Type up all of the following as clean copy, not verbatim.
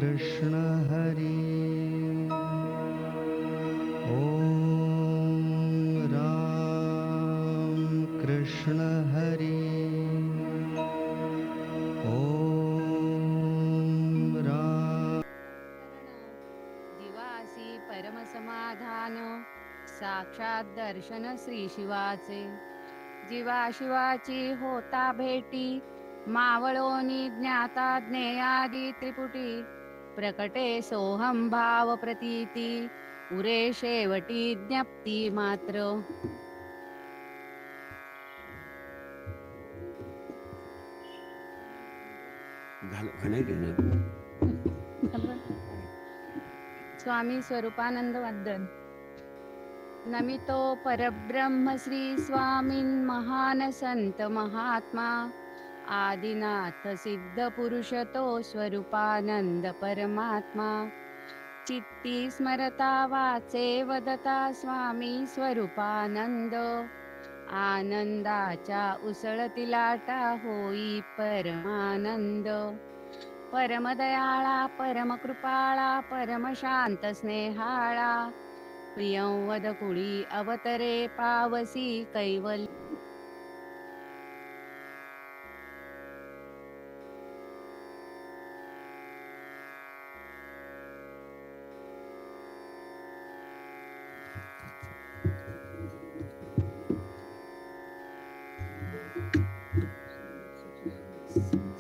कृष्ण हरी ओम राम कृष्ण हरी ओम राम जीवासी परमसमाधान साक्षात दर्शन श्री शिवाचे जीवा शिवाची होता भेटी मावळोनी ज्ञाता ज्ञेयादी त्रिपुटी प्रकटे सोहम भाव प्रतीती उरे शेवटी ज्ञप्ती मात्र स्वामी स्वरूपानंद वंदन नमितो परब्रह्म श्री स्वामीन महान संत महात्मा आदिनाथ सिद्ध पुरुष तो स्वरूपानंद परमात्मा चित्ती स्मरता वाचे वदता स्वामी स्वरूपानंद आनंदाच्या उसळती लाटा होई परमानंद परमदयाळा परमकृपाळा परमशांत स्नेहाळा प्रियंवद कुळी अवतरे पावसी कैवल्य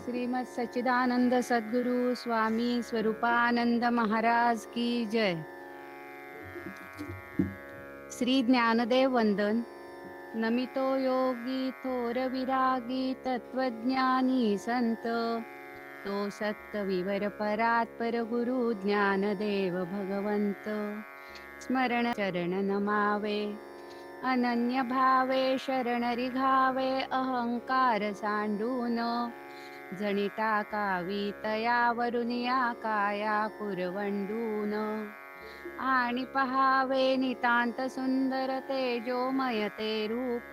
श्रीमद सच्चिदानंद सद्गुरु स्वामी स्वरूपानंद महाराज की जय। श्री ज्ञानदेव वंदन नमितो योगी थोर विरागी तत्वज्ञानी संत तो सत्कविवर परात्पर गुरु ज्ञानदेव भगवंत स्मरण चरण नमावे अनन्य भावे शरण रिघावे अहंकार सांडून जणी टाकावी तयावरुनिया काया कुरवंडून आणि पहावे नितांत सुंदर तेजोमय ते रूप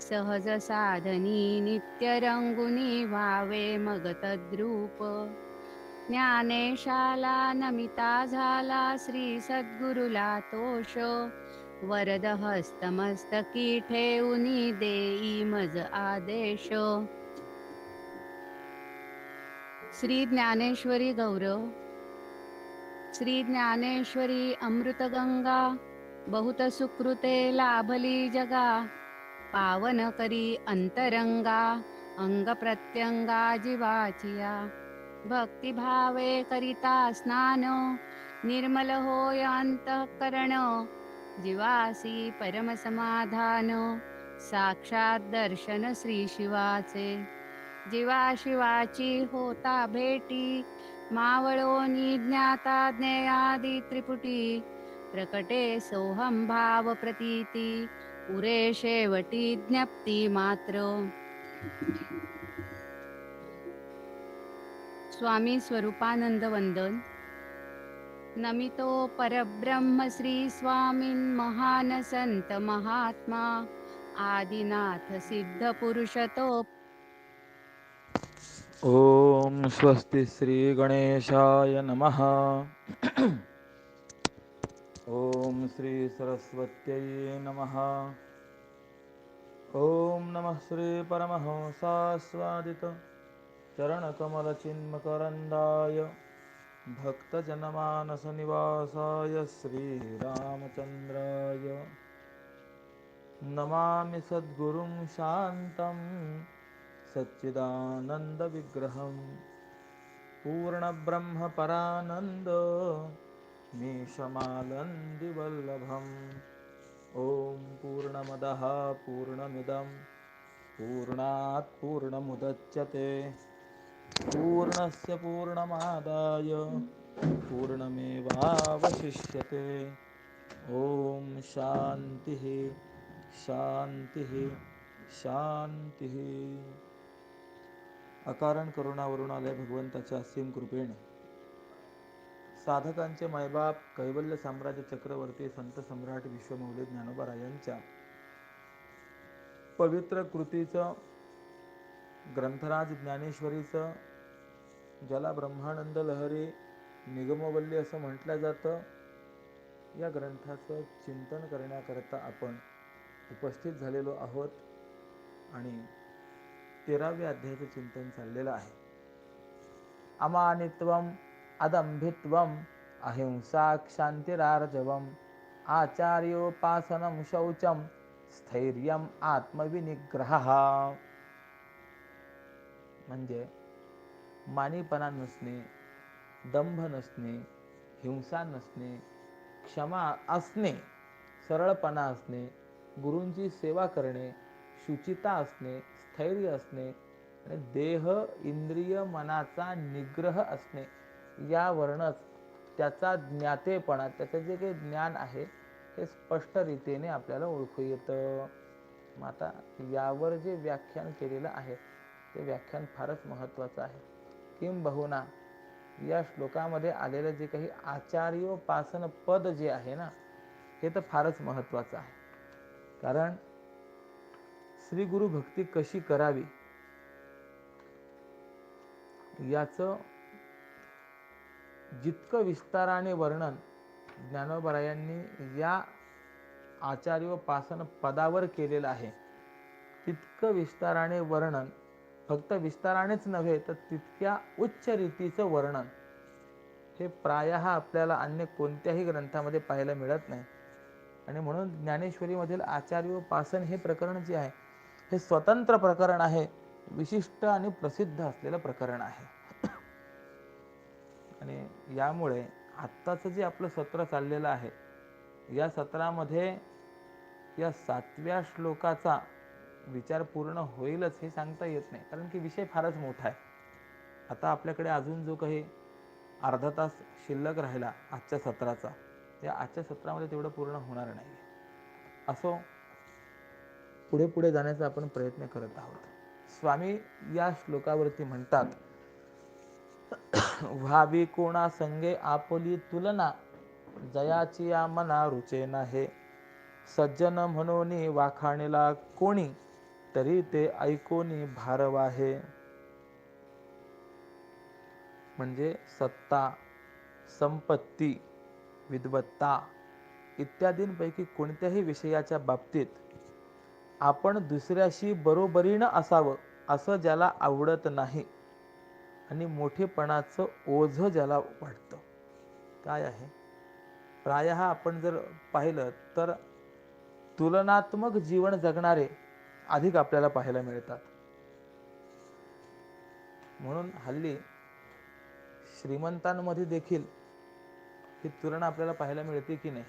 सहज साधनी नित्य रंगुनी व्हावे मग तद्रूप ज्ञानेशाला नमिता झाला श्री सद्गुरुला तोष वरद हस्तमस्तकी ठेऊनी देई मज आदेश श्री ज्ञानेश्वरी गौरव श्री ज्ञानेश्वरी अमृतगंगा बहुत सुकृते लाभली जगा पावन करी अंतरंगा अंग प्रत्यंगा जीवाचिया भक्तिभावे करिता स्नान निर्मल होय अंतःकरण जीवासी परम समाधान साक्षात दर्शन श्री शिवाचे जीवा शिवाची होता भेटी मावळोनी ज्ञाता ज्ञेयादी त्रिपुटी प्रकटे सोहम भाव प्रतीती उरे शेवटी ज्ञप्ती मात्र स्वामी स्वरूपानंद वंदन नमितो परब्रह्म श्री स्वामीन महान संत महात्मा आदिनाथ सिद्ध पुरुष तो ओम स्वस्ति श्री गणेशाय नमः। ओम श्री सरस्वत्यै नमः। ओम नमः श्री परमहंसास्वादित चरणकमलचिन्मकरन्दाय भक्तजनमानसनिवासाय श्रीरामचन्द्राय नमामि सद्गुरुं शान्तं सच्चिदानन्दविग्रहं पूर्णब्रह्मपरानन्द मीशमालन्दिवल्लभम् ॐ पूर्णमदः पूर्णमिदं पूर्णात् पूर्णमुदच्यते पूर्णस्य पूर्णमादाय पूर्णमेवावशिष्यते। ॐ शान्तिः शान्तिः शांती। अकारण करुणावरून आल्या भगवंताच्या असीम कृपेने साधकांचे मायबाप कैवल्य साम्राज्य चक्रवर्ती संत सम्राट विश्वमौली ज्ञानोबारायांच्या पवित्र कृतीचं ग्रंथराज ज्ञानेश्वरीचं ज्याला ब्रह्मानंद लहरी निगमवल्ली असं म्हटलं जातं. या ग्रंथाचं चिंतन करण्याकरता आपण उपस्थित झालेलो आहोत आणि 13व्या अध्यायाचं चिंतन चाललेलं आहे. अमानित्वम अदंभित्वम अहिंसा क्षांतिरार्जवम आचार्योपासनम शौचम स्थैर्यम आत्मविनिग्रह. म्हणजे मानीपणा नसणे, दंभ नसणे, हिंसा नसणे, क्षमा असणे, सरळपणा असणे, गुरूंची सेवा करणे, शुचिता असणे, स्थैर्य असणे आणि देह इंद्रिय मनाचा निग्रह असणे यावरूनच त्याचा ज्ञातेपणा, त्याचं जे काही ज्ञान आहे हे स्पष्ट रीतीने आपल्याला ओळखू येतं. मग आता यावर जे व्याख्यान केलेलं आहे ते व्याख्यान फारच महत्त्वाचं आहे. किंबहुना या श्लोकामध्ये आलेलं जे काही आचार्योपासन पद जे आहे ना, हे तर फारच महत्त्वाचं आहे. कारण श्री गुरु भक्ती कशी करावी याचं जितकं विस्ताराने वर्णन ज्ञानोबरायांनी या आचार्योपासन पदावर केलेलं आहे, तितकं विस्ताराने वर्णन, फक्त विस्तारानेच नव्हे तर तितक्या उच्च रीतीचं वर्णन हे प्रायः आपल्याला अन्य कोणत्याही ग्रंथामध्ये पाहायला मिळत नाही. आणि म्हणून ज्ञानेश्वरीमधील आचार्योपासन हे प्रकरण जे आहे हे स्वतंत्र प्रकरण आहे, विशिष्ट आणि प्रसिद्ध असलेलं प्रकरण आहे. आणि यामुळे आत्ताचं जे आपलं सत्र चाललेलं आहे या सत्रामध्ये या 7व्या श्लोकाचा विचार पूर्ण होईलच हे सांगता येत नाही, कारण की विषय फारच मोठा आहे. आता आपल्याकडे अजून जो काही अर्धा तास शिल्लक राहिला आजच्या सत्राचा, या आजच्या सत्रामध्ये तेवढं पूर्ण होणार नाही. असो, पुढे पुढे जाण्याचा आपण प्रयत्न करत आहोत. स्वामी या श्लोकावरती म्हणतात, व्हावी कोणा संगे आपुली तुलना, जयाची या मना रुचे नाहे, सज्जन म्हणून वाखाणीला कोणी, तरी ते ऐकोनी भारवाहे. म्हणजे सत्ता, संपत्ती, विद्वत्ता इत्यादींपैकी कोणत्याही विषयाच्या बाबतीत आपण दुसऱ्याशी बरोबरीनं असावं असं ज्याला आवडत नाही आणि मोठेपणाचं ओझं ज्याला वाटतं, काय आहे, प्रायः आपण जर पाहिलं तर तुलनात्मक जीवन जगणारे अधिक आपल्याला पाहायला मिळतात. म्हणून हल्ली श्रीमंतांमध्ये देखील ही तुलना आपल्याला पाहायला मिळते की नाही.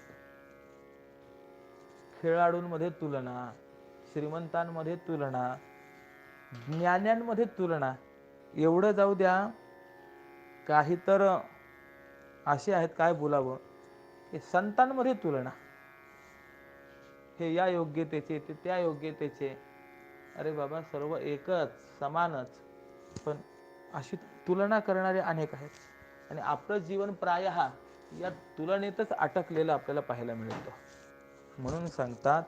खेळाडूंमध्ये तुलना, श्रीमंतांमध्ये तुलना, ज्ञान्यांमध्ये तुलना, एवढं जाऊ द्या, काही तर असे आहेत काय बोलावं, की संतांमध्ये तुलना, हे या योग्यतेचे, ते त्या योग्यतेचे. अरे बाबा, सर्व एकच, समानच, पण अशी तुलना करणारे अनेक आहेत. आणि आपलं जीवन प्रायः या तुलनेतच अटकलेलं आपल्याला पाहायला मिळतं. म्हणून सांगतात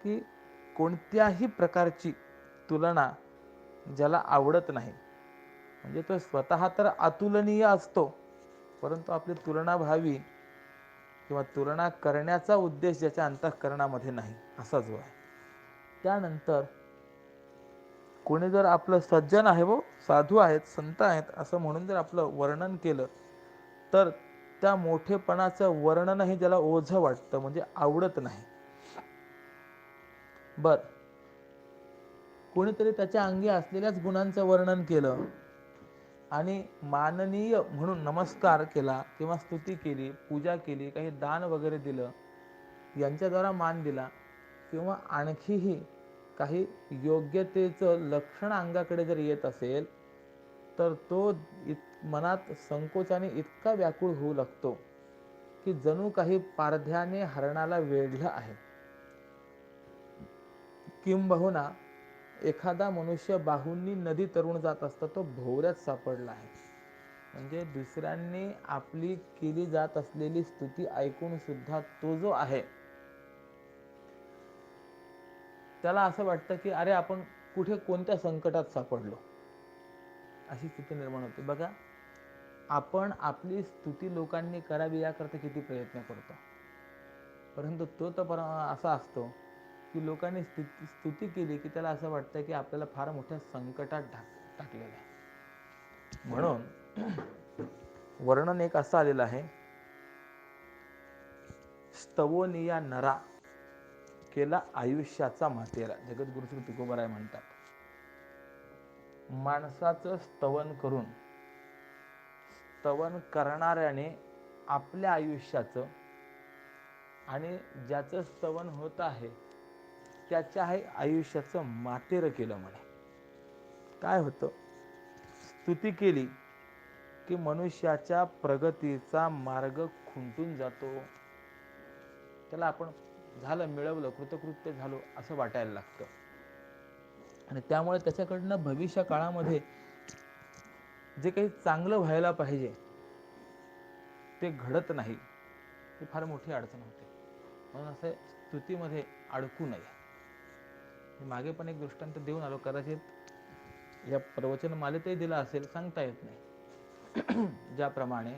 की कोणत्याही प्रकारची तुलना ज्याला आवडत नाही, म्हणजे तो स्वतः तर अतुलनीय असतो, परंतु आपली तुलना व्हावी किंवा तुलना करण्याचा उद्देश ज्याच्या अंतःकरणामध्ये नाही, असा जो आहे. त्यानंतर कोणी जर आपलं सज्जन आहे, वो साधू आहेत, संत आहेत असं म्हणून जर आपलं वर्णन केलं तर त्या मोठेपणाचं वर्णनही ज्याला ओझं वाटतं, म्हणजे आवडत नाही. बर, कोणीतरी त्याच्या अंगी असलेल्याच गुणांचं वर्णन केलं आणि माननीय म्हणून नमस्कार केला किंवा स्तुती केली, पूजा केली, काही दान वगैरे दिलं, यांच्याद्वारा मान दिला, किंवा आणखीही काही योग्यतेचं लक्षण अंगाकडे जर येत असेल तर तो मनात संकोचाने इतका व्याकुळ होऊ लागतो की जणू काही पारध्याने हरणाला वेढलं आहे. किंबहुना एखादा मनुष्य बाहूंनी नदी तरुण जात असता तो भोवऱ्यात सापडला आहे. म्हणजे दुसऱ्यांनी आपली केली जात असलेली स्तुती ऐकून सुद्धा तो जो आहे त्याला असं वाटतं की अरे, आपण कुठे कोणत्या संकटात सापडलो, अशी स्थिती निर्माण होते. बघा, आपण आपली स्तुती लोकांनी करावी याकरता किती प्रयत्न करतो, परंतु तो तर असा असतो की लोकांनी स्तुती केली की त्याला असं वाटतं की आपल्याला फार मोठ्या संकटात टाकलेलं आहे. म्हणून वर्णन एक असं आलेलं आहे, स्तवोनिया नरा केला आयुष्याचा मातेरा. जगद्गुरु श्री तुकोबाराय म्हणतात, माणसाचं स्तवन करून, स्तवन करणाऱ्याने आपल्या आयुष्याचं आणि ज्याचं स्तवन होत आहे त्याच्या आयुष्याचं मातेर केलं म्हणे. काय होतं, स्तुती केली की मनुष्याच्या प्रगतीचा मार्ग खुंटून जातो. त्याला आपण झालं, मिळवलं, कृतकृत्य झालो असं वाटायला लागतं, आणि त्यामुळे त्याच्याकडनं भविष्य काळामध्ये जे काही चांगलं व्हायला पाहिजे ते घडत नाही. ही फार मोठी अडचण होते. म्हणून असं स्तुतीमध्ये अडकू नये. मी मागे पण एक दृष्टांत देऊन आलो, कदाचित या प्रवचन मालेतही दिला असेल, सांगता येत नाही. ज्याप्रमाणे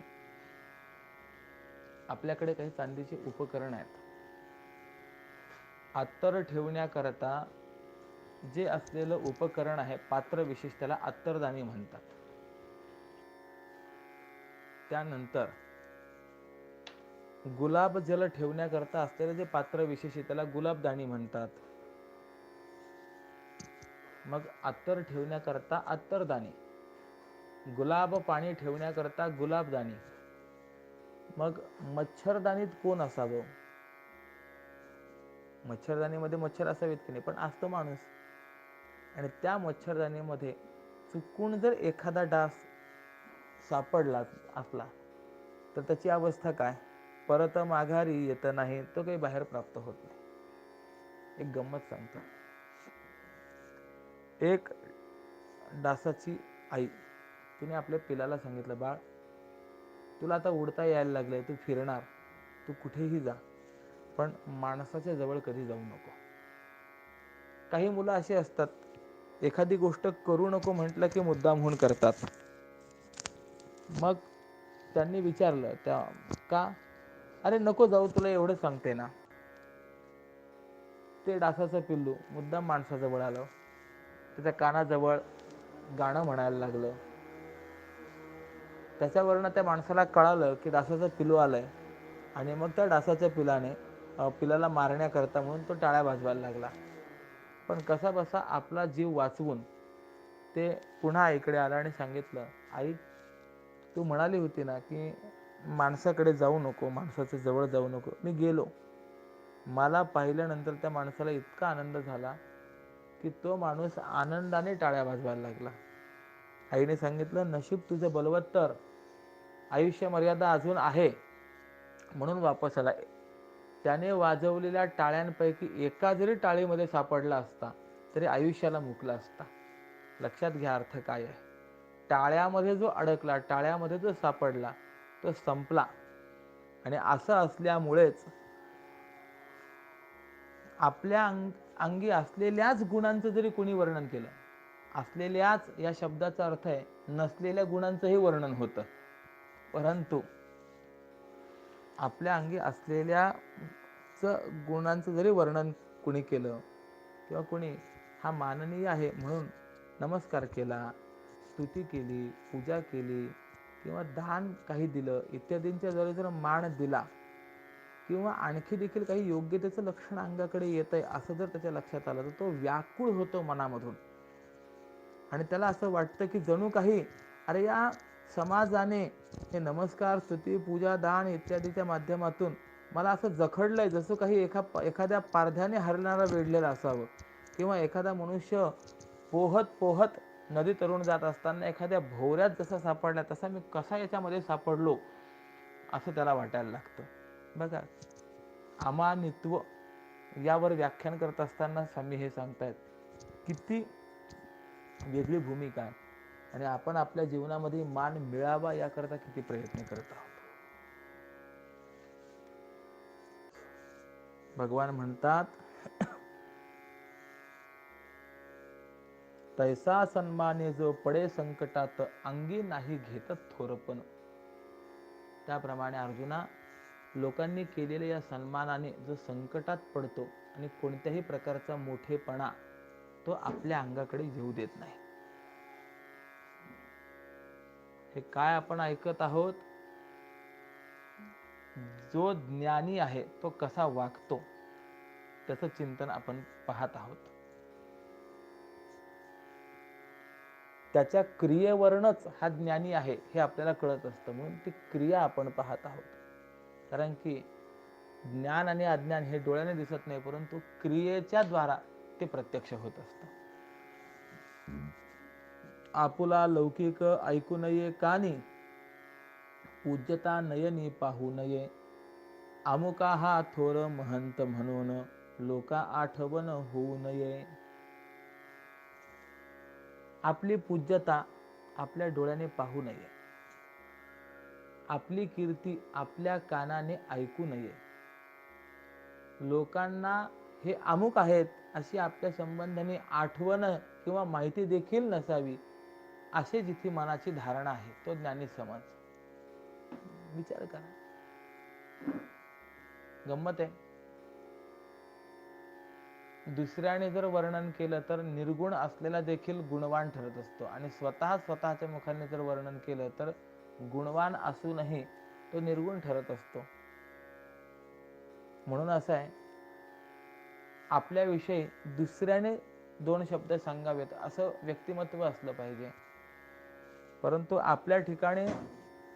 आपल्याकडे काही चांदीचे उपकरण आहेत, अत्तर ठेवण्याकरता जे असलेलं उपकरण आहे, पात्र विशेष, त्याला अत्तरदाणी म्हणतात. त्यानंतर गुलाब जल ठेवण्याकरता असलेलं जे पात्र विशेष आहे त्याला गुलाबदाणी म्हणतात. मग अत्तर ठेवण्याकरता अत्तरदाणी, गुलाब पाणी ठेवण्याकरता गुलाबदाणी. मग मच्छरदाणीत कोण असावं? मच्छरदाणीमध्ये मच्छर असावेत की नाही, पण असतो माणूस, आणि त्या मच्छरदाणीमध्ये चुकून जर एखादा डास सापडला असला तर त्याची अवस्था काय? परत माघारी येत नाही, तो काही बाहेर प्राप्त होत नाही. एक गंमत सांगतो. एक डासाची आई, तिने आपल्या पिलाला सांगितलं, बाळ तुला आता उडता यायला लागलंय, तू फिरणार, तू कुठेही जा, पण माणसाच्या जवळ कधी जाऊ नको. काही मुलं अशी असतात, एखादी गोष्ट करू नको म्हटलं की मुद्दाम म्हणून करतात. मग त्यांनी विचारलं त्या का, अरे नको जाऊ, तुला एवढं सांगते ना. ते डासाचं पिल्लू मुद्दाम माणसाजवळ आलं, त्याच्या कानाजवळ गाणं म्हणायला लागलं. त्याच्यावरनं त्या माणसाला कळालं की डासाचं पिल्लू आलंय, आणि मग त्या डासाच्या पिलाला मारण्याकरता म्हणून तो टाळ्या वाजवायला लागला. पण कसा बसा आपला जीव वाचवून ते पुन्हा इकडे आला आणि सांगितलं, आई तू म्हणाली होती ना की माणसाकडे जाऊ नको, माणसाच्या जवळ जाऊ नको. मी गेलो, मला पाहिल्यानंतर त्या माणसाला इतका आनंद झाला की तो माणूस आनंदाने टाळ्या वाजवायला लागला. आईने सांगितलं, नशीब तुझं बलवत्तर, आयुष्य मर्यादा अजून आहे म्हणून वापस आला. त्याने वाजवलेल्या टाळ्यांपैकी एका जरी टाळीमध्ये सापडला असता तरी आयुष्याला मुकला असता. लक्षात घ्या अर्थ काय आहे. टाळ्यामध्ये जो अडकला, टाळ्यामध्ये जो सापडला, तो संपला. आणि असं असल्यामुळेच आपल्या अंगी असलेल्याच गुणांचं जरी कोणी वर्णन केलं, असलेल्याच या शब्दाचा अर्थ आहे नसलेल्या गुणांचंही वर्णन होतं, परंतु आपल्या अंगी असलेल्या गुणांचं जरी वर्णन कुणी केलं किंवा कुणी हा माननीय आहे म्हणून नमस्कार केला, स्तुती केली, पूजा केली किंवा दान काही दिलं इत्यादींच्या द्वारे जर मान दिला किंवा आणखी देखील काही योग्यतेचं लक्षण अंगाकडे येत आहे असं जर त्याच्या लक्षात आलं तर तो व्याकुळ होतो मनामधून, आणि त्याला असं वाटतं की जणू काही अरे या समाजाने हे नमस्कार, स्तुती, पूजा, दान इत्यादीच्या माध्यमातून मला असं जखडलंय जसं काही एखाद्या पारध्याने हरणारा वेढलेला असावं, किंवा एखादा मनुष्य पोहत पोहत नदी तरुण जात असताना एखाद्या भोवऱ्यात जसा सापडला तसा मी कसा याच्यामध्ये सापडलो असं त्याला वाटायला लागतं. बघा, अमानित्व यावर व्याख्यान करत असताना स्वामी हे सांगतायत किती वेगळी भूमिका आहे, आणि आपण आपल्या जीवनामध्ये मान मिळावा याकरता किती प्रयत्न करत आहोत. भगवान म्हणतात, तैसा सन्माने जो पडे संकटात, अंगी नाही घेत थोरपण. त्याप्रमाणे अर्जुना, लोकांनी केलेल्या या सन्मानाने जो संकटात पडतो आणि कोणत्याही प्रकारचा मोठेपणा तो आपल्या अंगाकडे येऊ देत नाही. हे काय आपण ऐकत आहोत? जो ज्ञानी आहे तो कसा वागतो त्याचं चिंतन आपण पाहत आहोत. त्याच्या क्रियेवरूनच हा ज्ञानी आहे हे आपल्याला कळत असतं, म्हणून ती क्रिया आपण पाहत आहोत. कारण की ज्ञान आणि अज्ञान हे डोळ्याने दिसत नाही, परंतु क्रियेच्या द्वारा ते प्रत्यक्ष होत असतं. आपुला लौकिक ऐकू नये कानी, पूज्यता नयनी पाहू नये. अमुका हा थोर महंत म्हणून, लोका आठवण होऊ नये. आपली पूज्यता आपल्या डोळ्याने पाहू नये, आपली कीर्ती आपल्या कानाने ऐकू नये. लोकांना हे अमुक आहेत अशी आपल्या संबंधाने आठवण किंवा माहिती देखील नसावी, असे जिथे मनाची धारणा आहे तो ज्ञानी समज. विचार करा, गंमत आहे. दुसऱ्याने जर वर्णन केलं तर निर्गुण असलेला देखील गुणवान ठरत असतो, आणि स्वतःच्या मुखाने जर वर्णन केलं तर गुणवान असूनही तो निर्गुण ठरत असतो. म्हणून असं आहे, आपल्याविषयी दुसऱ्याने दोन शब्द सांगावेत असं व्यक्तिमत्व असलं पाहिजे, परंतु आपल्या ठिकाणी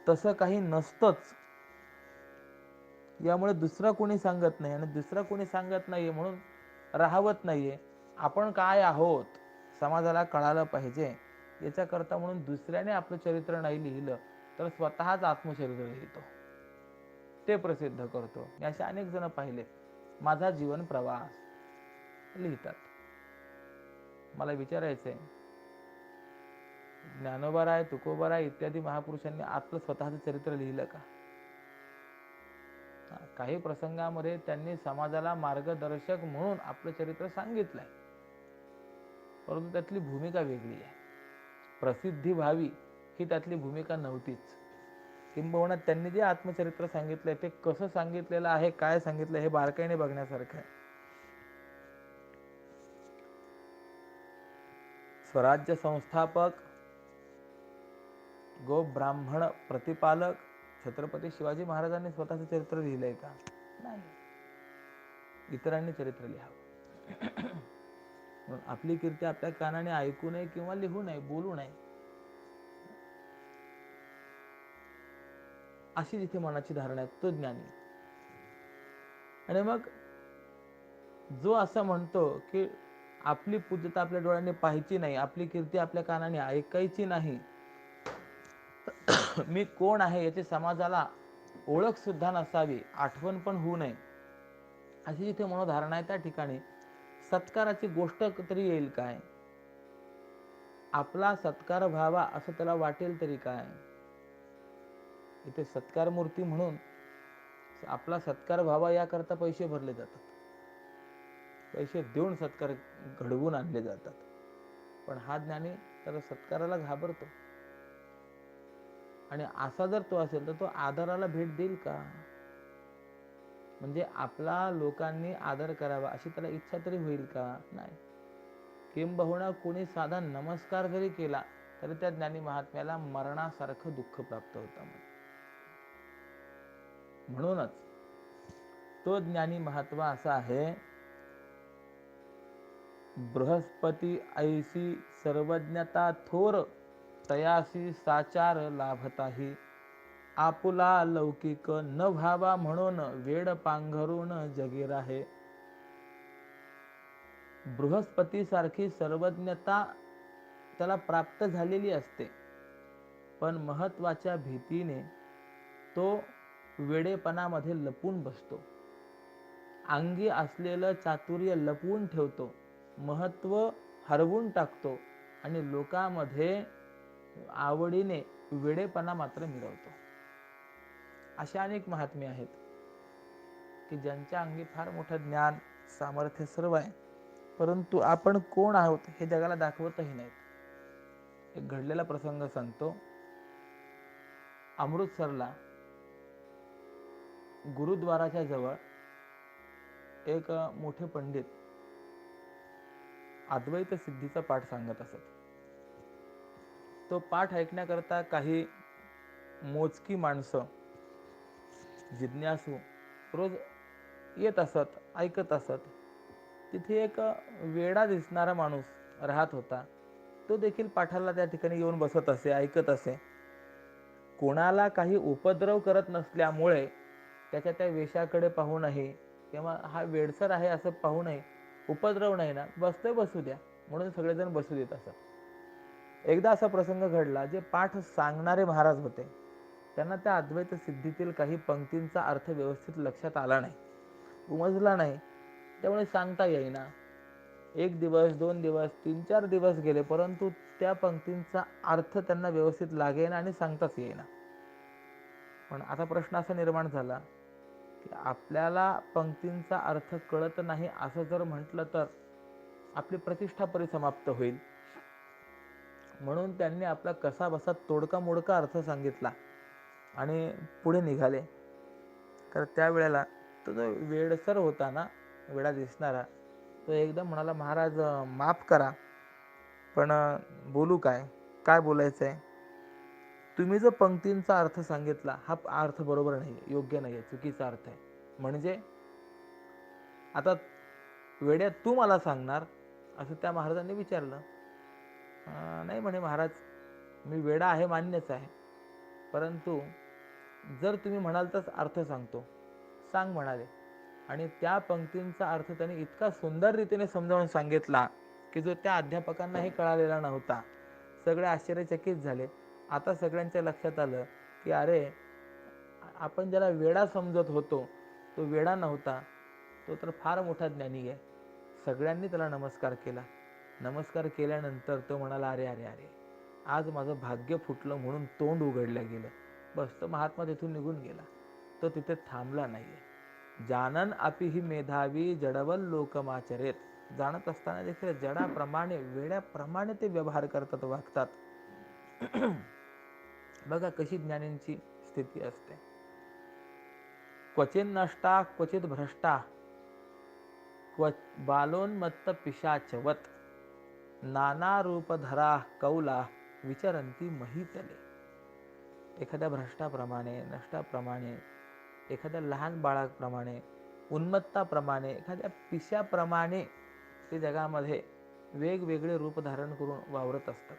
तसं काही नसतंच. यामुळे दुसरा कोणी सांगत नाही, आणि दुसरा कोणी सांगत नाहीये म्हणून राहवत नाहीये. आपण काय आहोत समाजाला कळालं पाहिजे याच्याकरता म्हणून दुसऱ्याने आपलं चरित्र नाही लिहिलं तर स्वतःच आत्मचरित्र लिहितो, ते प्रसिद्ध करतो. मी असे अनेक जण पाहिले, माझा जीवन प्रवास लिहितात. मला विचारायचंय, ज्ञानोबा, तुकोबा इत्यादी महापुरुषांनी आपलं स्वतःचं चरित्र लिहिलं का? काही प्रसंगामध्ये त्यांनी समाजाला मार्गदर्शक म्हणून आपलं चरित्र सांगितलंय, परंतु त्यातली भूमिका वेगळी आहे. प्रसिद्धी व्हावी ही त्यातली भूमिका नव्हतीच. किंबहुना त्यांनी जे आत्मचरित्र सांगितलंय ते कसं सांगितलेलं आहे, काय सांगितलंय हे बारकाईने बघण्यासारखं आहे. स्वराज्य संस्थापक, गो ब्राह्मण प्रतिपालक छत्रपती शिवाजी महाराजांनी स्वतःचं चरित्र लिहिलंय का? नाही. इतरांनी चरित्र लिहावं. म्हणून आपली कीर्ती आपल्या कानाने ऐकू नये किंवा लिहू नये, बोलू नये, अशी जिथे मनाची धारणा आहे तो ज्ञानी. आणि मग जो असं म्हणतो की आपली पूज्यता आपल्या डोळ्यांनी पाहायची नाही, आपली कीर्ती आपल्या कानाने ऐकायची नाही, मी कोण आहे याची समाजाला ओळख सुद्धा नसावी, आठवण पण होऊ नये, अशी जिथे मनोधारणा आहे त्या ठिकाणी सत्काराची गोष्ट तरी येईल काय? आपला सत्कार व्हावा असं त्याला वाटेल तरी काय? इथे सत्कार मूर्ती म्हणून आपला सत्कार व्हावा याकरता पैसे भरले जातात, पैसे देऊन सत्कार घडवून आणले जातात. पण हा ज्ञानी तर सत्काराला घाबरतो, आणि असा जर तो असेल तर तो आदराला भेट देईल का? म्हणजे आपला लोकांनी आदर करावा अशी त्याला इच्छा तरी होईल का? नाही. किंबहुना कोणी साधा नमस्कार जरी केला तरी त्या ज्ञानी महात्म्याला मरणासारखं दुःख प्राप्त होतं. म्हणूनच तो ज्ञानी महत्व असा आहे, बृहस्पती ऐसी सर्वज्ञता थोर, तयासी साचार लाभताही. आपुला लौकिक न व्हावा म्हणून, वेड पांघरून जगी राहे. बृहस्पती सारखी सर्वज्ञता त्याला प्राप्त झालेली असते, पण महत्वाच्या भीतीने तो वेडेपणामध्ये लपून बसतो, अंगी असलेलं चातुर्य लपवून ठेवतो, महत्व हरवून टाकतो आणि लोकांमध्ये आवडीने वेडेपणा मात्र मिळवतो. अशा अनेक महात्मे आहेत की ज्यांच्या अंगी फार मोठं ज्ञान, सामर्थ्य सर्व आहे, परंतु आपण कोण आहोत हे जगाला दाखवतही नाहीत. एक घडलेला प्रसंग सांगतो. अमृतसरला गुरुद्वाराच्या जवळ एक मोठे पंडित अद्वैत सिद्धीचा पाठ सांगत असत. तो पाठ ऐकण्याकरता काही मोजकी माणसं जिज्ञासू रोज येत असत, ऐकत असत. तिथे एक वेडा दिसणारा माणूस राहत होता. तो देखील पाठाला त्या ठिकाणी येऊन बसत असे, ऐकत असे. कोणाला काही उपद्रव करत नसल्यामुळे त्याच्या त्या वेशाकडे पाहूनही किंवा हा वेडसर आहे असं पाहूनही उपद्रव नाही ना, बसतोय बसू द्या म्हणून सगळेजण बसू देत असत. एकदा असा प्रसंग घडला, जे पाठ सांगणारे महाराज होते त्यांना त्या अद्वैत सिद्धीतील काही पंक्तींचा अर्थ व्यवस्थित लक्षात आला नाही, उमजला नाही. त्यामुळे सांगता येईना. 1 दिवस 2 दिवस 3-4 दिवस गेले, परंतु त्या पंक्तींचा अर्थ त्यांना व्यवस्थित लागेना आणि सांगताच येईना. पण आता प्रश्न असा निर्माण झाला की आपल्याला पंक्तींचा अर्थ कळत नाही असं जर म्हटलं तर आपली प्रतिष्ठा परिसमाप्त होईल. म्हणून त्यांनी आपला कसा बसा तोडका मोडका अर्थ सांगितला आणि पुढे निघाले. तर त्यावेळेला तो जो वेडसर होता ना, वेडा दिसणारा, तो एकदम म्हणाला, महाराज माफ करा, पण बोलू काय, काय बोलायचं आहे? तुम्ही जो पंक्तींचा अर्थ सांगितला हा अर्थ बरोबर नाही, योग्य नाही आहे, चुकीचा अर्थ आहे. म्हणजे आता वेड्या तू मला सांगणार असं त्या महाराजांनी विचारलं. नाही म्हणे, महाराज मी वेडा आहे मान्यच आहे, परंतु जर तुम्ही म्हणाल तर अर्थ सांगतो. सांग म्हणाले. आणि त्या पंक्तींचा अर्थ त्यांनी इतका सुंदर रीतीने समजावून सांगितला की जो त्या अध्यापकांनाही कळालेला नव्हता. सगळे आश्चर्यचकित झाले. आता सगळ्यांच्या लक्षात आलं की अरे, आपण ज्याला वेडा समजत होतो तो वेडा नव्हता, तो तर फार मोठा ज्ञानी आहे. सगळ्यांनी त्याला नमस्कार केला. नमस्कार केल्यानंतर तो म्हणाला, अरे अरे अरे, आज माझं भाग्य फुटलं म्हणून तोंड उघडलं गेलं. बस, तो महात्मा तिथून निघून गेला. तो तिथे थांबला नाहीये. जानन अपिही मेधावी जडवल लोकमाचरेत. जाणत असताना देखील जडाप्रमाणे, वेड्याप्रमाणे ते व्यवहार करतात, वागतात. बघा कशी ज्ञानींची स्थिती असते. क्वचित नष्टा क्वचित भ्रष्टा बालोन्मत्त पिशाचवत नाना रूपधरा कौला विचरंती महितले. एखाद्या भ्रष्टाप्रमाणे, नष्टाप्रमाणे, एखाद्या लहान बाळाप्रमाणे, उन्मत्ताप्रमाणे, एखाद्या पिशाप्रमाणे ते जगामध्ये वेगवेगळे रूप धारण करून वावरत असतात.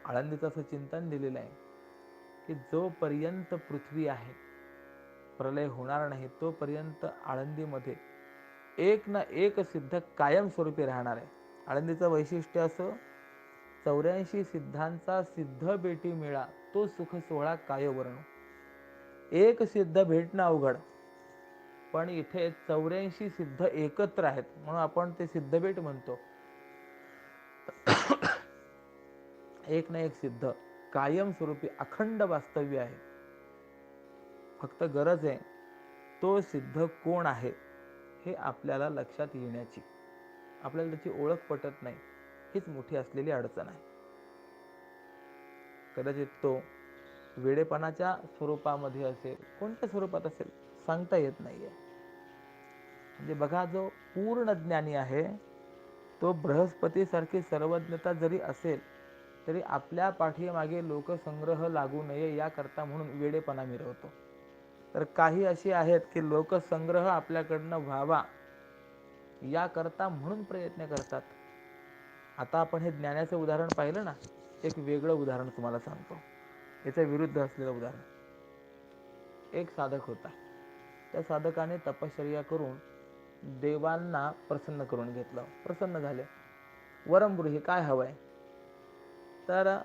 आळंदीचं असं चिंतन दिलेलं आहे की जोपर्यंत पृथ्वी आहे, प्रलय होणार नाही, तोपर्यंत आळंदीमध्ये एक ना एक सिद्ध कायमस्वरूपी राहणार आहे. आळंदीचं वैशिष्ट्य असं, 84 सिद्धांचा सिद्ध बेटी मिळा, तो सुख सोहळा काय वर्णू. एक सिद्ध भेटणं अवघड, पण इथे 84 सिद्ध एकत्र आहेत म्हणून आपण ते सिद्धभेट म्हणतो. एक ना एक सिद्ध कायमस्वरूपी अखंड वास्तव्य आहे. फक्त गरज आहे तो सिद्ध कोण आहे हे आपल्याला लक्षात येण्याची. आपल्याला त्याची ओळख पटत नाही, हीच मोठी असलेली अडचण आहे. कदाचित तो वेडेपणाच्या स्वरूपामध्ये असेल, कोणत्या स्वरूपात असेल सांगता येत नाहीये. म्हणजे बघा, जो पूर्ण ज्ञानी आहे तो बृहस्पतीसारखी सर्वज्ञता जरी असेल तरी आपल्या पाठीमागे लोकसंग्रह लागू नये याकरता म्हणून वेडेपणा मिरवतो. तर काही अशी आहेत की लोकसंग्रह आपल्याकडनं व्हावा याकरता म्हणून प्रयत्न करतात. आता आपण हे ज्ञानाचं उदाहरण पाहिलं ना, एक वेगळं उदाहरण तुम्हाला सांगतो, याच्या विरुद्ध असलेलं उदाहरण. एक साधक होता. त्या साधकाने तपश्चर्या करून देवांना प्रसन्न करून घेतलं. प्रसन्न झाले. वरंबृही काय हवंय? तर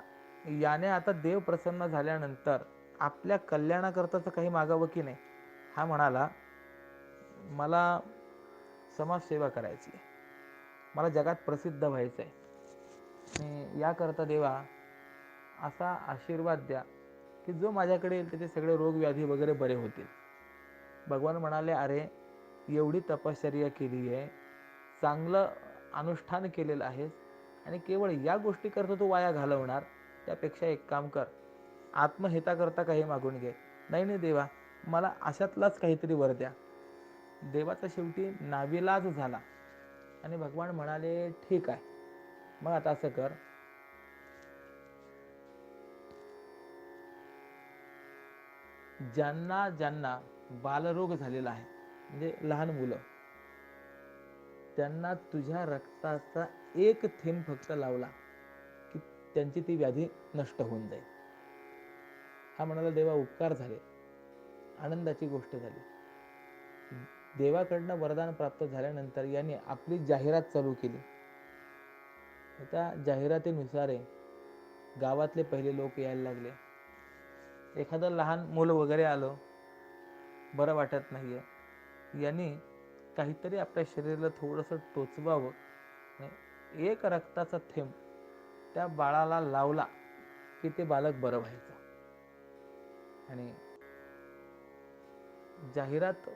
याने आता देव प्रसन्न झाल्यानंतर आपल्या कल्याणाकरताच काही मागावं की नाही. हा म्हणाला, मला समाजसेवा करायची आहे, मला जगात प्रसिद्ध व्हायचं आहे, आणि याकरता देवा असा आशीर्वाद द्या की जो माझ्याकडे येईल त्याचे सगळे रोग व्याधी वगैरे बरे होतील. भगवान म्हणाले, अरे एवढी तपश्चर्या केली आहे, चांगलं अनुष्ठान केलेलं आहेस, आणि केवळ या गोष्टी करता तू वाया घालवणार. त्यापेक्षा एक काम कर, आत्महिताकरता काही मागून घे. नाही नाही देवा, मला अशातलाच काहीतरी वर द्या. देवाचा शेवटी नाविलाज झाला आणि भगवान म्हणाले ठीक आहे, मग आता असं कर, ज्यांना ज्यांना बालरोग झालेला आहे, म्हणजे लहान मुलं, त्यांना तुझ्या रक्ताचा एक थेंब फक्त लावला की त्यांची ती व्याधी नष्ट होऊन जाईल. हा म्हणाला देवा उपकार झाले, आनंदाची गोष्ट झाली. देवाकडनं वरदान प्राप्त झाल्यानंतर याने आपली जाहिरात चालू केली. त्या जाहिरातीनुसार गावातले पहिले लोक यायला लागले. एखादं लहान मुलं वगैरे आलं, बरं वाटत नाहीये, यांनी काहीतरी आपल्या शरीराला थोडंसं टोचवावं, एक रक्ताचा थेंब त्या बाळाला लावला की ते बालक बरं व्हायचं. आणि जाहिरात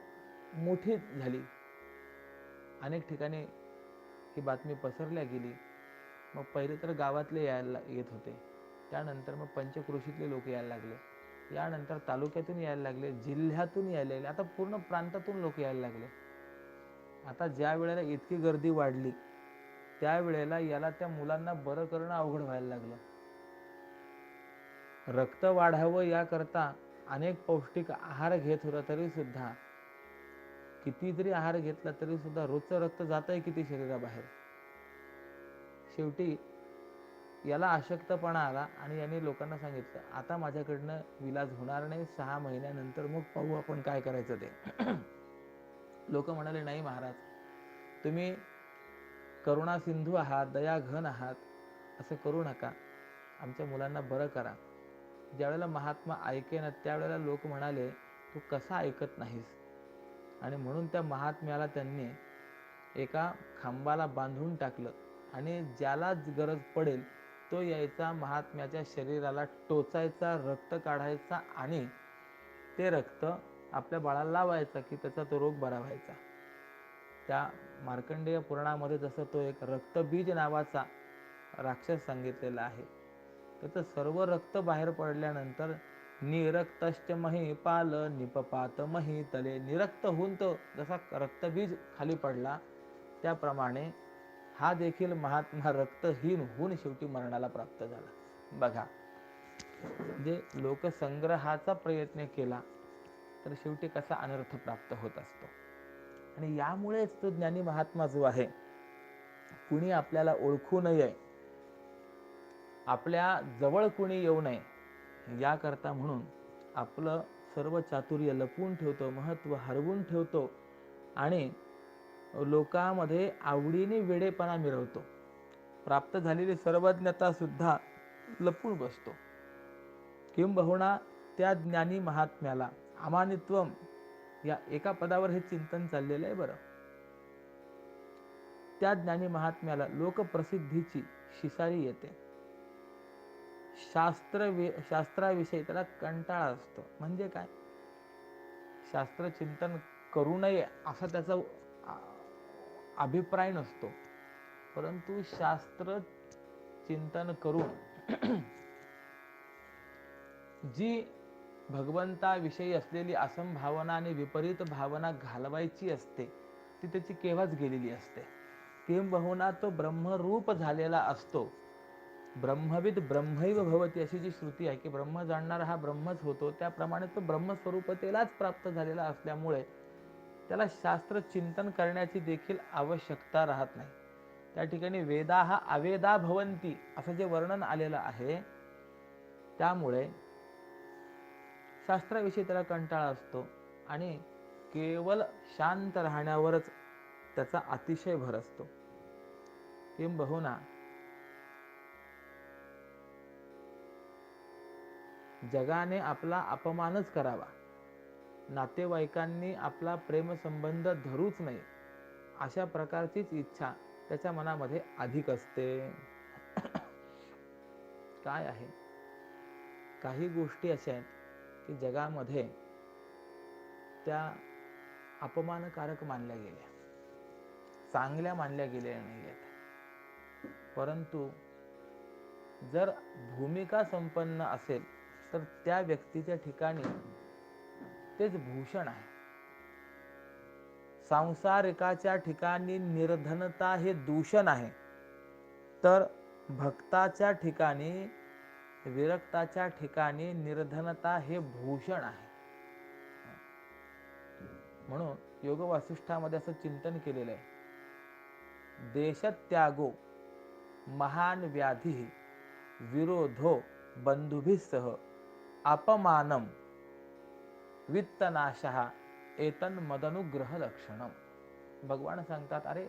मोठी झाली, अनेक ठिकाणी ही बातमी पसरल्या गेली. मग पहिले तर गावातले यायला येत होते, त्यानंतर मग पंचक्रोशीतले लोक यायला लागले, यानंतर तालुक्यातून यायला लागले, जिल्ह्यातून यायला लागले, आता पूर्ण प्रांतातून लोक यायला लागले. आता ज्या वेळेला इतकी गर्दी वाढली, त्यावेळेला याला त्या मुलांना बरं करणं अवघड व्हायला लागलं. रक्त वाढावं याकरता अनेक पौष्टिक आहार घेत होता, तरी सुद्धा किती जरी आहार घेतला तरी सुद्धा रोजचं रक्त जात आहे किती शरीराबाहेर. शेवटी याला अशक्तपणा आला आणि यांनी लोकांना सांगितलं आता माझ्याकडनं विलाज होणार नाही, 6 महिन्यानंतर मग पाहू आपण काय करायचं ते. लोक म्हणाले नाही महाराज, तुम्ही करुणा सिंधू आहात, दया घन आहात, असं करू नका, आमच्या मुलांना बरं करा. ज्यावेळेला महात्मा ऐकेना त्यावेळेला लोक म्हणाले तू कसा ऐकत नाहीस, आणि म्हणून त्या महात्म्याला त्यांनी एका खांबाला बांधून टाकलं आणि ज्याला गरज पडेल तो यायचा, महात्म्याच्या शरीराला टोचायचा, रक्त काढायचा आणि ते रक्त आपल्या बाळाला लावायचा की त्याचा तो रोग बरा व्हायचा. त्या मार्कंडेय पुराणामध्ये जसं तो एक रक्तबीज नावाचा राक्षस सांगितलेला आहे, त्याचं सर्व रक्त बाहेर पडल्यानंतर निरक्तश्च महीपाल निपपात महीतले, निरक्त होऊन तो जसा रक्तबीज खाली पडला त्याप्रमाणे हा देखील महात्मा रक्तहीन होऊन शेवटी मरणाला प्राप्त झाला. बघा, जे लोकसंग्रहाचा प्रयत्न केला तर शेवटी कसा अनर्थ प्राप्त होत असतो. आणि यामुळेच तो ज्ञानी महात्मा जो आहे, कुणी आपल्याला ओळखू नये, आपल्या जवळ कुणी येऊ नये याकरता म्हणून आपलं सर्व चातुर्य लपवून ठेवतो, महत्त्व हरवून ठेवतो आणि लोकांमध्ये आवडीने वेडेपणा मिरवतो. प्राप्त झालेली सर्वज्ञता सुद्धा लपून बसतो. किंबहुना त्या ज्ञानी महात्म्याला अमानित्वम या एका पदावर हे चिंतन चाललेलं आहे. बरं, त्या ज्ञानी महात्म्याला लोकप्रसिद्धीची शिसारी येते, शास्त्राविषयी त्याला कंटाळा असतो. म्हणजे काय, शास्त्र चिंतन करू नये असा त्याचा अभिप्राय नसतो, परंतु शास्त्र चिंतन करून जी भगवंताविषयी असलेली असंभावना आणि विपरीत भावना घालवायची असते ती त्याची केव्हाच गेलेली असते. किंबहुना तो ब्रह्मरूप झालेला असतो. ब्रह्मविद ब्रह्मैव भवती अशी जी श्रुती आहे की ब्रह्म जाणणारा हा ब्रह्मच होतो, त्याप्रमाणे तो ब्रह्मस्वरूपतेलाच प्राप्त झालेला असल्यामुळे त्याला शास्त्र चिंतन करण्याची देखील आवश्यकता राहत नाही. त्या ठिकाणी वेदा हा अवेदा भवंती असं जे वर्णन आलेलं आहे, त्यामुळे शास्त्राविषयी त्याला कंटाळा असतो आणि केवळ शांत राहण्यावरच त्याचा अतिशय भर असतो. किंबहुना जगाने आपला अपमानच करावा, नातेवाईकांनी आपला प्रेमसंबंध धरूच नये, अशा प्रकारचीच इच्छा त्याच्या मनामध्ये अधिक असते. काय आहे, काही गोष्टी अशा आहेत की जगामध्ये त्या अपमानकारक मानल्या गेल्या, चांगल्या मानल्या गेल्या नाही आहेत. परंतु जर भूमिका संपन्न असेल तर त्या व्यक्तीच्या ठिकाणी तेच भूषण आहे. सांसारिकाच्या ठिकाणी निर्धनता हे दूषण आहे, तर भक्ताच्या ठिकाणी, विरक्ताच्या ठिकाणी निर्धनता हे भूषण आहे. म्हणून योग वासिष्ठामध्ये असं चिंतन केलेलं आहे, देशत्यागो महान व्याधी विरोधो बंधुभिस्सह अपमानम वित्तनाशः एतन मदनुग्रह लक्षणम. भगवान सांगतात, अरे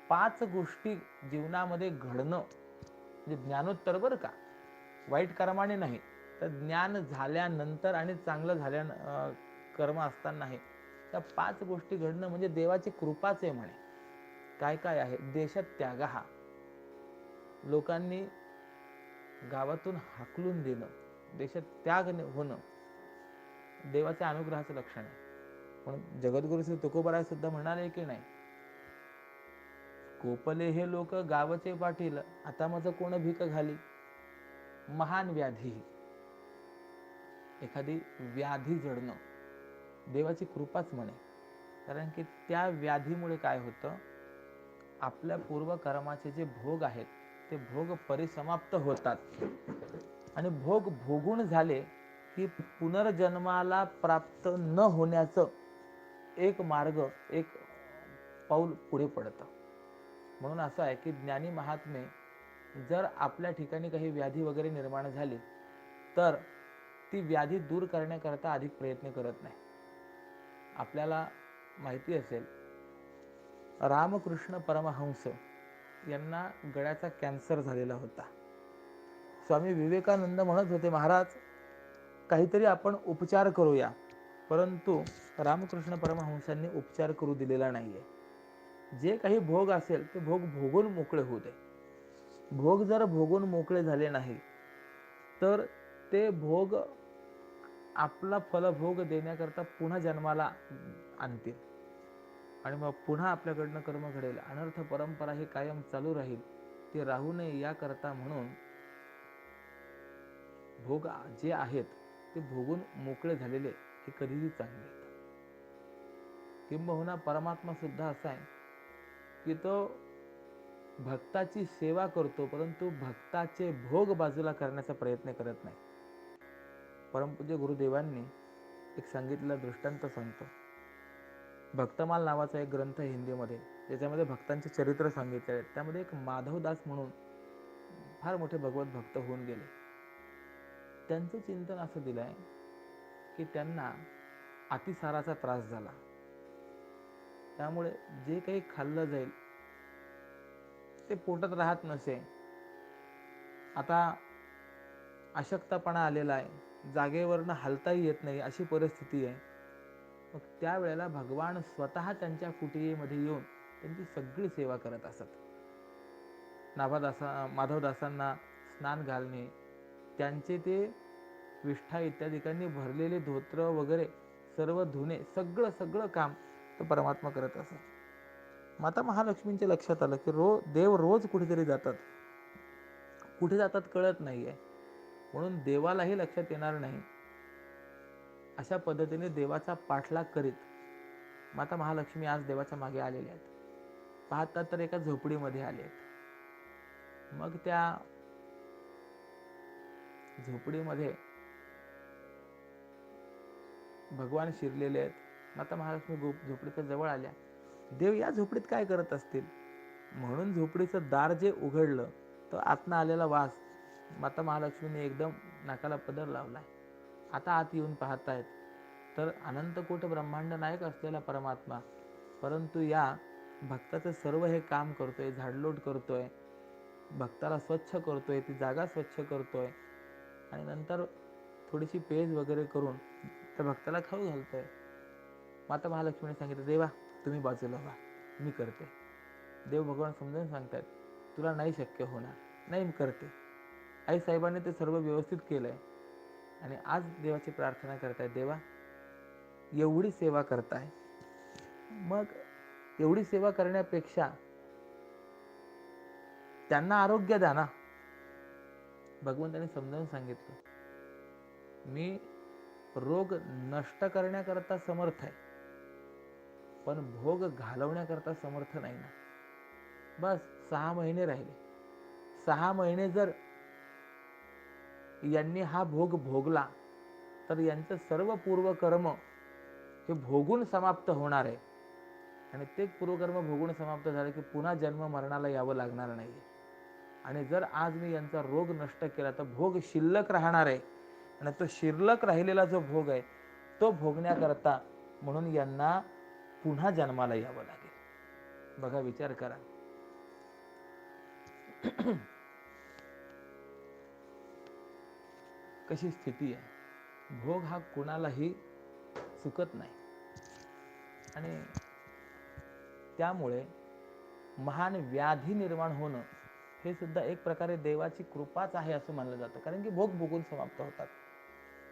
5 गोष्टी जीवनामध्ये घडणं म्हणजे ज्ञानोत्तर बरं का, वाईट कर्माने नाही, तर ज्ञान झाल्यानंतर आणि चांगलं झाल्या कर्म असताना नाही, त्या 5 गोष्टी घडणं म्हणजे देवाची कृपाच आहे म्हणे. काय काय आहे? देशत्याग, हा लोकांनी गावातून हाकलून देणं, देशत्याग होणं देवाच्या अनुग्रहाचं लक्षण आहे. म्हणून जगद्गुरु श्री तुकोबराय सुद्धा म्हणाले की नाही, कोपले हे लोक गावचे पाटील, आता माझं कोण भीक घाली. महान व्याधी, एखादी व्याधी जडणं देवाची कृपाच म्हणे. कारण की त्या व्याधीमुळे काय होतं, आपल्या पूर्वकर्माचे जे भोग आहेत ते भोग परिसमाप्त होतात, आणि भोग भोगून झाले की पुनर्जन्माला प्राप्त न होण्याचं एक मार्ग, एक पाऊल पुढे पडतं. म्हणून असं आहे की ज्ञानी महात्मे जर आपल्या ठिकाणी काही व्याधी वगैरे निर्माण झाली तर ती व्याधी दूर करण्याकरता अधिक प्रयत्न करत नाही. आपल्याला माहिती असेल, रामकृष्ण परमहंस यांना गळ्याचा कॅन्सर झालेला होता. स्वामी विवेकानंद म्हणत होते, महाराज काहीतरी आपण उपचार करूया, परंतु रामकृष्ण परमहंसांनी उपचार करू दिलेला नाहीये. जे काही भोग असेल ते भोग भोगून मोकळे होऊ दे. भोग जर भोगून मोकळे झाले नाही तर ते भोग आपला फलभोग देण्याकरता पुन्हा जन्माला आणतील, आणि मग पुन्हा आपल्याकडनं कर्म घडेल. अनर्थ परंपरा ही कायम चालू राहील, ते राहू नये याकरता म्हणून भोग जे आहेत ते भोगून मोकळे झालेले हे कधीही चांगले आहेत. किंबहुना परमात्मा सुद्धा असा आहे की तो भक्ताची सेवा करतो, परंतु भक्ताचे भोग बाजूला करण्याचा प्रयत्न करत नाही. परमपूज्य गुरुदेवांनी एक सांगितलेला दृष्टांत सांगतो. भक्तमाल नावाचा एक ग्रंथ हिंदीमध्ये, ज्याच्यामध्ये भक्तांचे चरित्र सांगितले आहेत. त्यामध्ये एक माधवदास म्हणून फार मोठे भगवत भक्त होऊन गेले. त्यांचं चिंतन असं दिलंय की त्यांना अतिसाराचा त्रास झाला, त्यामुळे जे काही खाल्लं जाईल ते पोटात राहत नसे. आता अशक्तपणा आलेला आहे, जागेवरनं हलताही येत नाही, अशी परिस्थिती आहे. मग त्यावेळेला भगवान स्वतः त्यांच्या कुटियेमध्ये येऊन त्यांची सगळी सेवा करत असत. माधवदासांना स्नान घालणे, त्यांचे ते विष्ठा इत्यादिकांनी भरलेले धोत्र वगैरे सर्व धुणे, सगळं काम तो परमात्मा करत असत. माता महालक्ष्मींच्या लक्षात आलं की देव रोज कुठेतरी जातात, कुठे जातात कळत नाहीये, म्हणून देवालाही लक्षात येणार नाही. अशा पद्धतीने देवाचा पाठलाग करीत माता महालक्ष्मी आज देवाच्या मागे आलेल्या आहेत. पाहतात तर एका झोपडीमध्ये आले आहेत. मग त्या झोपडीमध्ये भगवान शिरलेले आहेत. माता महालक्ष्मी झोपडीच्या जवळ आल्या. देव या झोपडीत काय करत असतील म्हणून झोपडीचं दार जे उघडलं तर आतनं आलेला वास माता महालक्ष्मीने एकदम नाकाला पदर लावलाय. आता आत येऊन पाहतायत तर अनंत कोट ब्रह्मांड नायक असलेला परमात्मा, परंतु या भक्ताचं सर्व हे काम करतोय, झाडलोट करतोय, भक्ताला स्वच्छ करतोय, ती जागा स्वच्छ करतोय, आणि नंतर थोडीशी पेज वगैरे करून त्या भक्ताला खाऊ घालतोय. माता महालक्ष्मीने सांगितलं, देवा तुम्ही बाजूला व्हा, मी करते. देव भगवान समजून सांगतात, तुला नाही शक्य होणार, नाही मी करते. आई साहेबांनी ते सर्व व्यवस्थित केलंय, आणि आज देवाची प्रार्थना करताय, देवा एवढी सेवा करताय, मग एवढी सेवा करण्यापेक्षा त्यांना आरोग्य द्या ना. भगवंतांनी समजावून सांगितलं, मी रोग नष्ट करण्याकरता समर्थ आहे, पण भोग घालवण्याकरता समर्थ नाही ना. बस 6 महिने राहिले. 6 महिने जर यांनी हा भोग भोगला तर यांचं सर्व पूर्वकर्म हे भोगून समाप्त होणार आहे. आणि ते पूर्वकर्म भोगून समाप्त झालं की पुन्हा जन्म मरणाला यावं लागणार नाही. आणि जर आज मी यांचा रोग नष्ट केला तर भोग शिल्लक राहणार आहे. आणि तो शिल्लक राहिलेला जो भोग आहे तो भोगण्याकरता म्हणून यांना पुन्हा जन्माला यावं लागेल. बघा, विचार करा. कशी स्थिती आहे. भोग हा कुणालाही चुकत नाही. आणि त्यामुळे महान व्याधी निर्माण होणं हे सुद्धा एक प्रकारे देवाची कृपाच आहे असं मानलं जातं. कारण की भोग भोगून समाप्त होतात.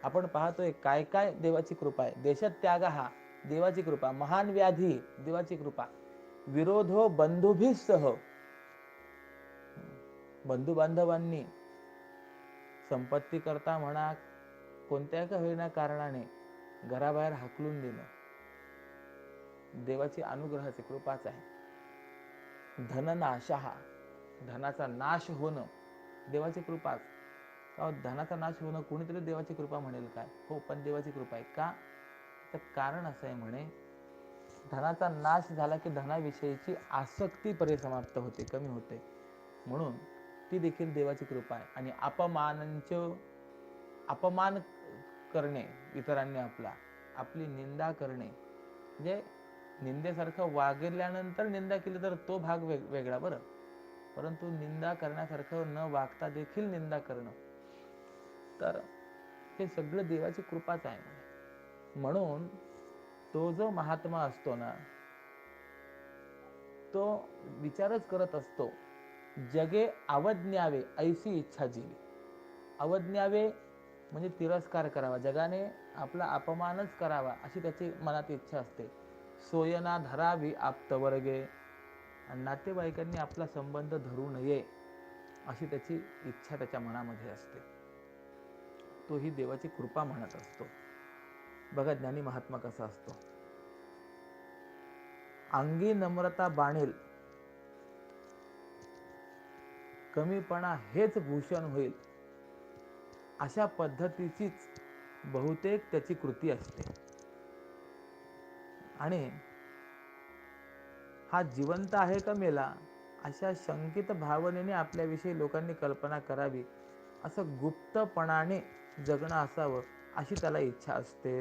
आपण पाहतोय काय काय देवाची कृपा आहे. देशत्याग हा देवाची कृपा, महान व्याधी देवाची कृपा, विरोधो बंधुभिसह, बंधू बांधवांनी संपत्ती करता म्हणा कोणत्या का होईना कारणाने घराबाहेर हाकलून देणं देवाची अनुग्रहाची कृपाच आहे. धननाशः, धनाचा नाश होणं देवाची कृपाच. का धनाचा नाश होणं कोणीतरी देवाची कृपा म्हणेल काय? हो, पण देवाची कृपा आहे. का? तर कारण असं आहे म्हणे, धनाचा नाश झाला की धनाविषयीची आसक्ती परिसमाप्त होते, कमी होते. म्हणून ती देखील देवाची कृपा आहे. आणि अपमान करणे इतरांनी आपली निंदा करणे, म्हणजे निंदेसारखं वागल्यानंतर निंदा केली तर तो भाग वेगळा बरं, परंतु निंदा करण्यासारखं न वागता देखील निंदा करणं, तर हे सगळं देवाची कृपाच आहे. म्हणून तो जो महात्मा असतो ना, तो विचारच करत असतो, जगे अवज्ञावे ऐसी इच्छा जीवी. अवज्ञावे म्हणजे तिरस्कार करावा, जगाने आपला अपमानच करावा अशी त्याची मनात इच्छा असते. सोयना धरावी आप्तवर्गे, आणि नातेवाईकांनी आपला संबंध धरू नये अशी त्याची इच्छा त्याच्या मनामध्ये असते. तो ही देवाची कृपा म्हणत असतो. बघा ज्ञानी महात्मा कसा असतो. अंगी नम्रता बाणेल, कमीपणा हेच भूषण होईल, अशा पद्धतीचीच बहुतेक त्याची कृती असते. आणि हा जिवंत आहे का मेला अशा शंकित भावनेने आपल्याविषयी लोकांनी कल्पना करावी, असं गुप्तपणाने जगणं असावं अशी त्याला इच्छा असते.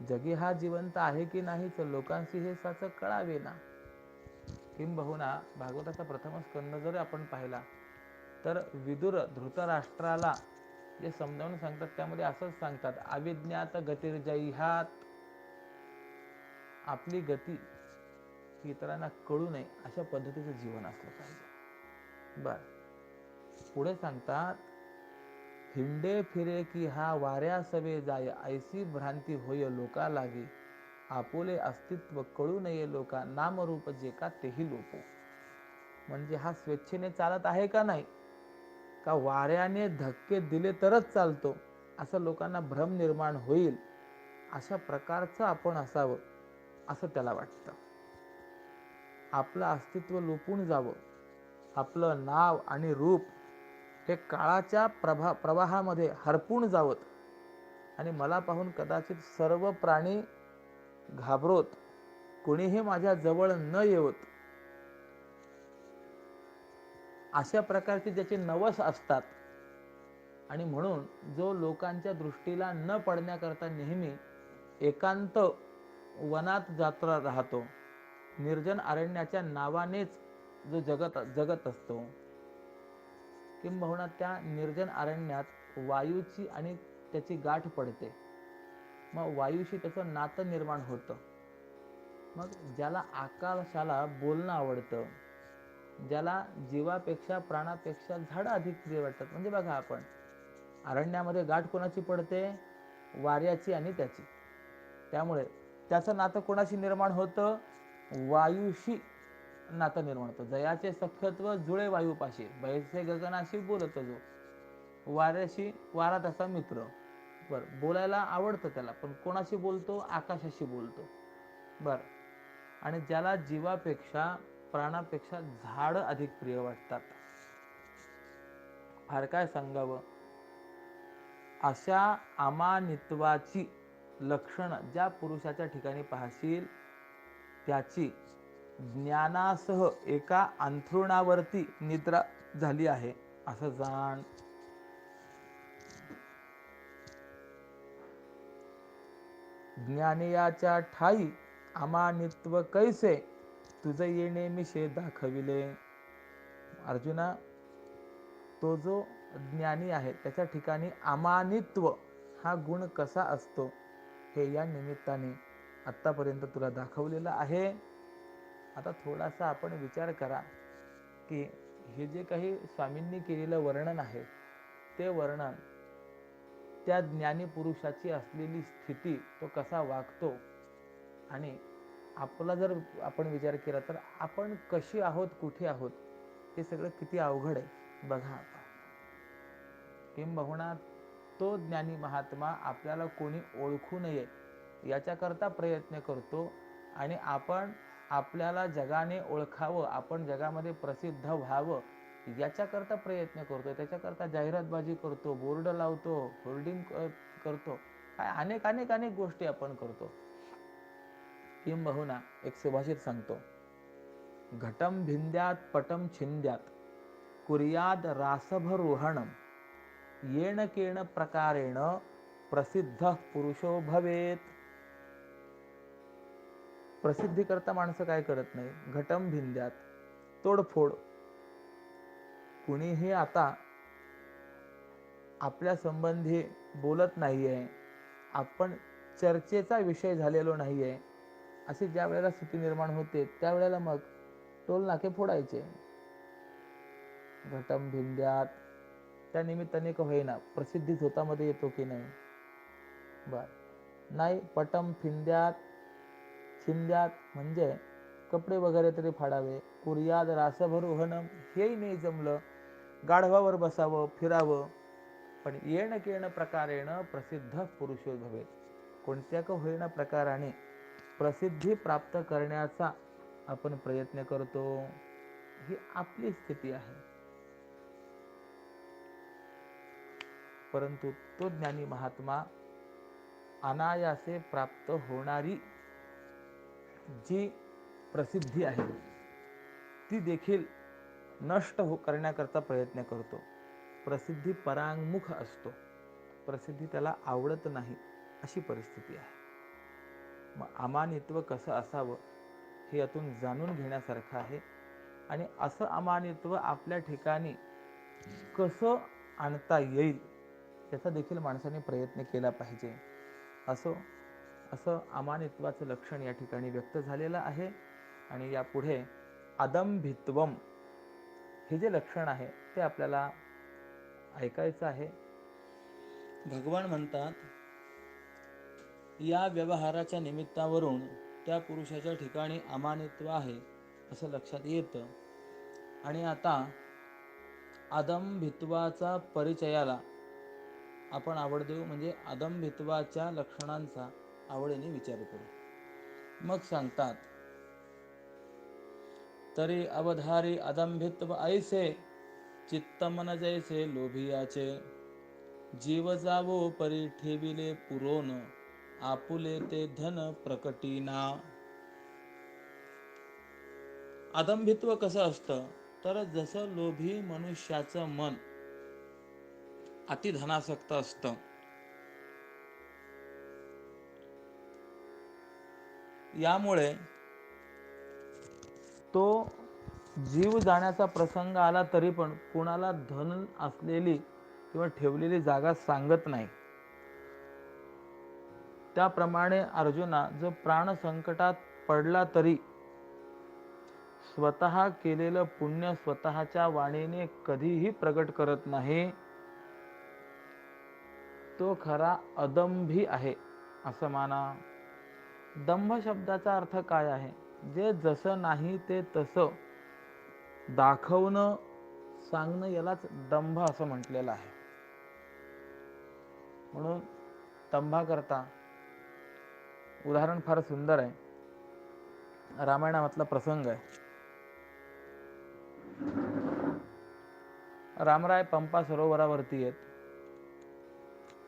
जगी हा जिवंत आहे की नाही तर लोकांशी हे साचं कळावे ना. किंबहुना भागवताचा प्रथम स्कंद जर आपण पाहिला तर विदुर धृतराष्ट्राला जे समजावून सांगतात त्यामध्ये असंच सांगतात, अविज्ञात गतिर्जह्यात, आपली गती इतरांना कळू नये अशा पद्धतीचं जीवन असलं पाहिजे. बर, पुढे सांगतात, हिंडे फिरे की हा वाऱ्या सवे जाय, ऐसी भ्रांती होय लोका लागे, आपुले अस्तित्व कळू नये लोका, नामरूप जे का तेही लोपो. म्हणजे हा स्वेच्छेने चालत आहे का नाही, का वाऱ्याने धक्के दिले तरच चालतो, असं लोकांना भ्रम निर्माण होईल, अशा प्रकारचं आपण असावं असं त्याला वाटतं. आपलं अस्तित्व लुपून जावं, आपलं नाव आणि रूप हे काळाच्या प्रवाहामध्ये हरपून जावत, आणि मला पाहून कदाचित सर्व प्राणी घाबरोत, कोणीही माझ्या जवळ न येवत, अशा प्रकारचे ज्याचे नवस असतात. आणि म्हणून जो लोकांच्या दृष्टीला न पडण्याकरता नेहमी एकांत वनात जात्रा राहतो, निर्जन अरण्याच्या नावानेच जो जगत असतो, किंबहुना त्या निर्जन अरण्यात वायूची आणि त्याची गाठ पडते, मग वायूशी त्याचं नातं निर्माण होतं. मग ज्याला आकाशाला बोलणं आवडतं, ज्याला जीवापेक्षा प्राणापेक्षा झाडं अधिक प्रिय वाटतात, म्हणजे बघा आपण अरण्यामध्ये गाठ कोणाची पडते, वाऱ्याची आणि त्याची. त्यामुळे त्याचं नातं कोणाशी निर्माण होतं, वायूशी नातं निर्माण होतं. जयाचे सख्यत्व जुळे वायूपाशी, बैसे गगनाशी बोलत जो. वाऱ्याशी वारा त्याचा मित्र. बर, बोलायला आवडतं त्याला, पण कोणाशी बोलतो? आकाशाशी बोलतो. बर, आणि ज्याला जीवापेक्षा प्राणापेक्षा झाड अधिक प्रिय वाटतात. फार काय सांगावं. अशा अमानित्वाची लक्षण ज्या पुरुषाच्या ठिकाणी पाहशील त्याची ज्ञानासह एका अंथरुणावरती निद्रा झाली आहे असं जाण. ज्ञानियाच्या ठाई अमानित्व कैसे, तुझ येणे मिशे दाखविले. अर्जुना, तो जो ज्ञानी आहे त्याच्या ठिकाणी अमानित्व हा गुण कसा असतो हे या निमित्ताने आत्तापर्यंत तुला दाखवलेलं आहे. आता थोडासा आपण विचार करा की हे जे काही स्वामींनी केलेलं वर्णन आहे ते वर्णन त्या ज्ञानी पुरुषाची असलेली स्थिती, तो कसा वागतो, आणि आपला जर आपण विचार केला तर आपण कशी आहोत, कुठे आहोत, हे सगळं किती अवघड आहे बघा. आता किंबहुना तो ज्ञानी महात्मा आपल्याला कोणी ओळखू नये याच्याकरता प्रयत्न करतो, आणि आपण आपल्याला जगाने ओळखावं, आपण जगामध्ये प्रसिद्ध व्हावं याच्याकरता प्रयत्न करतो. त्याच्याकरता जाहिरातबाजी करतो, बोर्ड लावतो, होर्डिंग करतो, काय अनेक अनेक अनेक गोष्टी आपण करतो. किंबहुना एक सुभाषित सांगतो, घटम भिंद्यात पटम छिंद्यात कुर्याद रासभरोहणम येण केण प्रकारेण प्रसिद्ध पुरुषो भवेत. प्रसिद्धी करता माणसं काय करत नाही, घटम भिंद्यात, तोडफोड. कुणीही आता आपल्या संबंधी बोलत नाहीये, आपण चर्चेचा विषय झालेलो नाहीये, अशी ज्या वेळेला स्थिती निर्माण होते त्यावेळेला मग टोल नाके फोडायचे. घटम भिंद्यात, त्या निमित्ताने का होईना प्रसिद्धी झोतामध्ये येतो की नाही. बर, नाही पटम फिंद्यात छिंद्यात म्हणजे कपडे वगैरे तरी फाडावे. कुर्याद रासभरोहणम, हेही नाही जमलं, गाढवावर बसावं, फिरावं. पण येण केण प्रकारेण प्रसिद्ध पुरुषो भवेत, कोणत्या का होईना प्रकाराने प्रसिद्धी प्राप्त करण्याचा आपण प्रयत्न करतो. ही आपली स्थिती आहे. परंतु तो ज्ञानी महात्मा अनायासे प्राप्त होणारी जी प्रसिद्धी आहे ती देखील नष्ट करण्याकरता प्रयत्न करतो. प्रसिद्धी परांगमुख असतो, प्रसिद्धी त्याला आवडत नाही, अशी परिस्थिती आहे. मग अमानित्व कसं असावं हे यातून जाणून घेण्यासारखं आहे. आणि असं अमानित्व आपल्या ठिकाणी कसं आणता येईल त्याचा देखील माणसाने प्रयत्न केला पाहिजे. असं अमानित्वाचं लक्षण या ठिकाणी व्यक्त झालेलं आहे. आणि यापुढे अदंभित्वम हे जे लक्षण आहे ते आपल्याला ऐकायचं आहे. भगवान म्हणतात, या व्यवहाराच्या निमित्तावरून त्या पुरुषाच्या ठिकाणी अमानित्व आहे असं लक्षात येतं. आणि आता अदंभित्वाचा परिचयाला आपण आवड देऊ, म्हणजे अदंभित्वाच्या लक्षणांचा आवडीने विचार करू. मग सांगतात, तरी अवधारी अदंभित्व ऐसे चित्तमन जैसे लोभियाचे जीव जावो परी ठेविले पुरोन आपुले ते धन प्रकटीना. अदंभित्व कसं असतं तर जसं लोभी मनुष्याचं मन अतिधनासक्त असतं, यामुळे तो जीव जाण्याचा प्रसंग आला तरी पण कुणाला धन असलेली किंवा ठेवलेली जागा सांगत नाही. त्याप्रमाणे अर्जुना जो प्राण संकटात पडला तरी स्वतः केलेलं पुण्य स्वतःच्या वाणीने कधीही प्रगट करत नाही, तो खरा अदंभी आहे असं माना. दंभ शब्दाचा अर्थ काय आहे, जे जसं नाही ते तसं दाखवणं, सांगणं, यालाच दंभ असं म्हटलेलं आहे. म्हणून तंभाकरता उदाहरण फार सुंदर आहे. रामायणामधला प्रसंग आहे. रामराय पंपा सरोवरावरती आहेत.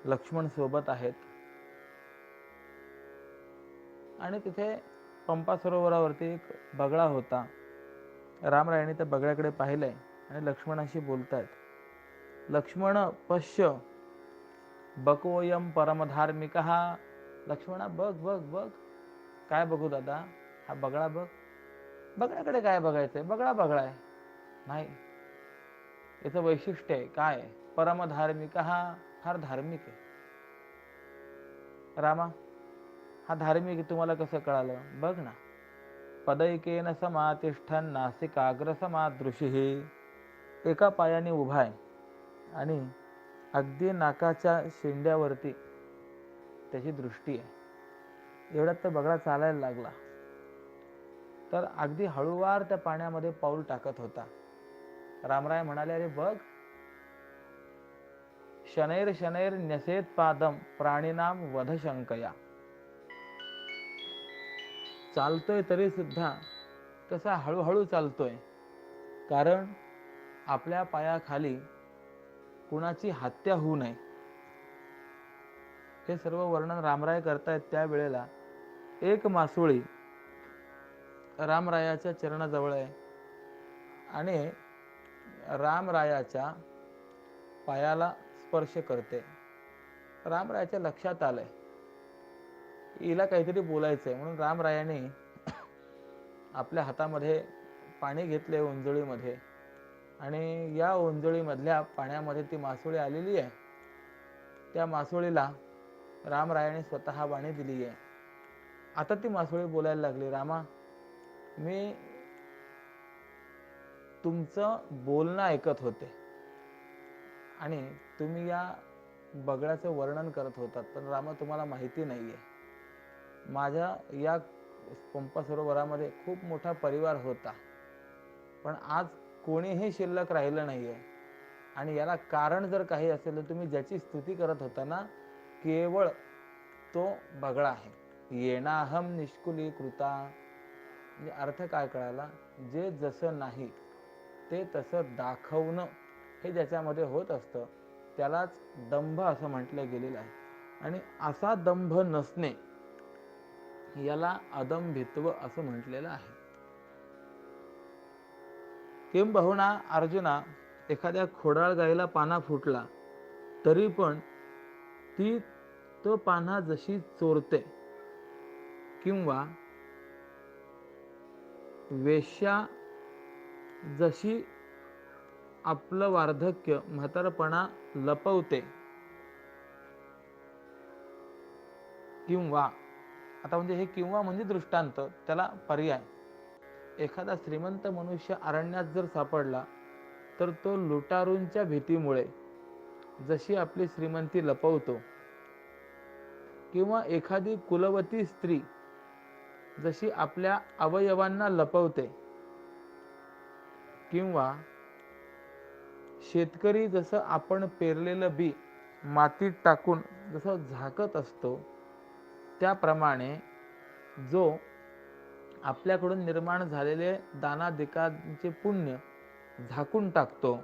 लक्ष्मण सोबत आहेत आणि तिथे पंपा सरोवरावरती एक बगळा होता. रामरायाने त्या बगळ्याकडे पाहिलंय आणि लक्ष्मणाशी बोलतायत. लक्ष्मण पश्य बकोयम परमधार्मिकः. लक्ष्मणा बघ बघ बघ. काय बघू दादा? हा बगळा बघ. बगळ्याकडे काय बघायचंय? बगळा बगळा आहे. नाही, याचं वैशिष्ट्य आहे. काय? परमधार्मिकः, फार धार्मिक आहे. रामा, हा धार्मिक आहे तुम्हाला कसं कळालं? बघ ना. पदैकेन समातिष्ठन् नासिकाग्र समादृशिः. एका पायाने उभा आहे आणि अगदी नाकाच्या शेंड्यावरती त्याची दृष्टी आहे. एवढ्यात तर बगळा चालायला लागला. तर अगदी हळूवार त्या पाण्यामध्ये पाऊल टाकत होता. रामराय म्हणाले, अरे बघ, शनैर शनैर न्यसेत पादम प्राणीनाम वध शंकया. चालतोय तरी सुद्धा कसा हळूहळू चालतोय, कारण आपल्या पायाखाली कुणाची हत्या होऊ नये. हे सर्व वर्णन रामराय करतायत. त्यावेळेला एक मासोळी रामरायाच्या चरणाजवळ आहे आणि रामरायाच्या पायाला स्पर्श करते. रामरायाच्या लक्षात आलंय हिला काहीतरी बोलायचंय, म्हणून रामरायाने आपल्या हातामध्ये पाणी घेतले ओंजळीमध्ये आणि या ओंजळीमधल्या पाण्यामध्ये ती मासोळी आलेली आहे. त्या मासोळीला रामरायाने स्वतः वाणी दिली आहे. आता ती मासोळी बोलायला लागली, रामा, मी तुमचं बोलणं ऐकत होते आणि तुम्ही या बगळ्याचं वर्णन करत होतात, पण रामा तुम्हाला माहिती नाहीये, माझ्या या पंपा सरोवरामध्ये खूप मोठा परिवार होता, पण आज कोणीही शिल्लक राहिलं नाहीये. आणि याला कारण जर काही असेल तर तुम्ही ज्याची स्तुती करत होता ना, केवळ तो बगळा आहे. येणाहम निष्कुलीकृता. म्हणजे अर्थ काय कळाला? जे जसं नाही ते तसं दाखवणं हे ज्याच्यामध्ये होत असतं त्यालाच दंभ असं म्हटलं गेलेलं आहे. आणि असा दंभ नसणे याला अदंभित्व असं म्हटलेलं आहे. किंबहुना अर्जुना, एखाद्या खोडाळ गाईला पाना फुटला तरी पण ती तो पाना जशी चोरते, किंवा वेश्या जशी आपलं वार्धक्य म्हातारपणा लपवते, किंवा आता म्हणजे हे किंवा म्हणजे दृष्टांत, त्याला पर्याय. एखादा श्रीमंत मनुष्य अरण्यात जर सापडला तर तो लुटारूंच्या भीतीमुळे जशी आपली श्रीमंती लपवतो, किंवा एखादी कुलवती स्त्री जशी आपल्या अवयवांना लपवते, किंवा शेतकरी जसं आपण पेरलेलं बी मातीत टाकून जसं झाकत असतो, त्याप्रमाणे जो आपल्याकडून निर्माण झालेले दानादिकांचे पुण्य झाकून टाकतो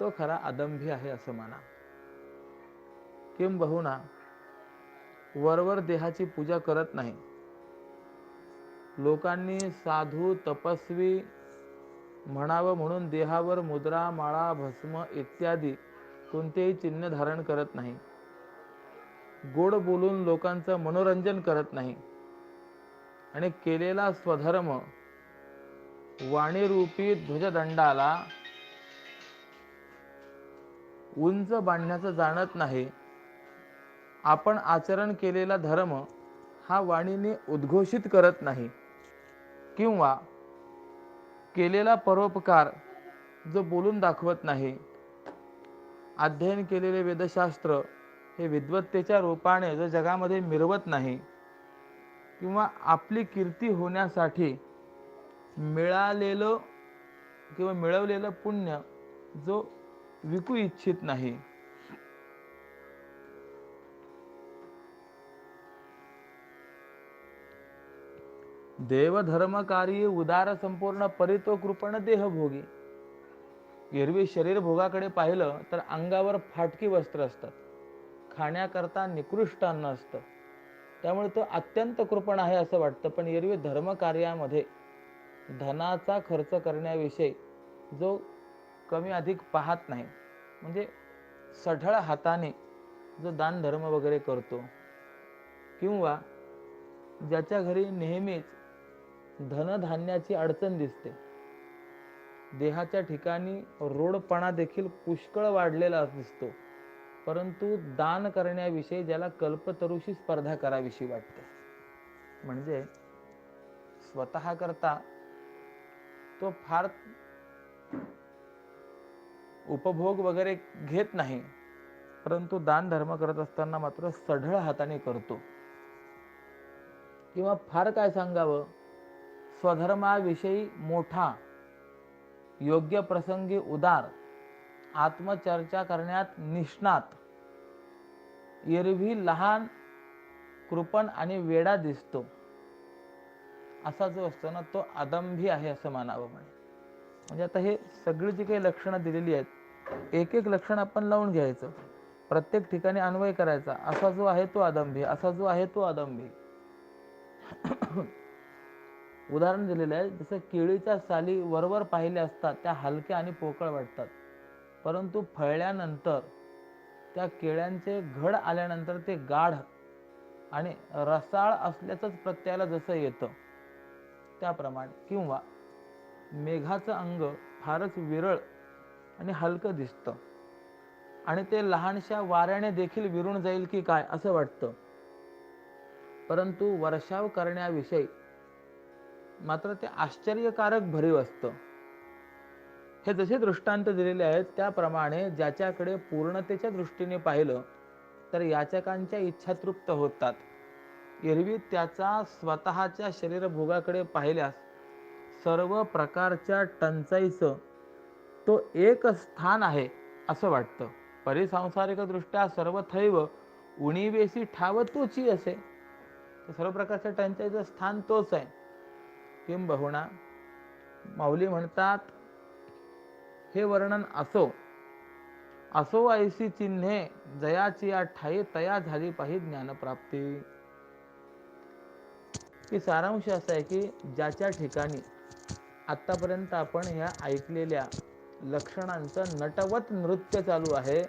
तो खरा अदंभी आहे असं म्हणा. किंबहुना वरवर देहाची पूजा करत नाही. लोकांनी साधू तपस्वी म्हणावं म्हणून देहावर मुद्रा, माळा, भस्म इत्यादी कोणतेही चिन्ह धारण करत नाही. गोड बोलून लोकांचं मनोरंजन करत नाही आणि केलेला स्वधर्म वाणीरूपी ध्वजदंडाला उंच बांधण्याचं जाणत नाही. आपण आचरण केलेला धर्म हा वाणीने उद्घोषित करत नाही, किंवा केलेला परोपकार जो बोलून दाखवत नाही. अध्ययन केलेले वेदशास्त्र हे विद्वत्तेच्या रूपाने जो जगामध्ये मिरवत नाही, किंवा आपली कीर्ती होण्यासाठी मिळालेलं किंवा मिळवलेलं पुण्य जो विकू इच्छित नाही, देवधर्मकारी उदार संपूर्ण परितो कृपण देहभोगी. एरवी शरीर भोगाकडे पाहिलं तर अंगावर फाटकी वस्त्र असतात, खाण्याकरता निकृष्ट अन्न असतं, त्यामुळे तो अत्यंत कृपण आहे असं वाटतं. पण एरवी धर्मकार्यामध्ये धनाचा खर्च करण्याविषयी जो कमी अधिक पाहत नाही, म्हणजे सढळ हाताने जो दान धर्म वगैरे करतो, किंवा ज्याच्या घरी नेहमीच धनधान्याची अडचण दिसते, देहाच्या ठिकाणी रोडपणा देखील पुष्कळ वाढलेला दिसतो, परंतु दान करण्याविषयी ज्याला कल्पतरुशी स्पर्धा कराविषयी वाटते, म्हणजे स्वतः करता तो फार उपभोग वगैरे घेत नाही, परंतु दान धर्म करत असताना मात्र सढळ हाताने करतो. किंवा फार काय सांगावं, स्वधर्माविषयी मोठा, योग्य प्रसंगी उदार, आत्मचर्चा करण्यात निष्णात, एरवी लहान, कृपण आणि वेडा दिसतो, असा जो असतो ना तो अदंभी आहे असं मानावं. म्हणजे आता हे सगळी जी काही लक्षणं दिलेली आहेत, एक एक लक्षण आपण लावून घ्यायचं, प्रत्येक ठिकाणी अन्वय करायचा. असा जो आहे तो अदंभी, असा जो आहे तो अदंभी. उदाहरण दिलेलं आहे, जसं केळीच्या साली वरवर पाहिले असतात त्या हलक्या आणि पोकळ वाटतात, परंतु फळल्यानंतर त्या केळ्यांचे घड आल्यानंतर ते गाढ आणि रसाळ असल्याचंच प्रत्ययाला जसं येतं त्याप्रमाणे. किंवा मेघाचं अंग फारच विरळ आणि हलकं दिसतं आणि ते लहानशा वाऱ्याने देखील विरून जाईल की काय असं वाटतं, परंतु वर्षाव करण्याविषयी मात्र ते आश्चर्यकारक भरीव असतं. हे जसे दृष्टांत दिलेले आहेत त्याप्रमाणे ज्याच्याकडे पूर्णतेच्या दृष्टीने पाहिलं तर याचकांच्या इच्छा तृप्त होतात. एरवी त्याचा स्वतःच्या शरीरभोगाकडे पाहिल्यास सर्व प्रकारच्या टंचाईचं तो एक स्थान आहे असं वाटतं. परिसांसारिक दृष्ट्या सर्वथैव उणीवेसी ठाव तोची असे, सर्व प्रकारच्या टंचाईचं स्थान तोच आहे. किंबहुना माऊली म्हणतात, हे वर्णन असो असो ऐसी चिन्हे, जयाची या ठाई तया झाली पाहि ज्ञानप्राप्ती. की सारांश असा आहे की ज्याच्या ठिकाणी आतापर्यंत आपण ह्या ऐकलेल्या लक्षणांचं नटवत नृत्य चालू आहे,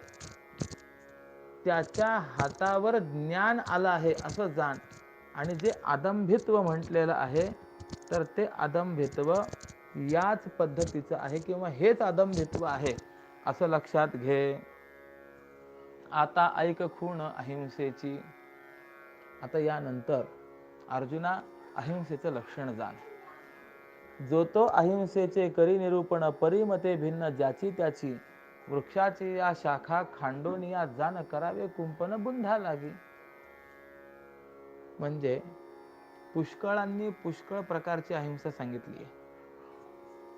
त्याच्या हातावर ज्ञान आलं आहे असं जाण. आणि जे अदंभित्व म्हटलेलं आहे तर ते अदंभित्व याच पद्धतीचं आहे किंवा हेच अदंभित्व आहे असं लक्षात घे. आता ऐक खूण अहिंसेची. आता यानंतर अर्जुना अहिंसेचं लक्षण जाण. जो तो अहिंसेचे करी निरूपण, परिमते भिन्न ज्याची त्याची, वृक्षाची या शाखा खांडोन या जाण, करावे कुंपन बुंधा लागी. म्हणजे पुष्कळांनी पुष्कळ प्रकारची अहिंसा सांगितली आहे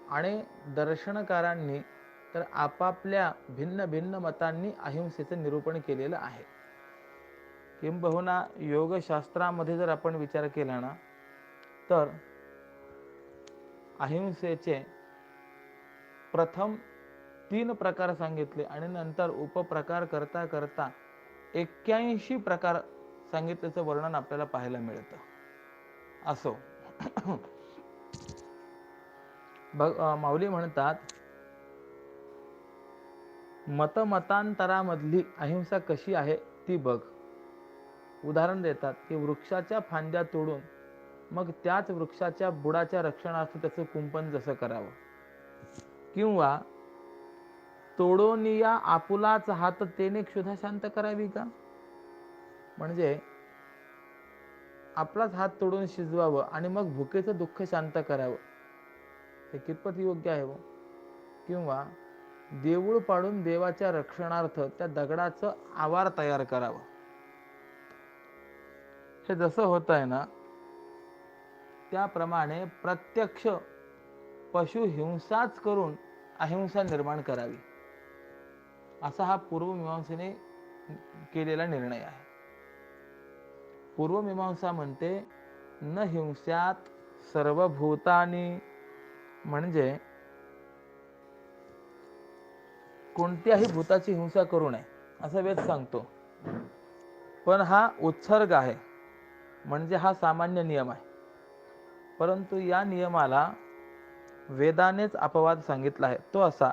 आणि दर्शनकारांनी तर आपापल्या भिन्न भिन्न मतांनी अहिंसेचं निरूपण केलेलं आहे. किंबहुना योगशास्त्रामध्ये जर आपण विचार केला ना तर अहिंसेचे प्रथम 3 प्रकार सांगितले आणि नंतर उपप्रकार करता करता 81 प्रकार सांगितल्याचं वर्णन आपल्याला पाहायला मिळतं. असो माऊली म्हणतात, मतमतांतरामधली अहिंसा कशी आहे ती बघ. उदाहरण देतात की वृक्षाच्या फांद्या तोडून मग त्याच वृक्षाच्या बुडाच्या रक्षणार्थ त्याचं कुंपण जसं करावं, किंवा तोडून या आपुलाच हात तेने क्षुधा शांत करावी का. म्हणजे आपलाच हात तोडून शिजवावं आणि मग भुकेचं दुःख शांत करावं, हे कितपत योग्य आहे हो. किंवा देऊळ पाडून देवाच्या रक्षणार्थ त्या दगडाचं आवार तयार करावं, हे जसं होत आहे ना त्याप्रमाणे प्रत्यक्ष पशु हिंसाच करून अहिंसा निर्माण करावी, असा हा पूर्वमीमांसेने केलेला निर्णय आहे. पूर्वमीमांसा म्हणते, न हिंस्यात सर्व भूतानी म्हणजे कोणत्याही भूताची हिंसा करू नये असं वेद सांगतो. पण हा उत्सर्ग आहे, म्हणजे हा सामान्य नियम आहे. परंतु या नियमाला वेदानेच अपवाद सांगितला आहे. तो असा,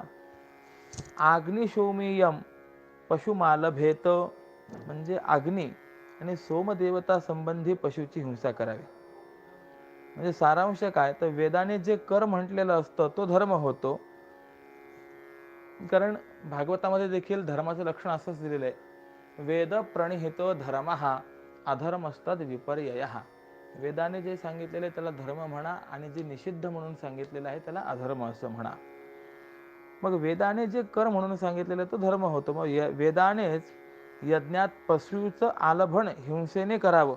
आग्निशोमीयम पशुमालभेत, म्हणजे अग्नी आणि सोमदेवता संबंधी पशुची हिंसा करावी. म्हणजे सारांश काय, तर वेदाने जे कर म्हटलेलं असतं तो धर्म होतो. कारण भागवतामध्ये देखील धर्माचं लक्षण असंच दिलेलं आहे, वेद प्रणिहितो धर्मः अधर्मस्तद विपर्ययः. वेदाने जे सांगितलेले त्याला धर्म म्हणा आणि जे निषिद्ध म्हणून सांगितलेलं आहे त्याला अधर्म असं म्हणा. मग वेदाने जे कर म्हणून सांगितलेलं तो धर्म होतो. मग वेदानेच यज्ञात पशुचं आलभण हिंसेने करावं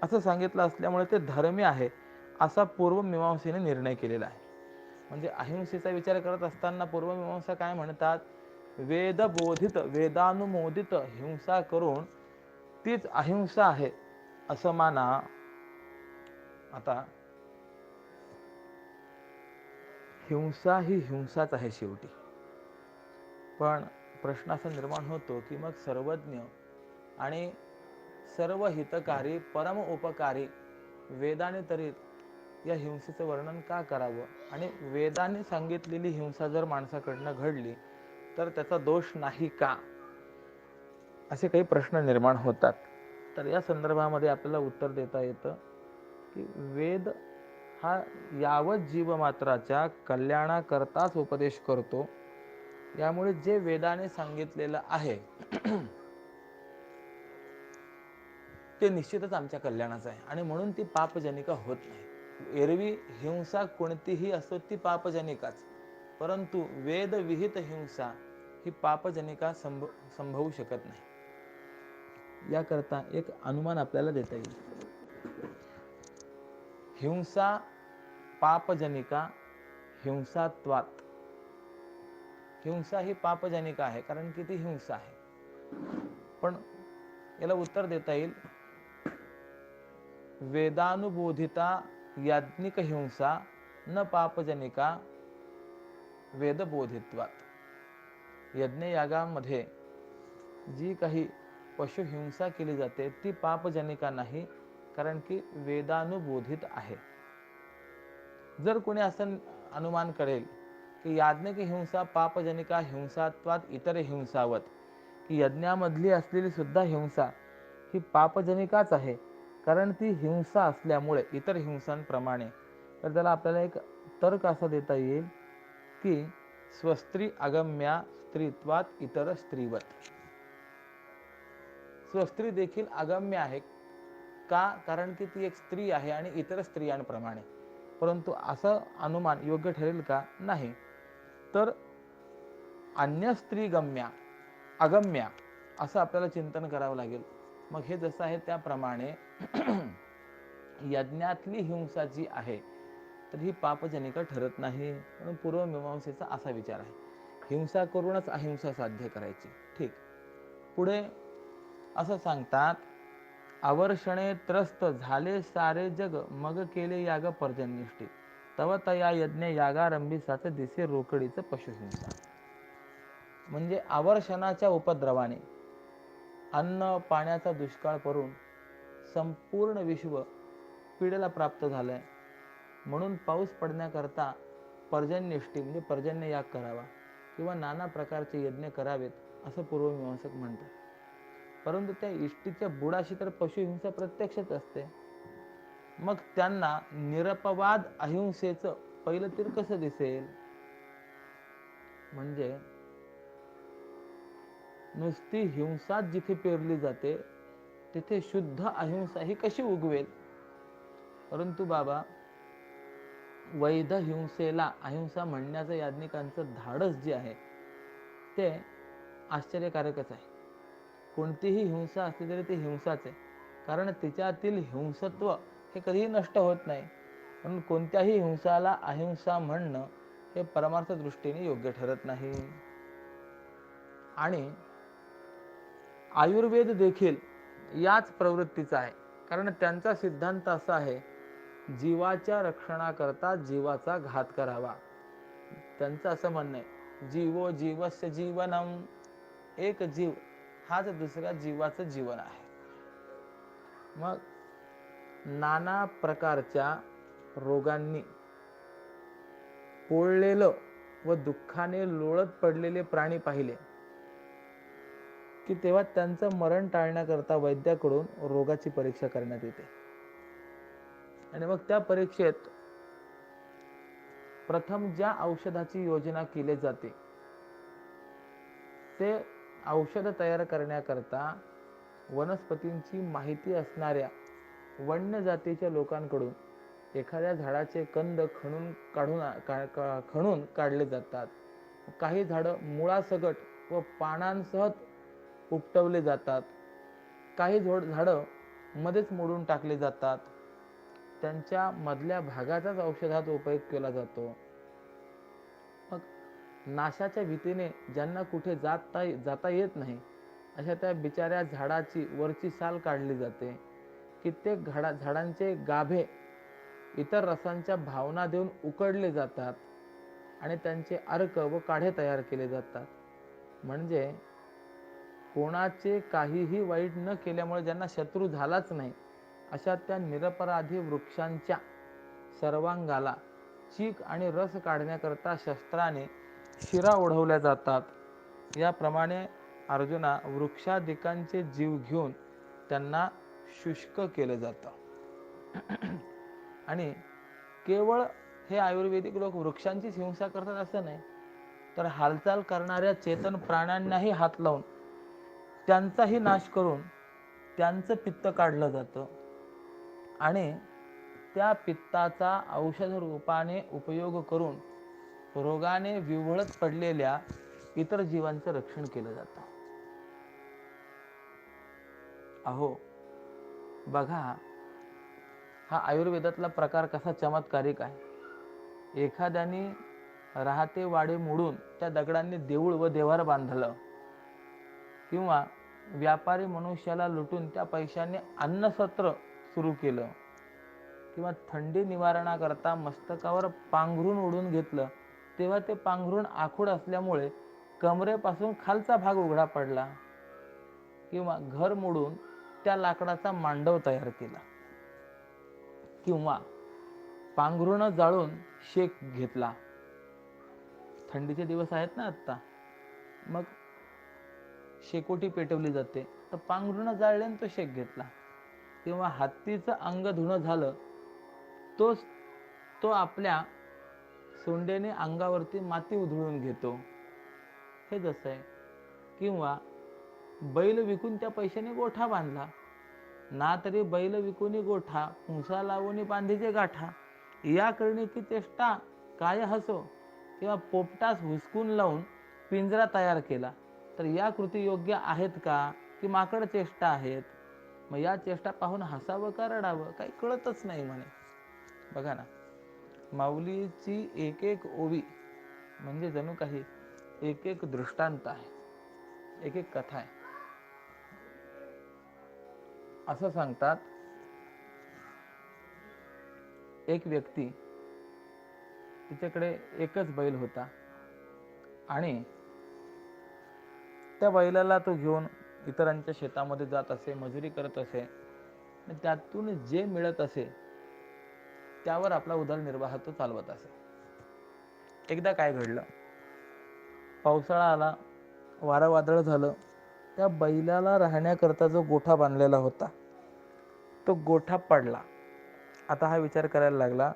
असं सांगितलं असल्यामुळे ते धर्मी आहे असा पूर्वमीमांसेने निर्णय केलेला आहे. म्हणजे अहिंसेचा विचार करत असताना पूर्वमीमांसा काय म्हणतात, वेदबोधित वेदानुमोदित हिंसा करून तीच अहिंसा आहे असं माना. आता हिंसा ही हिंसाच आहे शेवटी. पण प्रश्न असा निर्माण होतो की मग सर्वज्ञ आणि सर्व हितकारी परम उपकारी वेदाने तरी या हिंसेचं वर्णन का करावं, आणि वेदाने सांगितलेली हिंसा जर माणसाकडनं घडली तर त्याचा दोष नाही का, असे काही प्रश्न निर्माण होतात. तर या संदर्भामध्ये आपल्याला उत्तर देता येतं की वेद हा यावत जीवमात्राच्या कल्याणाकरताच उपदेश करतो. यामुळे जे वेदाने सांगितलेलं आहे ते निश्चितच आमच्या कल्याणाचं आहे आणि म्हणून ती पापजनिका होत नाही. एरवी हिंसा कोणतीही असो ती पापजनिकाच, परंतु वेदविहित हिंसा ही पापजनिका संभवू शकत नाही. याकरता एक अनुमान आपल्याला देता येईल. हिंसा पापजनिका हिंसात्वात्. हिंसा ही पापजनिका आहे कारण की ती हिंसा आहे. पण याला उत्तर देता येईल, वेदानुबोधिता याज्ञिक हिंसा न पापजनिका वेदबोधित्वात्. यज्ञयागांमध्ये जी काही पशुहिंसा केली जाते ती पापजनिका नाही, कारण की वेदानुबोधित आहे. जर कोणी असं अनुमान करेल की याज्ञिक हिंसा पापजनिका हिंसात्वात् इतर हिंसावत, की यज्ञामधली असलेली सुद्धा हिंसा ही पापजनिकाच आहे कारण ती हिंसा असल्यामुळे इतर हिंसांप्रमाणे, तर त्याला आपल्याला एक तर्क असा देता येईल की स्वस्त्री अगम्या स्त्रीत्वात इतर स्त्रीवत. स्वस्त्री देखील अगम्य आहे का, कारण की ती एक स्त्री आहे आणि इतर स्त्रियांप्रमाणे. परंतु असं अनुमान योग्य ठरेल का, नाही. तर अन्य स्त्री गम्या अगम्या असं आपल्याला चिंतन करावं लागेल. मग हे जसं आहे त्याप्रमाणे यज्ञातली हिंसा जी आहे तर ही पापजनिका ठरत नाही, म्हणून पूर्वमीमांसेचा असा विचार आहे. हिंसा करूनच अहिंसा साध्य करायची. ठीक. पुढे असं सांगतात, अवर्षणे त्रस्त झाले सारे जग, मग केले याग पर्जन्यष्टी, तव तया यज्ञ यागारंभी साच दिसे रोकडीचं पशुहिंसा. म्हणजे आवर्षणाच्या उपद्रवाने अन्न पाण्याचा दुष्काळ पडून संपूर्ण विश्व पीडेला प्राप्त झालंय, म्हणून पाऊस पडण्याकरता पर्जन्यष्टी म्हणजे पर्जन्य याग करावा किंवा नाना प्रकारचे यज्ञ करावेत असं पूर्वमीमांसक म्हणतात. परंतु त्या इष्टीच्या बुडाशी तर पशुहिंसा प्रत्यक्षच असते. मग त्यांना निरपवाद अहिंसेचं पहिलं तीर कसं दिसेल, म्हणजे नुसती हिंसाच जिथे पेरली जाते तिथे शुद्ध अहिंसा ही कशी उगवेल. परंतु बाबा, वैध हिंसेला अहिंसा म्हणण्याचं याज्ञिकांचं धाडस जे आहे ते आश्चर्यकारकच आहे. कोणतीही हिंसा असली तरी ती हिंसाच आहे, कारण तिच्यातील हिंसत्व हे कधीही नष्ट होत नाही. म्हणून कोणत्याही हिंसाला अहिंसा म्हणणं हे परमार्थ दृष्टीने योग्य ठरत नाही. आणि आयुर्वेद देखील याच प्रवृत्तीचा आहे, कारण त्यांचा सिद्धांत असा आहे जीवाच्या रक्षणाकरता जीवाचा घात करावा. त्यांचं असं म्हणणं आहे, जीवो जीवस्य जीवनम, एक जीव हाच दुसऱ्या जीवाचं जीवन आहे. मग नाना प्रकारच्या रोगांनी पोळलेलं व दुःखाने लोळत पडलेले प्राणी पाहिले की तेव्हा त्यांचं मरण टाळण्याकरता वैद्याकडून रोगाची परीक्षा करण्यात येते. आणि मग त्या परीक्षेत प्रथम ज्या औषधाची योजना केली जाते ते औषध तयार करण्याकरता वनस्पतींची माहिती असणाऱ्या वन्य जातीच्या लोकांकडून एखाद्या झाडाचे कंद खणून काढले जातात. काही झाडं मुळासकट व पानांसह उपटवले जातात. काही झाडं मध्येच मोडून टाकले जातात. त्यांच्या मधल्या भागाचाच औषधात उपयोग केला जातो. मग नाशाच्या भीतीने ज्यांना कुठे जाता येत नाही अशा त्या बिचाऱ्या झाडाची वरची साल काढली जाते. कित्येक झाडांचे गाभे इतर रसांच्या भावना देऊन उकडले जातात आणि त्यांचे अर्क व काढे तयार केले जातात. म्हणजे कोणाचे काहीही वाईट न केल्यामुळे ज्यांना शत्रू झालाच नाही अशा त्या निरपराधी वृक्षांच्या सर्वांगाला चीक आणि रस काढण्याकरता शस्त्राने शिरा ओढवल्या जातात. याप्रमाणे अर्जुना वृक्षादिकांचे जीव घेऊन त्यांना शुष्क केलं जातं. आणि केवळ हे आयुर्वेदिक लोक वृक्षांचीच हिंसा करतात असं नाही, तर हालचाल करणाऱ्या चेतन प्राण्यांनाही हात लावून त्यांचाही नाश करून त्यांचं पित्त काढलं जातं आणि त्या पित्ताचा औषध रूपाने उपयोग करून रोगाने विव्हळत पडलेल्या इतर जीवांचं रक्षण केलं जातं. अहो बघा, हा आयुर्वेदातला प्रकार कसा चमत्कारिक आहे. एखाद्याने राहते वाडे मोडून त्या दगडांनी देऊळ व देवार बांधलं, किंवा व्यापारी मनुष्याला लुटून त्या पैशाने अन्नसत्र सुरू केलं, किंवा थंडी निवारणाकरता मस्तकावर पांघरून ओढून घेतलं तेव्हा ते पांघरून आखूड असल्यामुळे कमरेपासून खालचा भाग उघडा पडला, किंवा घर मोडून त्या लाकडाचा मांडव तयार केला, किंवा पांघरुण जाळून शेक घेतला. थंडीचे दिवस आहेत ना आता, मग शेकोटी पेटवली जाते, तर पांघरुण जाळल्याने तो शेक घेतला. किंवा हत्तीचं अंग धुणं झालं, तो आपल्या सोंडेने अंगावरती माती उधळून घेतो, हे जसं आहे. किंवा बैल विकून त्या पैशाने गोठा बांधला, ना तरी बैल विकून गोठा, पुंसा लावून बांधीचे गाठा, या करण्याची चेष्टा काय हसो. किंवा पोपटास हुसकून लावून पिंजरा तयार केला, तर या कृती योग्य आहेत का की माकड चेष्टा आहेत? मग या चेष्टा पाहून हसावं का रडावं काही कळतच नाही म्हणे. बघा ना, माऊलीची एक एक ओवी म्हणजे जणू काही एक एक दृष्टांत आहे, एक एक कथा आहे. असं सांगतात, एक व्यक्ती, तिच्याकडे एकच बैल होता आणि त्या बैलाला तो घेऊन इतरांच्या शेतामध्ये जात असे, मजुरी करत असे, आणि त्यातून जे मिळत असे त्यावर आपला उदरनिर्वाह तो चालवत असे. एकदा काय घडलं, पावसाळा आला, वारं वादळ झालं, त्या बैलाला राहण्याकरता जो गोठा बांधलेला होता तो गोठा पडला. आता हा विचार करायला लागला,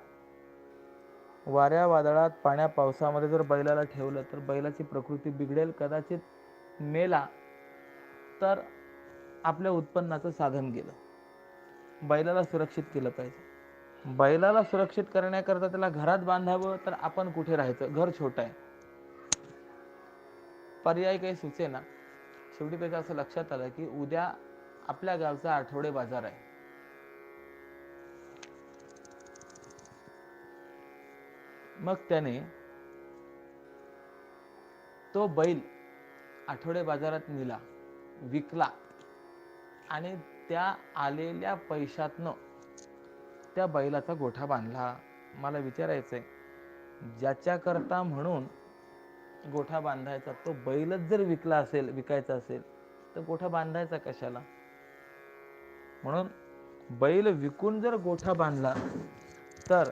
वाऱ्या वादळात पाण्या पावसामध्ये जर बैलाला ठेवलं तर बैलाची प्रकृती बिघडेल, कदाचित मेला तर आपल्या उत्पन्नाचं साधन गेलं. बैलाला सुरक्षित केलं पाहिजे. बैलाला सुरक्षित करण्याकरता त्याला घरात बांधावं, तर आपण कुठे राहायचं, घर छोटं आहे, पर्याय काही सुचेना. शेवटी त्याच्या असं लक्षात आलं की उद्या आपल्या गावचा आठवडे बाजार आहे. मग त्याने तो बैल आठवडे बाजारात नेला, विकला आणि त्या आलेल्या पैशातनं त्या बैलाचा गोठा बांधला. मला विचारायचंय, ज्याच्याकरता म्हणून गोठा बांधायचा तो बैलच जर विकायचा असेल तर गोठा बांधायचा कशाला? म्हणून बैल विकून जर गोठा बांधला तर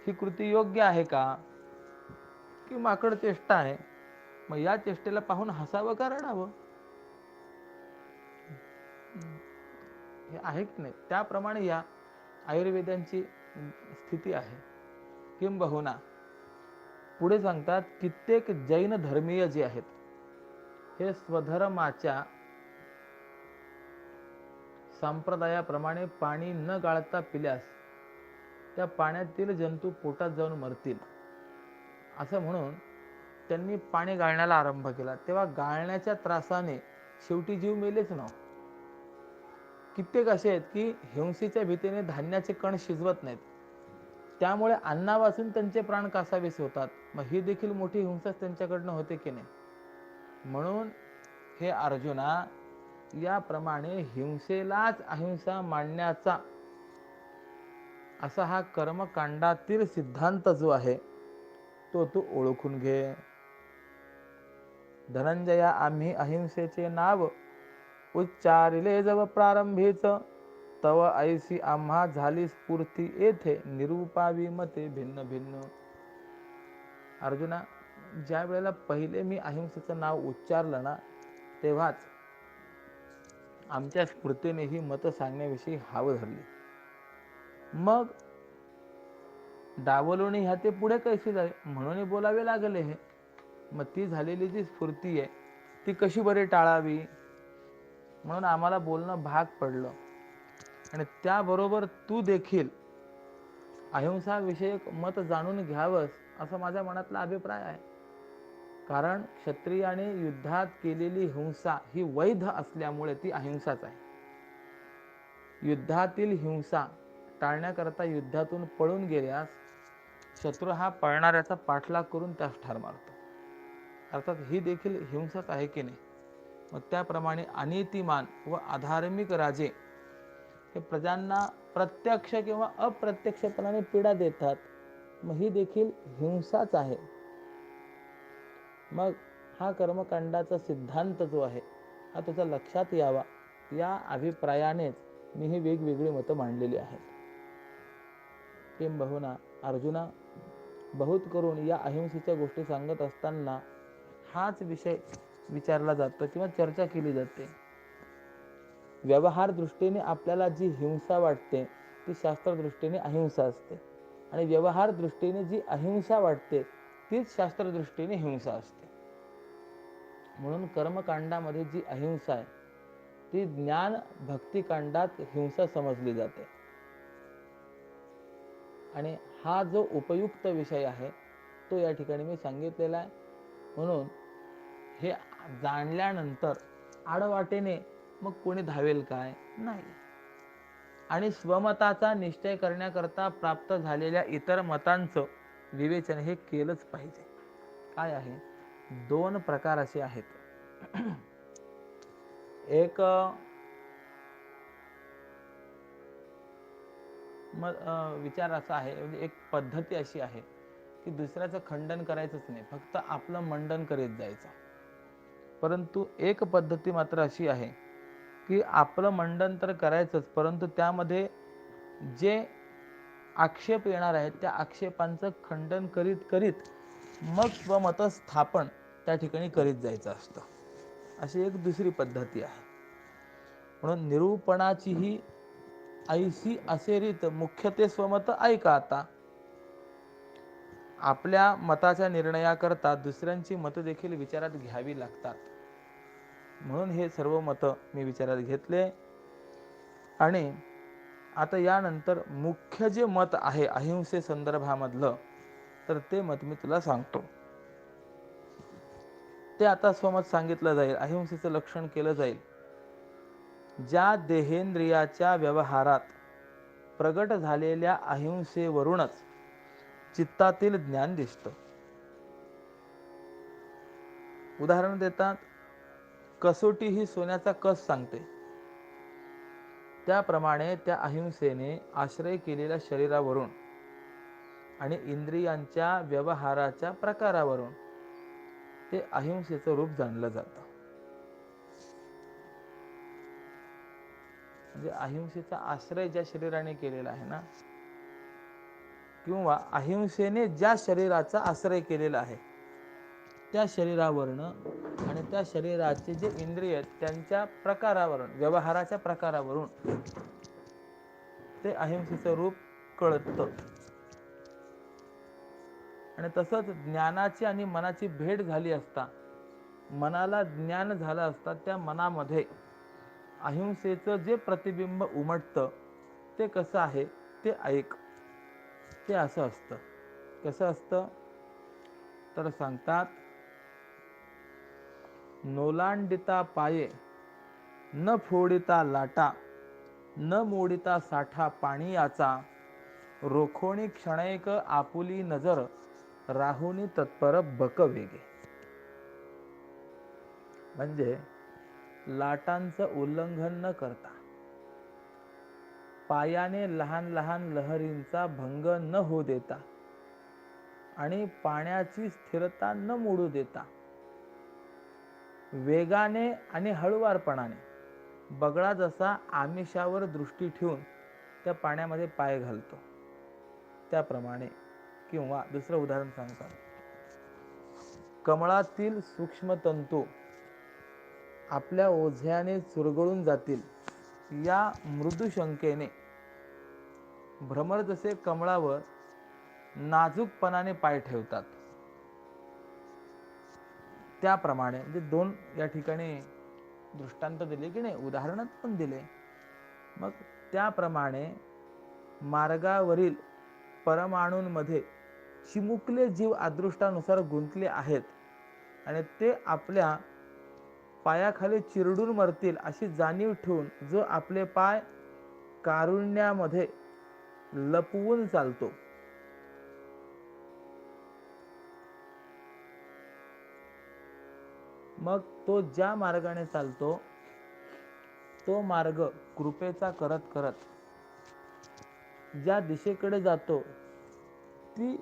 ही कृती योग्य आहे का, की माकड चेष्टा आहे? मग या चेष्टेला पाहून हसावं का रडावं? हे आहे की नाही? त्याप्रमाणे या आयुर्वेदांची स्थिती आहे. किंबहुना पुढे सांगतात, कित्येक जैन धर्मीय जे आहेत हे स्वधर्माच्या संप्रदायाप्रमाणे पाणी न गाळता पिल्यास त्या पाण्यातील जंतू पोटात जाऊन मरतील असं म्हणून त्यांनी पाणी गाळण्याला आरंभ केला. तेव्हा गाळण्याच्या त्रासाने शेवटी जीव मेलेच ना. कित्येक असे आहेत की हिंसेच्या भीतीने धान्याचे कण शिजवत नाहीत, त्यामुळे अन्ना वाचून त्यांचे प्राण कासावीस होतात. मग ही देखील मोठी हिंसाच त्यांच्याकडनं होते की नाही? म्हणून हे अर्जुना, याप्रमाणे हिंसेलाच अहिंसा मानण्याचा असा हा कर्मकांडातील सिद्धांत जो आहे तो तू ओळखून घे. धनंजया, आम्ही अहिंसेचे नाव उच्चारिले जव प्रारंभीच, तव ऐसी आम्हा झाली स्फूर्ती येथे निरूपावी मते भिन्न भिन्न. अर्जुना, ज्या वेळेला पहिले मी अहिंसेचं नाव उच्चारलं ना, तेव्हाच आमच्या स्फूर्तीने ही मतं सांगण्याविषयी हाव धरली. मग डावलून ह्या ते पुढे कैसे जावे म्हणून बोलावे लागले हे. मग ती झालेली जी स्फूर्ती आहे ती कशी बरे टाळावी म्हणून आम्हाला बोलणं भाग पडलं. आणि त्याबरोबर तू देखील अहिंसा विषयक मत जाणून घ्यावंस असा माझ्या मनातला अभिप्राय आहे. कारण क्षत्रियाने युद्धात केलेली हिंसा ही वैध असल्यामुळे ती अहिंसाच आहे. युद्धातील हिंसा टाळण्याकरता युद्धातून पळून गेल्यास शत्रू हा पळणाऱ्याचा पाठलाग करून त्यास ठार मारतो. अर्थात ही देखील हिंसाच आहे की नाही? मग त्याप्रमाणे अनीतिमान व अधार्मिक राजे हे प्रजांना प्रत्यक्ष किंवा अप्रत्यक्षपणाने पीडा देतात. मग ही देखील हिंसाच आहे. मग हा कर्मकांडाचा सिद्धांत जो आहे हा तुझ्या लक्षात यावा या अभिप्रायानेच मी ही वेगवेगळी मतं मांडलेली आहेत. किंबहुना अर्जुना, बहुत करून या अहिंसेच्या गोष्टी सांगत असताना हाच विषय विचारला जातो किंवा चर्चा केली जाते. व्यवहार दृष्टीने आपल्याला जी हिंसा वाटते ती शास्त्र दृष्टीने अहिंसा असते, आणि व्यवहार दृष्टीने जी अहिंसा वाटते तीच शास्त्र दृष्टीने हिंसा असते. म्हणून कर्मकांडामध्ये जी अहिंसा आहे ती ज्ञान भक्तिकांडात हिंसा समजली जाते. आणि हा जो उपयुक्त विषय आहे तो या ठिकाणी मी सांगितलेला आहे. म्हणून हे जाणल्यानंतर आडवाटेने मग कोणी धावेल काय नाही. आणि स्वमताचा निश्चय करण्याकरता प्राप्त झालेल्या इतर मतांचं विवेचन हे केलंच पाहिजे. काय आहे? दोन प्रकार असे आहेत. एक विचार असा आहे, म्हणजे एक पद्धती अशी आहे की दुसऱ्याचं खंडन करायचंच नाही, फक्त आपलं मंडन करीत जायचं. परंतु एक पद्धती मात्र अशी आहे की आपलं मंडन तर करायचंच, परंतु त्यामध्ये जे आक्षेप येणार आहेत त्या आक्षेपांचं खंडन करीत करीत मग स्वमत स्थापन त्या ठिकाणी करीत जायचं असतं. अशी एक दुसरी पद्धती आहे. म्हणून निरूपणाची ही ऐसी असे रीत मुख्य ते स्वमत ऐका. आता आपल्या मताच्या निर्णयाकरता दुसऱ्यांची मतं देखील विचारात घ्यावी लागतात. म्हणून हे सर्व मतं मी विचारात घेतले. आणि आता यानंतर मुख्य जे मत आहे अहिंसे संदर्भामधलं तर ते मत मी तुला सांगतो. ते आता स्वमत सांगितलं जाईल, अहिंसेचं लक्षण केलं जाईल. ज्या देहेंद्रियाच्या व्यवहारात प्रगट झालेल्या अहिंसेवरूनच चित्तातील ज्ञान दिसतं. उदाहरण देतात, कसोटी ही सोन्याचा कस सांगते. त्याप्रमाणे त्या अहिंसेने आश्रय केलेल्या शरीरावरून आणि इंद्रियांच्या व्यवहाराच्या प्रकारावरून ते अहिंसेचं रूप जाणलं जातं. म्हणजे अहिंसेचा आश्रय ज्या शरीराने केलेला आहे ना, किंवा अहिंसेने ज्या शरीराचा आश्रय केलेला आहे त्या शरीरावरनं आणि त्या शरीराचे जे इंद्रिय त्यांच्या प्रकारावरून, व्यवहाराच्या प्रकारावरून ते अहिंसेचं रूप कळतं. आणि तसंच ज्ञानाची आणि मनाची भेट झाली असता, मनाला ज्ञान झालं असता, त्या मनामध्ये अहिंसेचं जे प्रतिबिंब उमटतं ते कसं आहे ते ऐक. ते असं असतं. कसं असतं तर सांगतात, नोलांडिता पाये न फोडिता लाटा, न मोडिता साठा पाणी याचा, रोखोणी क्षणैक आपुली नजर, राहुनी तत्पर बक वेगे. म्हणजे लाटांचं उल्लंघन न करता, पायाने लहान लहान लहरींचा भंग न होऊ देता आणि पाण्याची स्थिरता न मोडू देता, वेगाने आणि हळुवारपणाने बगळा जसा आमिषावर दृष्टी ठेवून त्या पाण्यामध्ये पाय घालतो त्याप्रमाणे. किंवा दुसरं उदाहरण सांगतात, कमळातील सूक्ष्म तंतू आपल्या ओझ्याने चुरगळून जातील या मृदू शंकेने भ्रमर जसे कमळावर नाजूकपणाने पाय ठेवतात, त्याप्रमाणे. म्हणजे दोन या ठिकाणी दृष्टांत दिले की नाही, उदाहरणात पण दिले. मग त्याप्रमाणे मार्गावरील परमाणूंमध्ये चिमुकले जीव अदृष्टानुसार गुंतले आहेत आणि ते आपल्या पायाखाली चिरडून मरतील अशी जाणीव ठेवून जो आपले पाय कारुण्यामध्ये लपवून चालतो, मग तो ज्या मार्गाने चालतो तो मार्ग कृपेचा करत करत ज्या दिशेकडे जातो ती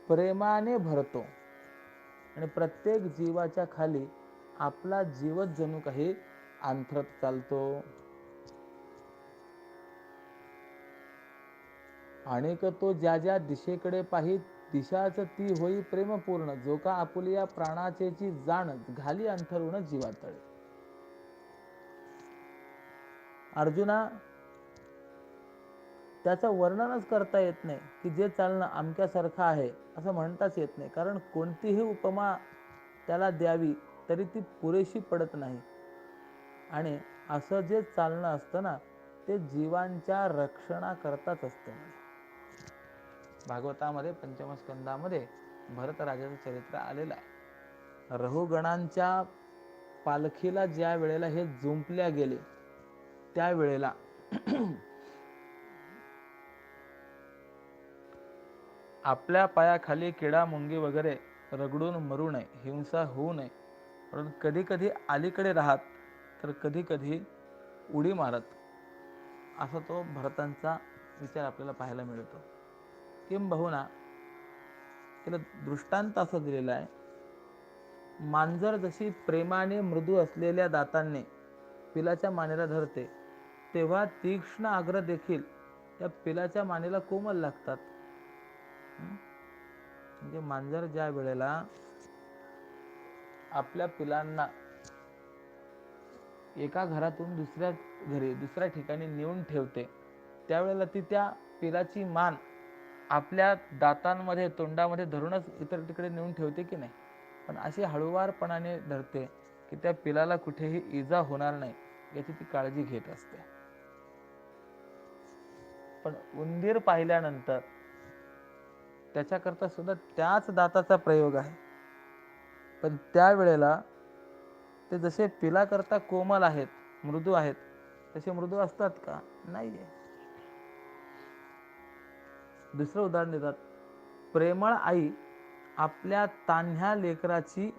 प्रेमाने भरतो आणि प्रत्येक जीवाच्या खाली आपला जीवच जणू काही अंथरत चालतो. आणि तो ज्या ज्या दिशेकडे पाही दिशाच ती होई प्रेमपूर्ण, जो का आपुलिया प्राणाचेची जाण घाली अंथरुण जीवातळे. अर्जुना, त्याचं वर्णनच करता येत नाही की जे चालणं अमक्यासारखं आहे असं म्हणताच येत नाही, कारण कोणतीही उपमा त्याला द्यावी तरी ती पुरेशी पडत नाही. आणि असं जे चालणं असतं ना ते जीवांच्या रक्षणाकरताच असतं. भागवतामध्ये पंचम स्कंदामध्ये भरत राजाचं चरित्र आलेलं आहे. रहुगणांच्या पालखीला ज्या वेळेला हे जुंपल्या गेले त्यावेळेला आपल्या पायाखाली किडा मुंगी वगैरे रगडून मरू नये, हिंसा होऊ नये, पण कधी कधी अलीकडे राहत तर कधी कधी उडी मारत, असा तो भरतांचा विचार आपल्याला पाहायला मिळतो. किंबहुना त्याला दृष्टांत असं दिलेला आहे, मांजर जशी प्रेमाने मृदू असलेल्या दातांनी पिलाच्या मानेला धरते तेव्हा तीक्ष्ण आग्रह देखील त्या पिलाच्या मानेला कोमल लागतात. म्हणजे मांजर ज्या वेळेला आपल्या पिलांना एका घरातून दुसऱ्या घरी दुसऱ्या ठिकाणी नेऊन ठेवते त्यावेळेला ती त्या पिलाची मान आपल्या दातांमध्ये तोंडामध्ये धरूनच इतर तिकडे नेऊन ठेवते की नाही, पण अशी हळुवारपणाने धरते की त्या पिलाला कुठेही इजा होणार नाही याची ती काळजी घेत असते. पण उंदीर पाहिल्यानंतर त्याच्याकरता सुद्धा त्याच दाताचा प्रयोग आहे, पण त्यावेळेला ते जसे पिलाकरता कोमल आहेत, मृदू आहेत, तसे मृदू असतात का? नाहीये. दुसरं उदाहरण देतात, प्रेमळ आई आपल्या तान्ह्या लेकराची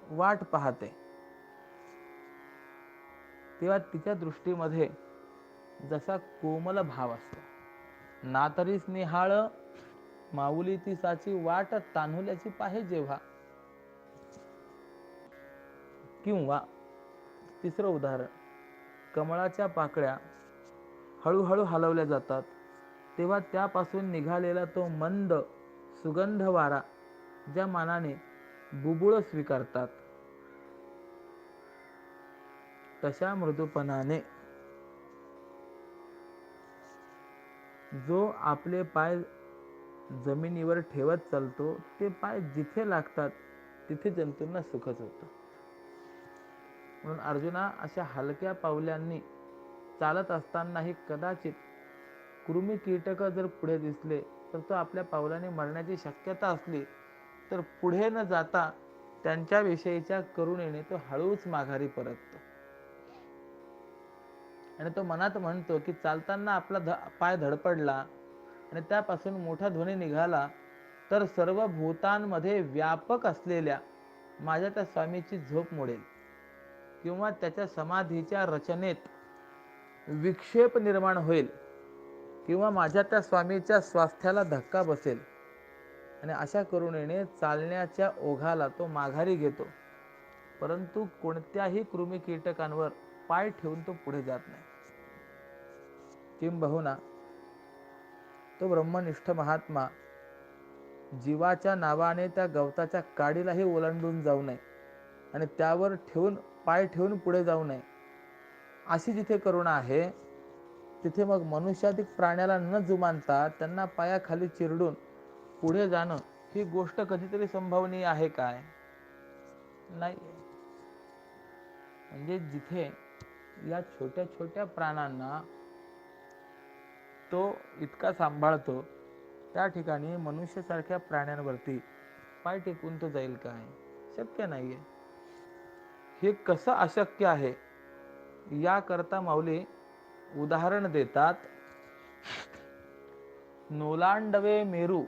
वाट पाहते तेव्हा तिच्या दृष्टीमध्ये जसा कोमल भाव असतो. ना तरी स्नेहाळ माऊली तिसाची वाट तान्हुल्याची पाहे जेव्हा. किंवा तिसरं उदाहरण, कमळाच्या पाकळ्या हळूहळू हलवल्या जातात तेव्हा त्यापासून निघालेला तो मंद सुगंध वारा ज्या मानाने बुबुळ स्वीकारतात, तशा मृदूपणाने जो आपले पाय जमिनीवर ठेवत चालतो, ते पाय जिथे लागतात तिथे जंतूंना सुखच होतं. म्हणून अर्जुना, अशा हलक्या पावलांनी चालत असतानाही कदाचित कृमी कीटक जर पुढे दिसले तर तो आपल्या पावलाने मरण्याची शक्यता असली तर पुढे न जाता त्यांच्याविषयीच्या करुणेने तो हळूच माघारी परततो. आणि तो मनात म्हणतो की चालताना आपला पाय धडपडला आणि त्यापासून मोठा ध्वनी निघाला तर सर्व भूतांमध्ये व्यापक असलेल्या माझ्या त्या स्वामीची झोप मोडेल, किंवा त्याच्या समाधीच्या रचनेत विक्षेप निर्माण होईल, किंवा माझ्या त्या स्वामीच्या स्वास्थ्याला धक्का बसेल. आणि अशा करुणेने चालण्याच्या ओघाला तो माघारी घेतो, परंतु कोणत्याही कृमी कीटकांवर पाय ठेवून तो पुढे जात नाही. किंबहुना तो ब्रह्मनिष्ठ महात्मा जीवाच्या नावाने त्या गवताच्या काडीलाही ओलांडून जाऊ नये आणि त्यावर पाय ठेवून पुढे जाऊ नये, अशी जिथे करुणा आहे तिथे मग मनुष्याधिक प्राण्याला न जुमानता त्यांना पायाखाली चिरडून पुढे जाणं ही गोष्ट कधीतरी संभवनीय आहे काय? नाही. म्हणजे जिथे या छोट्या छोट्या प्राणांना तो इतका सांभाळतो, त्या ठिकाणी मनुष्यासारख्या प्राण्यांवरती पाय टेकून तो जाईल काय? शक्य नाहीये. हे कसं अशक्य आहे याकरता माऊली उदाहरण देतात. नोलांडवे मेरू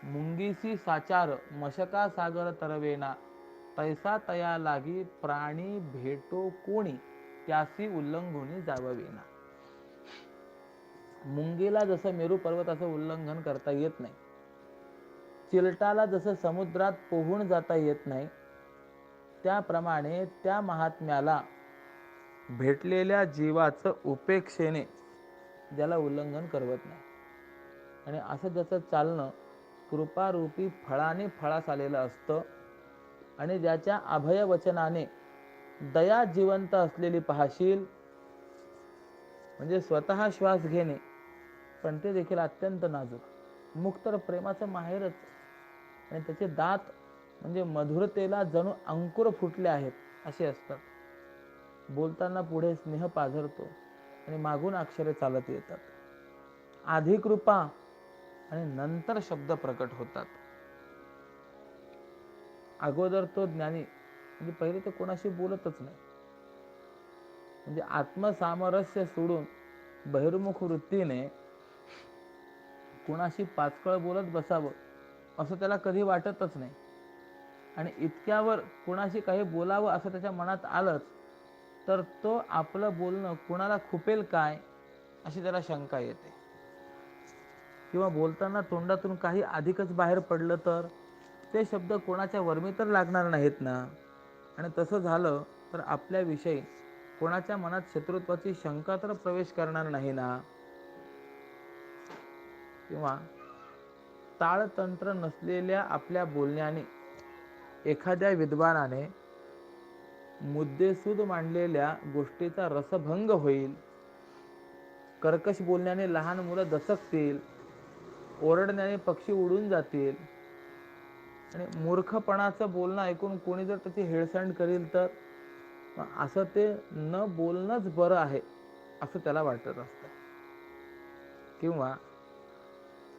मुंगीसी साचार मशका सागर तरवेना, तैसा तया लागी प्राणी भेटो कोणी त्यासी उल्लंघोनी जाववेना. मुंगीला जसं मेरू पर्वताचं उल्लंघन करता येत नाही, चिलटाला जसं समुद्रात पोहून जाता येत नाही, त्याप्रमाणे त्या महात्म्याला भेटलेल्या जीवाचं उपेक्षेने ज्याला उल्लंघन करवत नाही, आणि असं ज्याचं चालणं कृपारूपी फळाने फळास आलेलं असतं, आणि ज्याच्या अभय वचनाने दया जिवंत असलेली पाहशील, म्हणजे स्वतः श्वास घेणे पण ते देखील अत्यंत नाजूक, मुक्त प्रेमाचं माहेरच, आणि त्याचे दात म्हणजे मधुरतेला जणू अंकुर फुटले आहेत असे असतात. बोलताना पुढे स्नेह पाझरतो आणि मागून अक्षरे चालत येतात. आधी कृपा आणि नंतर शब्द प्रकट होतात. अगोदर तो ज्ञानी म्हणजे पहिले तो कोणाशी बोलतच नाही, म्हणजे आत्मसामरस्य सोडून बहिर्मुख वृत्तीने कुणाशी पाचकळ बोलत बसावं असं त्याला कधी वाटतच नाही. आणि इतक्यावर कुणाशी काही बोलावं असं त्याच्या मनात आलंच तर तो आपलं बोलणं कुणाला खुपेल काय अशी त्याला शंका येते. किंवा बोलताना तोंडातून काही अधिकच बाहेर पडलं तर ते शब्द कोणाच्या वर्मी तर लागणार नाहीत ना. आणि तसं झालं तर आपल्याविषयी कोणाच्या मनात शत्रुत्वाची शंका तर प्रवेश करणार नाही ना. किंवा ताळतंत्र नसलेल्या आपल्या बोलण्याने एखाद्या विद्वानाने मुद्देसूद मांडलेल्या गोष्टीचा रसभंग होईल. कर्कश बोलण्याने लहान मुलं दचकतील, ओरडण्याने पक्षी उडून जातील, आणि मूर्खपणाचं बोलणं ऐकून कोणी जर त्याची हेळसांड करील तर असं ते न बोलणंच बरं आहे असं त्याला वाटत असतं. किंवा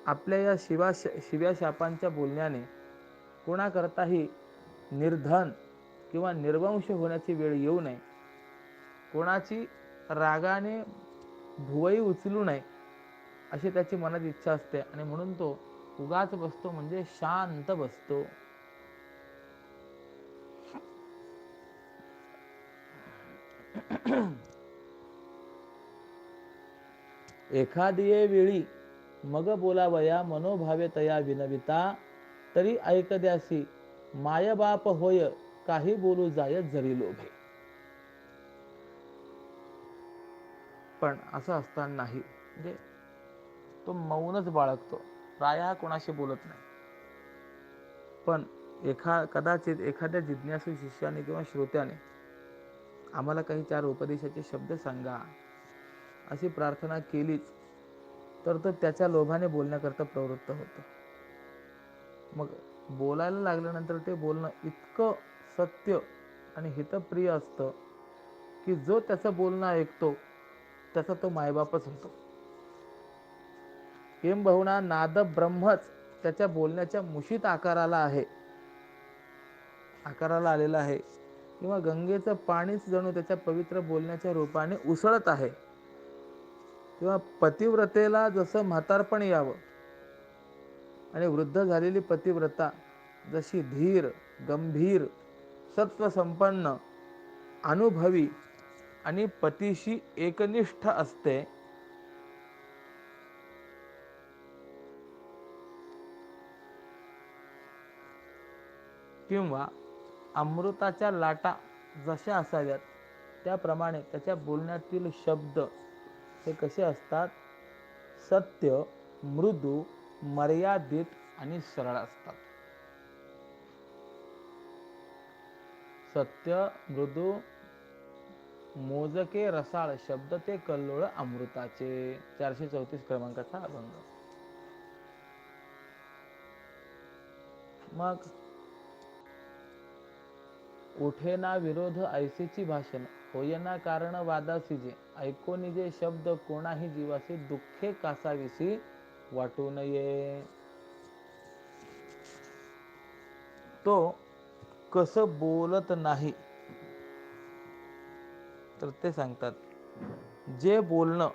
आपल्या या शिव्या शापांच्या बोलण्याने कोणाकरताही निर्धन किंवा निर्वंश होण्याची वेळ येऊ नये, कोणाची रागाने भुवई उचलू नये अशी त्याची मनात इच्छा असते, आणि म्हणून तो उगाच बसतो म्हणजे शांत बसतो. एखादिये वेळी मग बोलावया मनोभावे तया विनविता, तरी ऐकद्यासी मायबाप होय काही बोलू जाय जरी लोभे. पण असं असतानाही म्हणजे तो मौनच बाळगतो, प्रायः कोणाशी बोलत नाही. पण कदाचित एखाद्या जिज्ञासू शिष्याने किंवा श्रोत्याने आम्हाला काही 4 उपदेशाचे शब्द सांगा अशी प्रार्थना केलीच तर तो त्याच्या लोभाने बोलण्याकरता प्रवृत्त होतो. मग बोलायला लागल्यानंतर ते बोलणं इतकं सत्य आणि हितप्रिय असतं की जो त्याचं बोलणं ऐकतो त्याचा तो मायबापच होतो. किंबहुना नाद ब्रह्मच त्याच्या बोलण्याच्या मुशीत आकाराला आलेला आहे, किंवा गंगेचं पाणीच जणू त्याच्या पवित्र बोलण्याच्या रूपाने उसळत आहे, किंवा पतिव्रतेला जसं म्हातारपण यावं आणि वृद्ध झालेली पतिव्रता जशी धीर, गंभीर, सत्वसंपन्न, अनुभवी आणि पतीशी एकनिष्ठ असते, किंवा अमृताच्या लाटा जशा असाव्यात त्याप्रमाणे त्याच्या बोलण्यातील शब्द हे कसे असतात, सत्य, मृदू, मर्यादित आणि सरळ असतात. सत्य, मृदू, मोजके रसाळ शब्द ते कल्लोळ अमृताचे. 434 क्रमांकाचा अभंग. मग उठेना विरोध ऐसेची भाषण, होयना कारण वादासी जे, ऐको निजे शब्द कोणाही जीवासी, दुःखे कासाविसी वाटू नये. तो कसं बोलत नाही तर ते सांगतात, जे बोलणं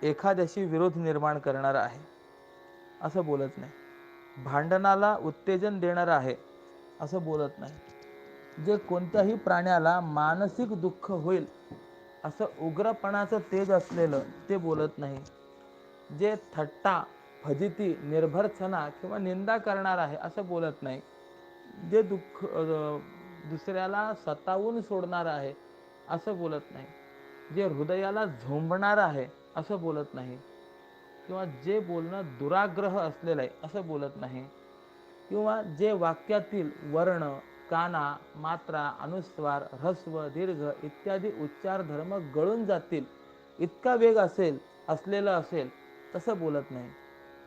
एखाद्याशी विरोध निर्माण करणार आहे असं बोलत नाही, भांडणाला उत्तेजन देणार आहे असं बोलत नाही, जे कोणत्याही प्राण्याला मानसिक दुःख होईल असं उग्रपणाचं तेज असलेलं ते बोलत नाही, जे थट्टा, फजिती, निर्भरसना किंवा निंदा करणार आहे असं बोलत नाही, जे दुसऱ्याला सतावून सोडणार आहे असं बोलत नाही, जे हृदयाला झोंबणार आहे असं बोलत नाही, किंवा जे बोलणं दुराग्रह असलेलं आहे असं बोलत नाही, किंवा जे वाक्यातील वर्ण, काना, मात्रा, अनुस्वार, ह्रस्व, दीर्घ इत्यादी उच्चार धर्म गळून जातील इतका वेग असलेलं असेल तसं बोलत नाही,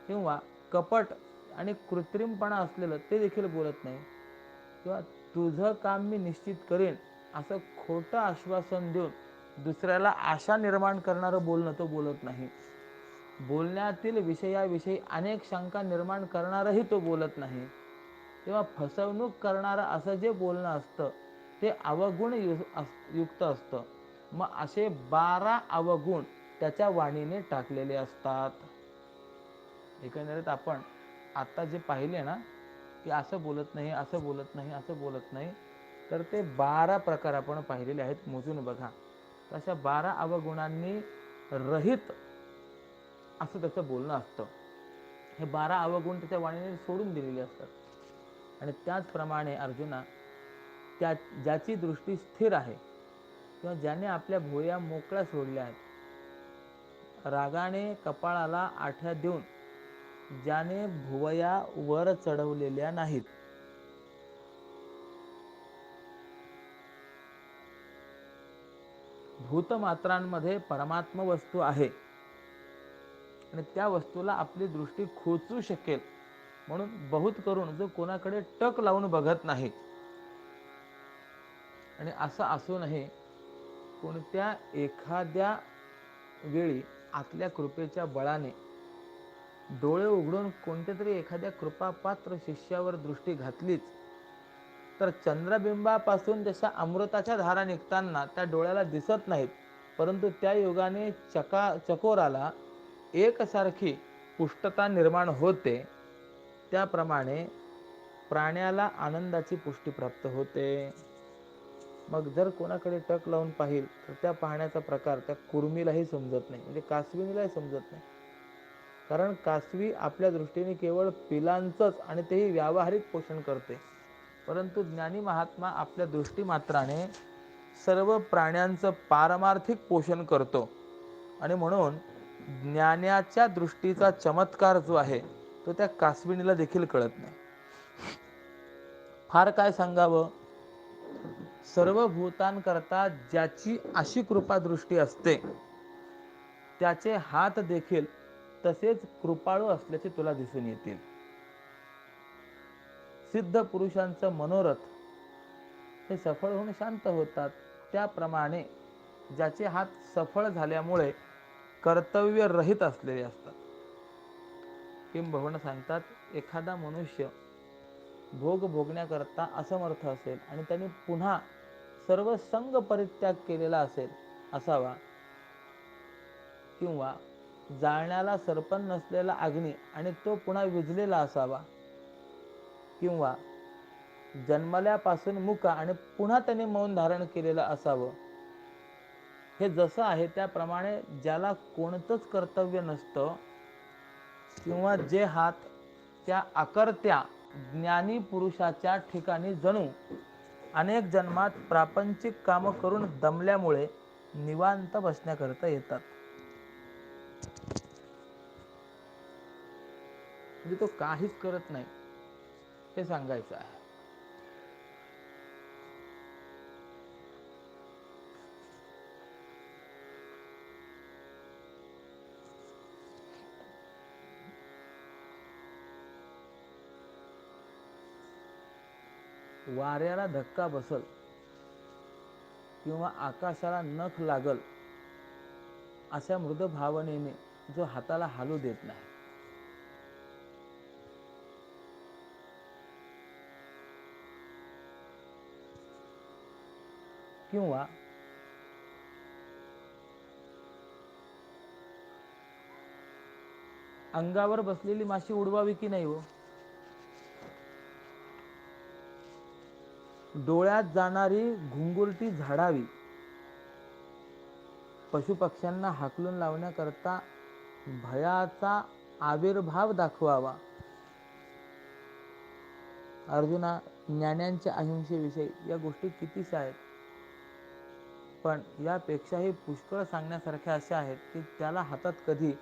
किंवा कपट आणि कृत्रिमपणा असलेलं ते देखील बोलत नाही, किंवा तुझं काम मी निश्चित करेन असं खोटं आश्वासन देऊन दुसऱ्याला आशा निर्माण करणारं बोलणं तो बोलत नाही, बोलण्यातील विषयाविषयी अनेक शंका निर्माण करणारही तो बोलत नाही, किंवा फसवणूक करणारं असं जे बोलणं असतं ते अवगुण युक्त असतं. मग असे 12 अवगुण त्याच्या वाणीने टाकलेले असतात. एकंदरीत आपण आता जे पाहिले ना की असं बोलत नाही, असं बोलत नाही, असं बोलत नाही, तर ते 12 प्रकार आपण पाहिलेले आहेत. मोजून बघा. अशा 12 अवगुणांनी रहित असं त्याचं बोलणं असतं. हे 12 अवगुण त्याच्या वाणीने सोडून दिलेले असतात. आणि त्याचप्रमाणे अर्जुना, ज्याची दृष्टी स्थिर आहे किंवा ज्याने आपल्या भुवया मोकळ्या सोडल्या आहेत, रागाने कपाळाला आठ्या देऊन ज्याने भुवया वर चढवलेल्या नाहीत, भूतमात्रांमध्ये परमात्म वस्तू आहे आणि त्या वस्तूला आपली दृष्टी खोचू शकेल म्हणून बहुत करून जो कोणाकडे टक लावून बघत नाही, आणि असं असूनही कोणत्या एखाद्या वेळी आतल्या कृपेच्या बळाने डोळे उघडून कोणत्या तरी एखाद्या कृपापात्र शिष्यावर दृष्टी घातलीच तर चंद्रबिंबापासून जशा अमृताच्या धारा निघताना त्या डोळ्याला दिसत नाहीत, परंतु त्या योगाने चकोराला एकसारखी पुष्टता निर्माण होते, त्याप्रमाणे प्राण्याला आनंदाची पुष्टी प्राप्त होते. मग जर कोणाकडे टक लावून पाहिल तर त्या पाहण्याचा प्रकार त्या कुर्मीलाही समजत नाही, म्हणजे कासविनीलाही समजत नाही. कारण कासवी आपल्या दृष्टीने केवळ पिलांचंच आणि तेही व्यावहारिक पोषण करते, परंतु ज्ञानी महात्मा आपल्या दृष्टीमात्राने सर्व प्राण्यांचं पारमार्थिक पोषण करतो. आणि म्हणून ज्ञानाच्या दृष्टीचा चमत्कार जो आहे तो त्या कासविनीला देखील कळत नाही. फार काय सांगावं, सर्व भूतांकरता ज्याची अशी कृपा दृष्टी असते त्याचे हात देखील तसेच कृपाळू असल्याचे तुला दिसून येतील. सिद्ध पुरुषांचं मनोरथ हे सफळ होऊन शांत होतात, त्याप्रमाणे ज्याचे हात सफळ झाल्यामुळे कर्तव्य रहित असलेले असतात. किंबहुना सांगतात, एखादा मनुष्य भोग भोगण्याकरता असमर्थ असेल आणि त्यांनी पुन्हा सर्व संग परित्याग केलेला असावा, किंवा जाळण्याला सरपण नसलेला अग्नी आणि तो पुन्हा विझलेला असावा, किंवा जन्मल्यापासून मुका आणि पुन्हा त्याने मौन धारण केलेलं असावं. हे जसं आहे त्याप्रमाणे ज्याला कोणतंच कर्तव्य नसतं, किंवा जे हात त्या अकर्त्या ज्ञानी पुरुषाच्या ठिकाणी जणू अनेक जन्मात प्रापंचिक कामं करून दमल्यामुळे निवांत बसण्याकरता येतात. म्हणजे तो काहीच करत नाही हे सांगायचं आहे. वाऱ्याला धक्का बसल किंवा आकाशाला नख लागल अशा मृद भावनेने जो हाताला हालू देत नाही, किंवा अंगावर बसलेली माशी उडवावी की नाही हो, डोळ्यात जाणारी घुंगुरटी झाडावी, पशुपक्ष्यांना हाकलून लावण्याकरता भयाचा आविर्भाव दाखवावा. अर्जुना, ज्ञानांच्या अहिंसेविषयी या गोष्टी कितीशा आहेत, पण यापेक्षाही पुष्कळ सांगण्यासारख्या अशा आहेत की त्याला हातात कधी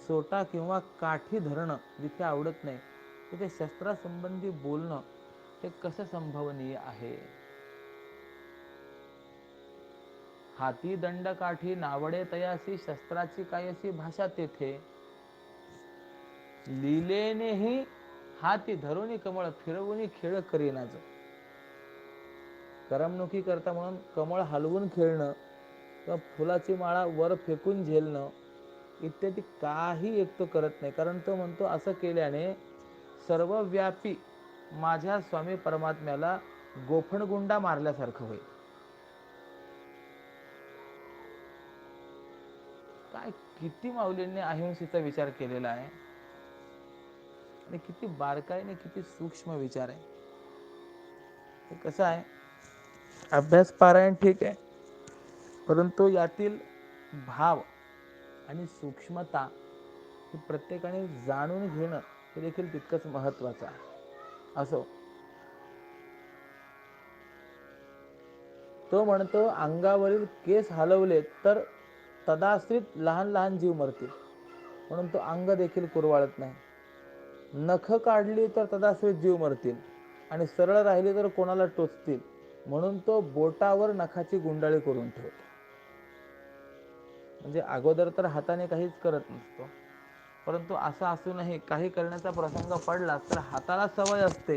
सोटा किंवा काठी धरणं जिथे आवडत नाही तिथे शस्त्रासंबंधी बोलणं हे कसं संभवनीय आहे. हाती दंड काठी नावडे तयासी, शस्त्राची कायसी भाषा तेथे. लीलेनेही हाती धरुनी कमळ, फिरवून खेळ करीनाच. करमणुकी करता म्हणून कमळ हलवून खेळणं किंवा फुलाची माळा वर फेकून झेलणं इत्यादी काही एक तो करत नाही, कारण तो म्हणतो असं केल्याने सर्वव्यापी माझ्या स्वामी परमात्म्याला गोफणगुंडा मारल्यासारखं होईल. काय किती माऊलींनी अहिंसेचा विचार केलेला आहे आणि किती बारकाईने किती सूक्ष्म विचार आहे. हे कसं आहे, अभ्यास पारायण ठीक आहे, परंतु यातील भाव आणि सूक्ष्मता ही प्रत्येकाने जाणून घेणं हे देखील तितकंच महत्वाचं आहे. असो, तो म्हणतो अंगावरील केस हलवले तर तदाश्रित लहान लहान जीव मरतील, म्हणून तो अंग देखील कुरवाळत नाही. नख काढली तर तदाश्रित जीव मरतील आणि सरळ राहिली तर कोणाला टोचतील, म्हणून तो बोटावर नखाची गुंडाळी करून ठेवतो. म्हणजे अगोदर तर हाताने काहीच करत नसतो, परंतु असं असूनही काही करण्याचा प्रसंग पडला तर हाताला सवय असते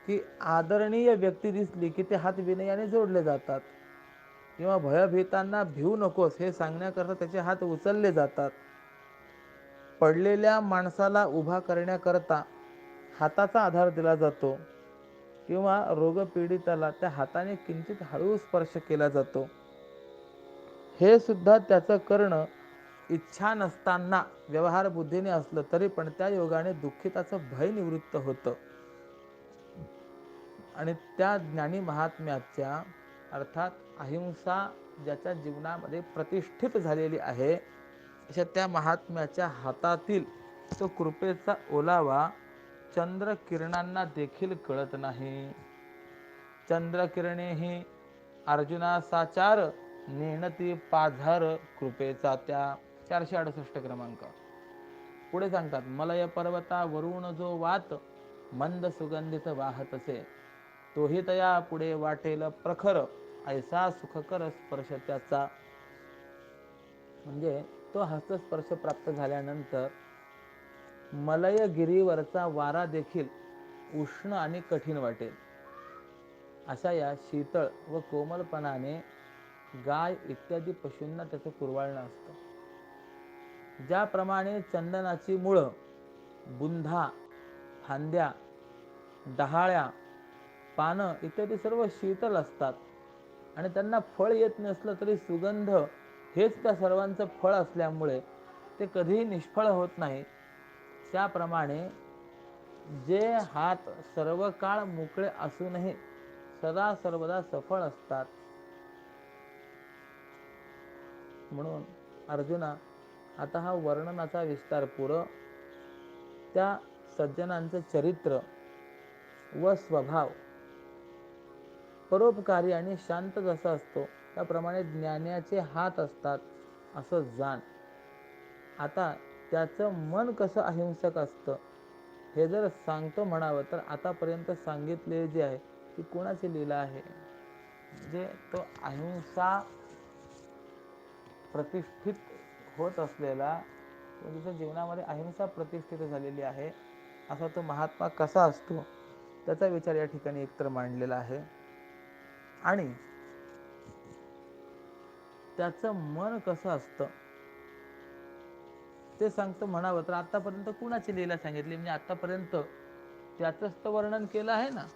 की आदरणीय व्यक्ती दिसली की ते हात विनयाने जोडले जातात, किंवा भयभीतांना भिवू नकोस हे सांगण्याकरता त्याचे हात उचलले जातात. पडलेल्या माणसाला उभा करण्याकरता हाताचा आधार दिला जातो, किंवा रोगपीडिताला त्या हाताने किंचित हळू स्पर्श केला जातो. हे सुद्धा त्याचं करणं इच्छा नसताना व्यवहार बुद्धीने असलं तरी पण त्या योगाने दुःखिताचं भय निवृत्त होतं. आणि त्या ज्ञानी महात्म्याच्या अर्थात अहिंसा ज्याच्या जीवनामध्ये प्रतिष्ठित झालेली आहे, अशा त्या महात्म्याच्या हातातील तो कृपेचा ओलावा चंद्र किरणांना देखील कळत नाही. चंद्र किरणे ही अर्जुना साचार, नेणती पाझर कृपेचा त्या. 468 क्रमांक. पुढे सांगतात, मलय पर्वता वरुण जो वात, मंद सुगंधित वाहत असे, तोही तया पुढे वाटेल प्रखर, ऐसा सुखकर स्पर्श त्याचा. म्हणजे तो हस्तस्पर्श प्राप्त झाल्यानंतर मलय गिरीवरचा वारा देखील उष्ण आणि कठीण वाटेल. अशा या शीतळ व कोमलपणाने गाय इत्यादी पशूंना त्याचं कुरवाळणं असतं. ज्याप्रमाणे चंदनाची मुळं, बुंधा, फांद्या, डहाळ्या, पानं इत्यादी सर्व शीतल असतात आणि त्यांना फळ येत नसलं तरी सुगंध हेच त्या सर्वांचं फळ असल्यामुळे ते कधीही निष्फळ होत नाही, त्याप्रमाणे जे हात सर्व काळ मोकळे असूनही सदा सर्वदा सफळ असतात. म्हणून अर्जुना, आता हा वर्णनाचा विस्तार पुरं त्या सज्जनांचं चरित्र व स्वभाव परोपकारी आणि शांत जसा असतो त्याप्रमाणे ज्ञानाचे हात असतात असं जाण. आता त्याचं मन कसं अहिंसक असतं हे जर सांगतो म्हणावं तर आतापर्यंत सांगितले जे आहे ती कोणाची लीला आहे. म्हणजे तो अहिंसा प्रतिष्ठित होत असलेला, त्याच्या जीवनामध्ये अहिंसा प्रतिष्ठित झालेली आहे असा तो महात्मा कसा असतो त्याचा विचार या ठिकाणी एकतर मांडलेला आहे. आणि त्याचं मन कसं असतं ते सांगतो म्हणावं तर आतापर्यंत कुणाची लीला सांगितली, म्हणजे आतापर्यंत त्याचंच तर वर्णन केलं आहे ना.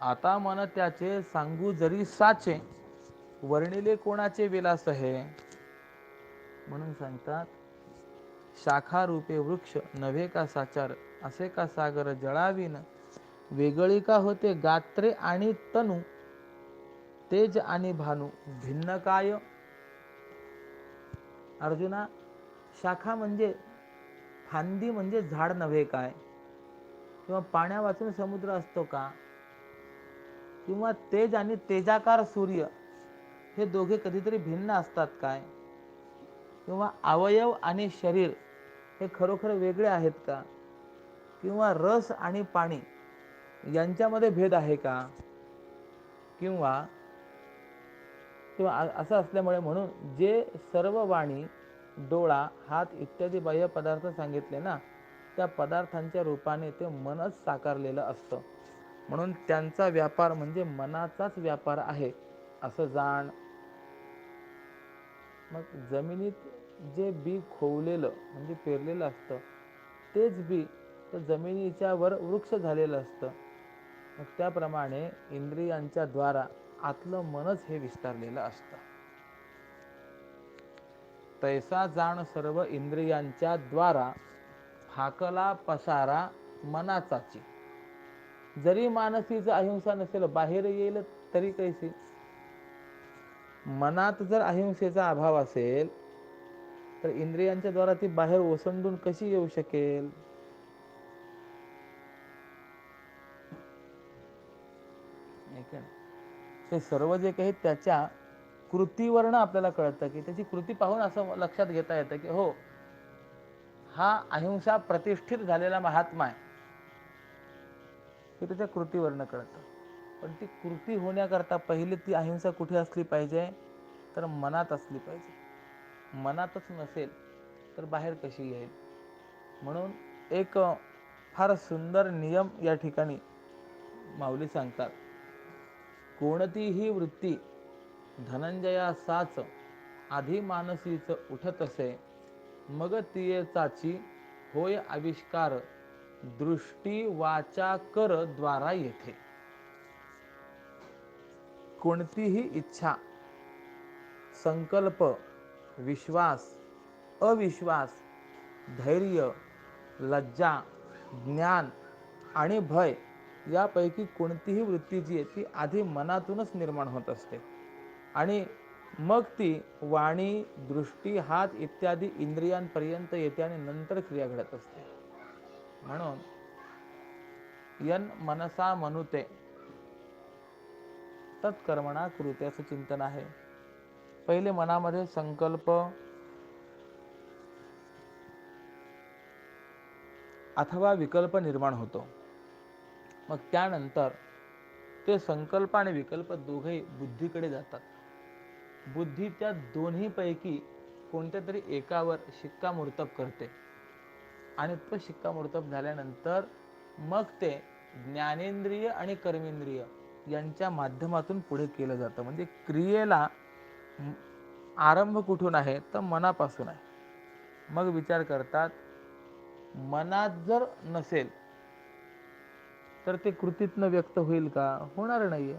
आता मन त्याचे सांगू जरी साचे, वर्णिले कोणाचे विलास हे. म्हणून सांगतात, शाखा रूपे वृक्ष नव्हे का साचार, असे का सागर जळावीन, वेगळी का होते गात्रे आणि तनु, तेज आणि भानू भिन्न काय. अर्जुना, शाखा म्हणजे फांदी म्हणजे झाड नव्हे काय, किंवा पाण्या वाचून समुद्र असतो का, किंवा तेज आणि तेजाकार सूर्य हे दोघे कधीतरी भिन्न असतात काय, किंवा अवयव आणि शरीर हे खरोखर वेगळे आहेत का, किंवा रस आणि पाणी यांच्यामध्ये भेद आहे का, किंवा असं असल्यामुळे म्हणून जे सर्व वाणी, डोळा, हात इत्यादी बाह्य पदार्थ सांगितले ना, त्या पदार्थांच्या रूपाने ते मनच साकारलेलं असतं. म्हणून त्यांचा व्यापार म्हणजे मनाचाच व्यापार आहे असं जाण. मग जमिनीत जे बी खोवलेलं म्हणजे पेरलेलं असतं तेच बी त्या जमिनीच्या वर वृक्ष झालेलं असतं. मग त्याप्रमाणे इंद्रियांच्या द्वारा आतलं मनच हे विस्तारलेलं असतं. तैसा जाण सर्व इंद्रियांच्या द्वारा, फाकला पसारा मनाचाची. जरी मानसीचं अहिंसा नसेल, बाहेर येईल तरी कैसी. मनात जर अहिंसेचा अभाव असेल तर इंद्रियांच्या द्वारा ती बाहेर ओसंडून कशी येऊ शकेल. हे सर्व जे काही त्याच्या कृतीवरनं आपल्याला कळतं की त्याची कृती पाहून असं लक्षात घेता येतं की हो, हा अहिंसा प्रतिष्ठित झालेला महात्मा आहे, हे त्याच्या कृतीवरनं कळतं. पण ती कृती होण्याकरता पहिले ती अहिंसा कुठे असली पाहिजे तर मनात असली पाहिजे. मनातच नसेल तर बाहेर कशी येईल. म्हणून एक फार सुंदर नियम या ठिकाणी माऊली सांगतात, कोणतीही वृत्ती धनंजया साच, आधी मानसीच उठत असे, मग तिये चाची होय आविष्कार, दृष्टी वाचा कर द्वारा येथे. कोणतीही इच्छा, संकल्प, विश्वास, अविश्वास, धैर्य, लज्जा, ज्ञान आणि भय यापैकी कोणतीही वृत्ती जी आहे ती आधी मनातूनच निर्माण होत असते आणि मग ती वाणी, दृष्टी, हात इत्यादी इंद्रियांपर्यंत येते आणि नंतर क्रिया घडत असते. म्हणून यन मनसा मनुते तत्कर्मणा कुरुते असं चिंतन आहे. पहिले मनामध्ये संकल्प अथवा विकल्प निर्माण होतो. मग त्यानंतर ते संकल्प आणि विकल्प दोघे बुद्धीकडे जातात. बुद्धी त्या दोन्हीपैकी कोणत्या तरी एकावर शिक्कामोर्तब करते आणि तो शिक्कामोर्तब झाल्यानंतर मग ते ज्ञानेंद्रिय आणि कर्मेंद्रिय यांच्या माध्यमातून पुढे केलं जातं. म्हणजे क्रियेला आरंभ कुठून आहे तर मनापासून आहे. मग विचार करतात मनात जर नसेल तर ते कृतीतनं व्यक्त होईल का? होणार नाहीये.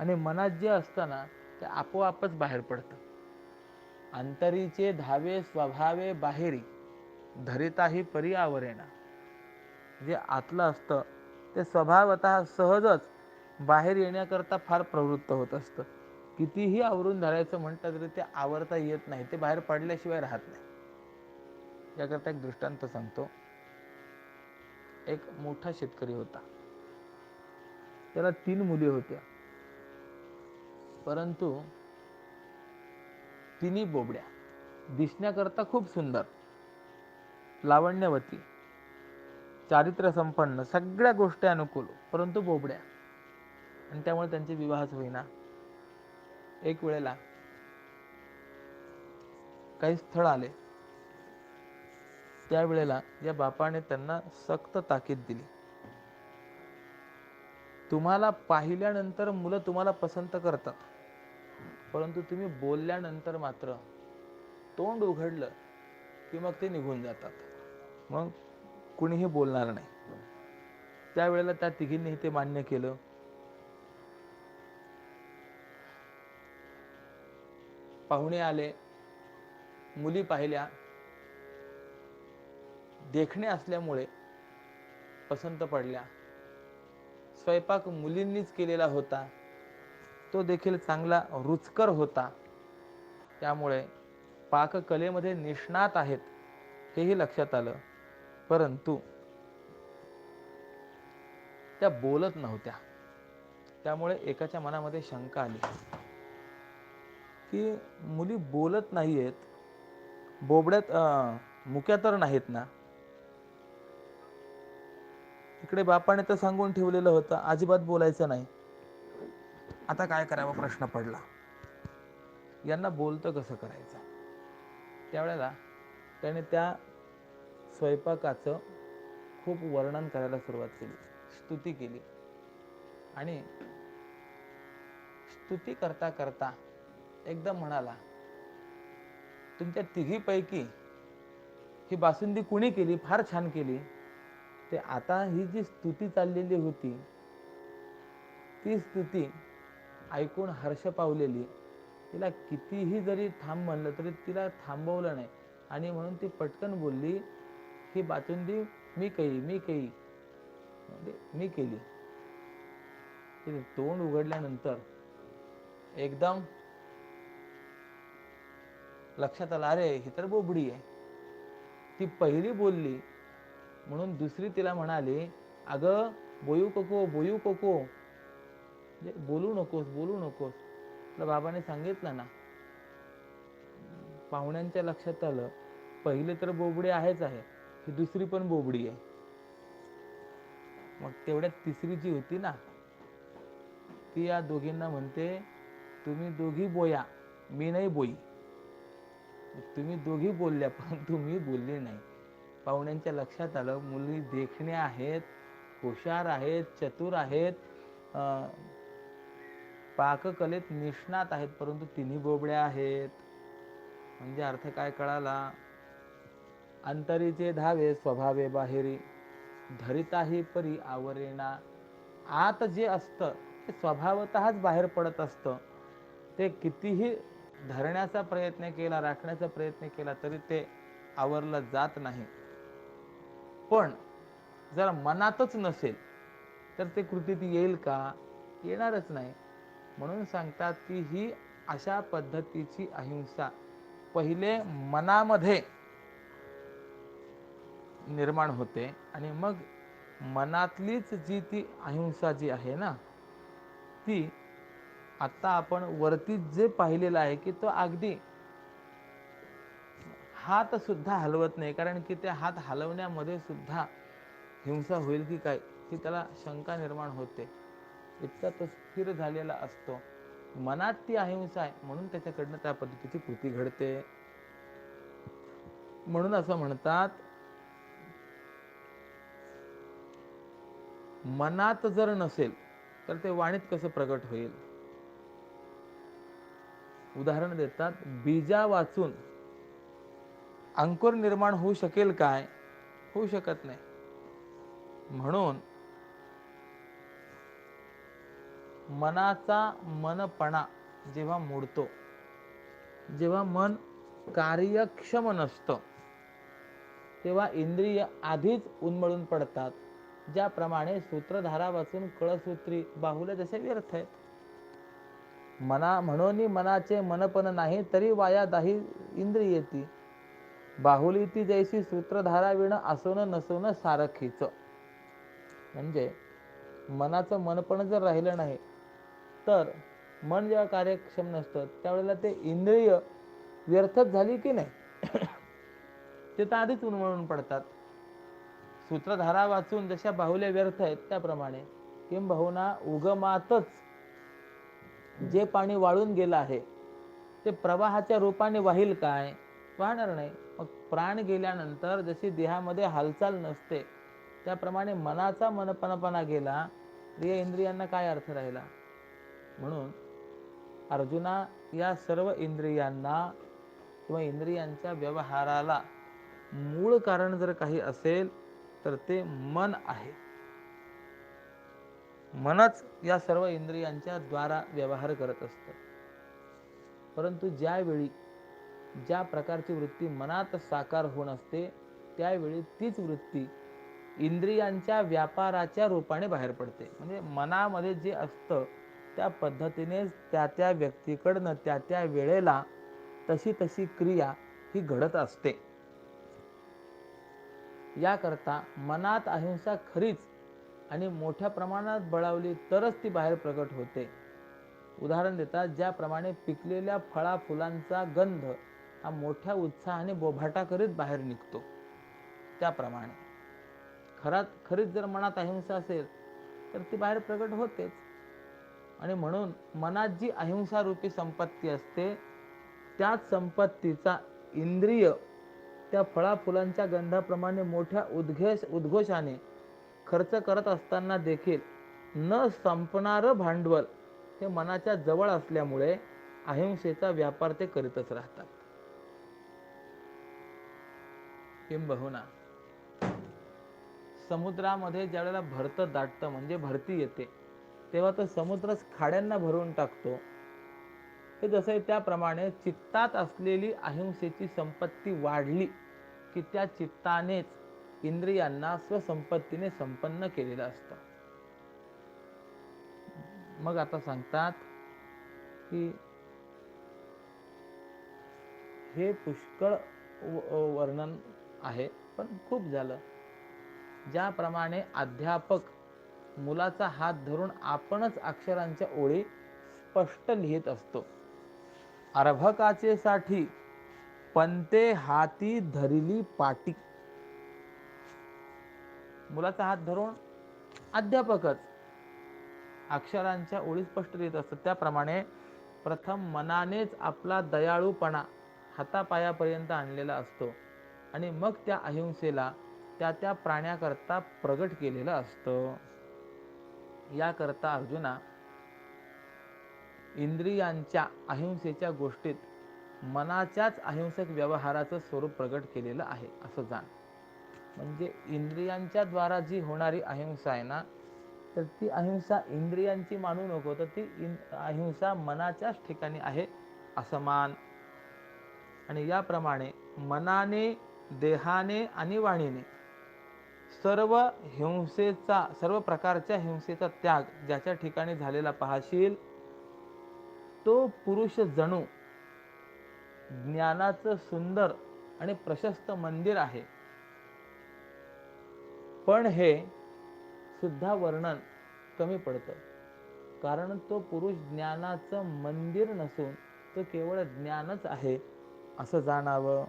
आणि मनात जे असतं ना ते आपोआपच बाहेर पडतं. अंतरीचे धावे स्वभावे बाहेरी धरिताही परी आवरेना. जे आतलं असतं ते स्वभावतः सहजच बाहेर येण्याकरता फार प्रवृत्त होत असतं. कितीही आवरून धरायचं म्हटलं तरी ते आवरता येत नाही, ते बाहेर पडल्याशिवाय राहत नाही. याकरता एक दृष्टांत सांगतो. एक मोठा शेतकरी होता. त्याला 3 मुली होत्या, परंतु तिन्ही बोबड्या, दिसण्याकरता खूप सुंदर, लावण्यवती, चारित्र्य संपन्न, सगळ्या गोष्टी अनुकूल, परंतु बोबड्या. आणि त्यामुळे त्यांचे विवाहच होईना. एक वेळेला काही स्थळ आले. त्यावेळेला या बापाने त्यांना सक्त ताकीद दिली, तुम्हाला पाहिल्यानंतर मुलं तुम्हाला पसंत करतात, परंतु तुम्ही बोलल्यानंतर मात्र तोंड उघडलं की मग ते निघून जातात, मग कुणीही बोलणार नाही. त्यावेळेला त्या तिघींनी ते मान्य केलं. पाहुणे आले, मुली पाहिल्या, देखणे असल्यामुळे पसंत पडल्या. स्वयंपाक मुलींनीच केलेला होता, तो देखील चांगला रुचकर होता. त्यामुळे पाककलेमध्ये निष्णात आहेत हेही लक्षात आलं. परंतु त्या बोलत नव्हत्या. त्यामुळे एकाच्या मनामध्ये शंका आली की मुली बोलत नाहीयेत, बोबड्यात मुक्या तर नाहीत ना. इकडे बापाने तर सांगून ठेवलेलं होतं अजिबात बोलायचं नाही. आता काय करावं प्रश्न पडला. यांना बोलतं कसं करायचं? त्यावेळेला त्याने त्या स्वयंपाकाचं खूप वर्णन करायला सुरुवात केली, स्तुती केली. आणि स्तुती करता करता एकदम म्हणाला, तुमच्या तिघीपैकी ही बासुंदी कुणी केली? फार छान केली. ते आता ही जी स्तुती चाललेली होती ती स्तुती ऐकून हर्ष पावलेली तिला कितीही जरी थांब म्हणलं तरी तिला थांबवलं नाही. आणि म्हणून ती पटकन बोलली, ही बासुंदी मी केली, मी केली, मी केली. तिने तोंड उघडल्यानंतर एकदम लक्षात आलं, अरे ही तर बोबडी आहे. ती पहिली बोलली म्हणून दुसरी तिला म्हणाली, अगं बोयू कोको, बोयू कोको, बोलू नकोस, बोलू नकोस. तुला बाबाने सांगितलं ना. पाहुण्यांच्या लक्षात आलं पहिले तर बोबडी आहेच आहे, ही दुसरी पण बोबडी आहे. मग तेवढ्यात तिसरी जी होती ना ती या दोघींना म्हणते, तुम्ही दोघी बोया, मी नाही बोई. तुम्ही दोघी बोलल्या परंतु मी बोलली नाही. पाहुण्यांच्या लक्षात आलं मुली देखण्या आहेत, हुशार आहेत, चतुर आहेत, पाककलेत निष्णात आहेत, परंतु तिन्ही बोबड्या आहेत. म्हणजे अर्थ काय कळाला? अंतरीचे धावे स्वभावे बाहेरी धरिताही परी आवरेना. आत जे असतं ते स्वभावतःच बाहेर पडत असतं. ते कितीही धरण्याचा प्रयत्न केला, राखण्याचा प्रयत्न केला तरी ते आवरलं जात नाही. पण जर मनातच नसेल तर ते कृतीत येईल का? येणारच नाही. म्हणून सांगतात की ही अशा पद्धतीची अहिंसा पहिले मनामध्ये निर्माण होते आणि मग मनातलीच जी ती अहिंसा जी आहे ना, ती आता आपण वरती जे पाहिलेलं आहे की तो अगदी हात सुद्धा हलवत नाही, कारण की ते हात हलवण्यामध्ये सुद्धा हिंसा होईल की काय ही त्याला शंका निर्माण होते. इतका तो स्थिर झालेला असतो. मनात ती अहिंसा आहे म्हणून त्याच्याकडनं त्या पद्धतीची कृती घडते. म्हणून असं म्हणतात, मनात जर नसेल तर ते वाणीत कसं प्रगट होईल? उदाहरण देतात, बीजा वाचून अंकुर निर्माण होऊ शकेल काय? होऊ शकत नाही. म्हणून मनाचा मनपणा जेव्हा मोडतो, जेव्हा मन कार्यक्षम नसतं, तेव्हा इंद्रिय आधीच उन्मळून पडतात. ज्याप्रमाणे सूत्रधारा वाचून कळसूत्री बाहुल्या जसे व्यर्थ आहेत. म्हणून मनाचे मनपण नाही, तरी वाया दाही इंद्रियेती. बाहुली ती जैसी सूत्रधारा विण असोन नसोन सारखीच. म्हणजे मनाचं मनपण जर राहिलं नाही तर मन जेव्हा कार्यक्षम नसतं त्यावेळेला ते इंद्रिय व्यर्थच झाली की नाही ते तर आधीच उन्मळून पडतात. सूत्रधारा वाचून जशा बाहुल्या व्यर्थ आहेत त्याप्रमाणे किंबहुना उगमातच जे पाणी वाळून गेलं आहे ते प्रवाहाच्या रूपाने वाहील काय? वाहणार नाही. मग प्राण गेल्यानंतर जशी देहामध्ये हालचाल नसते त्याप्रमाणे मनाचा मनपणा गेला, या इंद्रियांना काय अर्थ राहिला? म्हणून अर्जुना, या सर्व इंद्रियांना किंवा इंद्रियांच्या व्यवहाराला मूळ कारण जर काही असेल तर ते मन आहे. मनच या सर्व इंद्रियांच्या द्वारा व्यवहार करत असतं. परंतु ज्यावेळी ज्या प्रकारची वृत्ती मनात साकार होऊन असते त्यावेळी तीच वृत्ती इंद्रियांच्या व्यापाराच्या रूपाने बाहेर पडते. म्हणजे मनामध्ये जे असतं त्या पद्धतीने त्या त्या व्यक्तीकडनं त्या त्या वेळेला तशी तशी क्रिया ही घडत असते. याकरता मनात अहिंसा खरीच आणि मोठ्या प्रमाणात बळावली तरच ती बाहेर प्रकट होते. उदाहरण देतात, ज्याप्रमाणे पिकलेल्या फळा फुलांचा गंध हा मोठ्या उत्साहाने बोभाटा करीत बाहेर निघतो, त्याप्रमाणे खरीच जर मनात अहिंसा असेल तर ती बाहेर प्रकट होतेच. आणि म्हणून मनात जी अहिंसा रूपी संपत्ती असते त्याच संपत्तीचा इंद्रिय त्या फळा फुलांच्या गंधाप्रमाणे मोठ्या उद्घोषाने खर्च करत असताना देखील न संपणारं भांडवल हे मनाच्या जवळ असल्यामुळे अहिंसेचा व्यापार ते करीतच राहतात. किंबहुना समुद्रामध्ये ज्यावेळेला भरतं दाटतं म्हणजे भरती येते तेव्हा तो समुद्रच खाड्यांना भरून टाकतो. हे जसं आहे त्याप्रमाणे चित्तात असलेली अहिंसेची संपत्ती वाढली की त्या चित्तानेच इंद्रियांना स्वसंपत्तीने संपन्न केलेलं असतं. मग आता सांगतात की हे पुष्कळ वर्णन आहे पण खूप झालं. ज्याप्रमाणे अध्यापक मुलाचा हात धरून आपणच अक्षरांच्या ओळी स्पष्ट लिहित असतो, अर्भकाचे साठी पंते हाती धरिली पाटी. मुलाचा हात धरून अध्यापकच अक्षरांच्या ओळी स्पष्ट लिहित असतो. त्याप्रमाणे प्रथम मनानेच आपला दयाळूपणा हातापायापर्यंत आणलेला असतो आणि मग त्या अहिंसेला त्या त्या प्राण्याकरता प्रगट केलेलं असतं. याकरता अर्जुना, इंद्रियांच्या अहिंसेच्या गोष्टीत मनाच्याच अहिंसक व्यवहाराचं स्वरूप प्रगट केलेलं आहे असं जाण. म्हणजे इंद्रियांच्या द्वारा जी होणारी अहिंसा आहे ना, तर ती अहिंसा इंद्रियांची मानू नको, तर ती अहिंसा मनाच्याच ठिकाणी आहे असं मान. आणि याप्रमाणे मनाने, देहाने आणि वाणीने सर्व हिंसेचा, सर्व प्रकारच्या हिंसेचा त्याग ज्याच्या ठिकाणी झालेला पाहशील तो पुरुष जणू ज्ञानाचं सुंदर आणि प्रशस्त मंदिर आहे. पण हे सुद्धा वर्णन कमी पडतं, कारण तो पुरुष ज्ञानाचं मंदिर नसून तो केवळ ज्ञानच आहे असं जाणावं.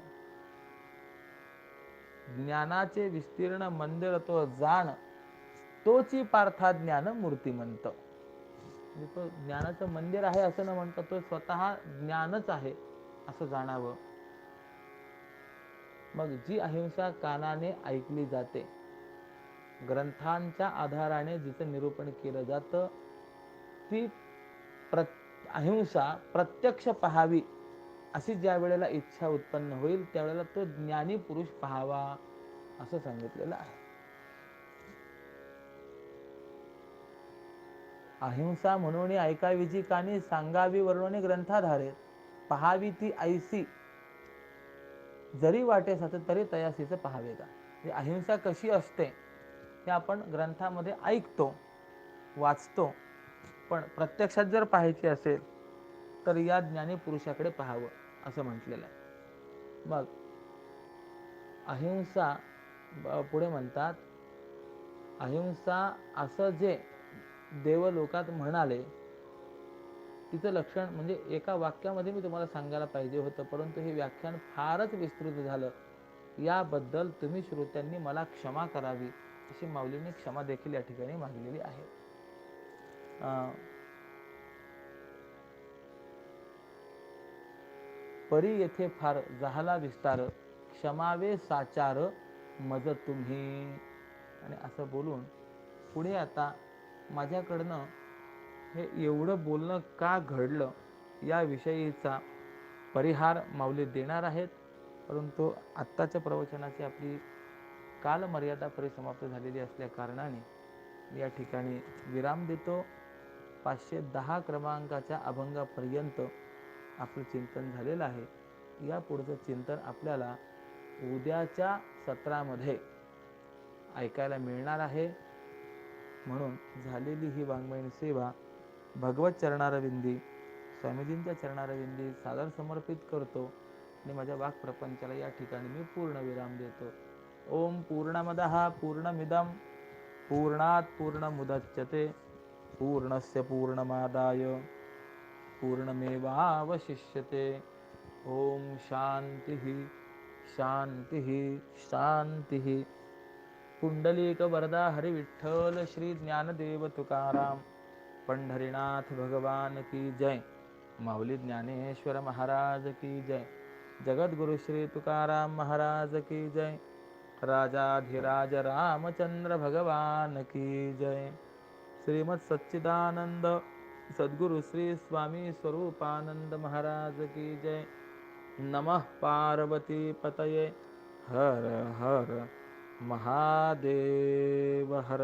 ज्ञानाचे विस्तीर्ण मंदिर तो जाण, तोची पार्था ज्ञान मूर्तिमंत. तो ज्ञानाचं मंदिर आहे असं न म्हणता तो स्वतः ज्ञानच आहे असं जाणावं. मग जी अहिंसा कानाने ऐकली जाते, ग्रंथांच्या आधाराने जिचं निरूपण केलं जातं, ती अहिंसा प्रत्यक्ष पाहावी अशी ज्या वेळेला इच्छा उत्पन्न होईल त्यावेळेला तो ज्ञानी पुरुष पाहावा असं सांगितलेलं आहे. अहिंसा म्हणून ऐकावी जी कानी, सांगावी वर्णने ग्रंथाधारे, पहावी ती ऐसी जरी वाटे सात तरी तयासीच पहावे का. म्हणजे अहिंसा कशी असते हे आपण ग्रंथामध्ये ऐकतो, वाचतो, पण प्रत्यक्षात जर पाहायची असेल तर या ज्ञानी पुरुषाकडे पाहावं असं म्हटलेलं आहे. मग अहिंसा पुढे म्हणतात, अहिंसा असं जे देवलोकात म्हणाले तिचं लक्षण म्हणजे एका वाक्यामध्ये मी तुम्हाला सांगायला पाहिजे होतं, परंतु हे व्याख्यान फारच विस्तृत झालं. याबद्दल तुम्ही श्रोत्यांनी मला क्षमा करावी अशी माऊलींनी क्षमा देखील या ठिकाणी मागलेली आहे. परी येथे फार झाला विस्तार, क्षमावे साचार मज तुम्ही. आणि असं बोलून पुढे आता माझ्याकडनं हे एवढं बोलणं का घडलं याविषयीचा परिहार माऊली देणार आहेत. परंतु आत्ताच्या प्रवचनाची आपली कालमर्यादा परिसमाप्त झालेली असल्या कारणाने या ठिकाणी विराम देतो. 510 क्रमांकाच्या अभंगापर्यंत आपलं चिंतन झालेलं आहे. या पुढचं चिंतन आपल्याला उद्याच्या सत्रामध्ये ऐकायला मिळणार आहे. म्हणून झालेली ही वाङ्मयीन सेवा भगवत चरणारविंदी, स्वामीजींच्या चरणारविंदी सादर समर्पित करतो आणि माझ्या वाक्प्रपंचाला या ठिकाणी मी पूर्ण विराम देतो. ओम पूर्णमदः पूर्णमिदं पूर्णात् पूर्णमुदच्यते पूर्णस्य पूर्णमादाय पूर्णमेवावशिष्यते. ओम शांतिः शांतिः शांतिः. पुंडलीक वरदा हरि विठ्ठल श्री ज्ञानदेव तुकाराम पंढरीनाथ भगवान की जय. माऊली ज्ञानेश्वर महाराज की जय. जगद्गुरु श्री तुकाराम महाराज की जय. राजाधिराज रामचंद्र भगवान की जय. श्रीमद सच्चिदानंद सद्गुरु श्री स्वामी स्वरूपानंद महाराज की जय. नमः पार्वती पतये. हर हर महादेव हर.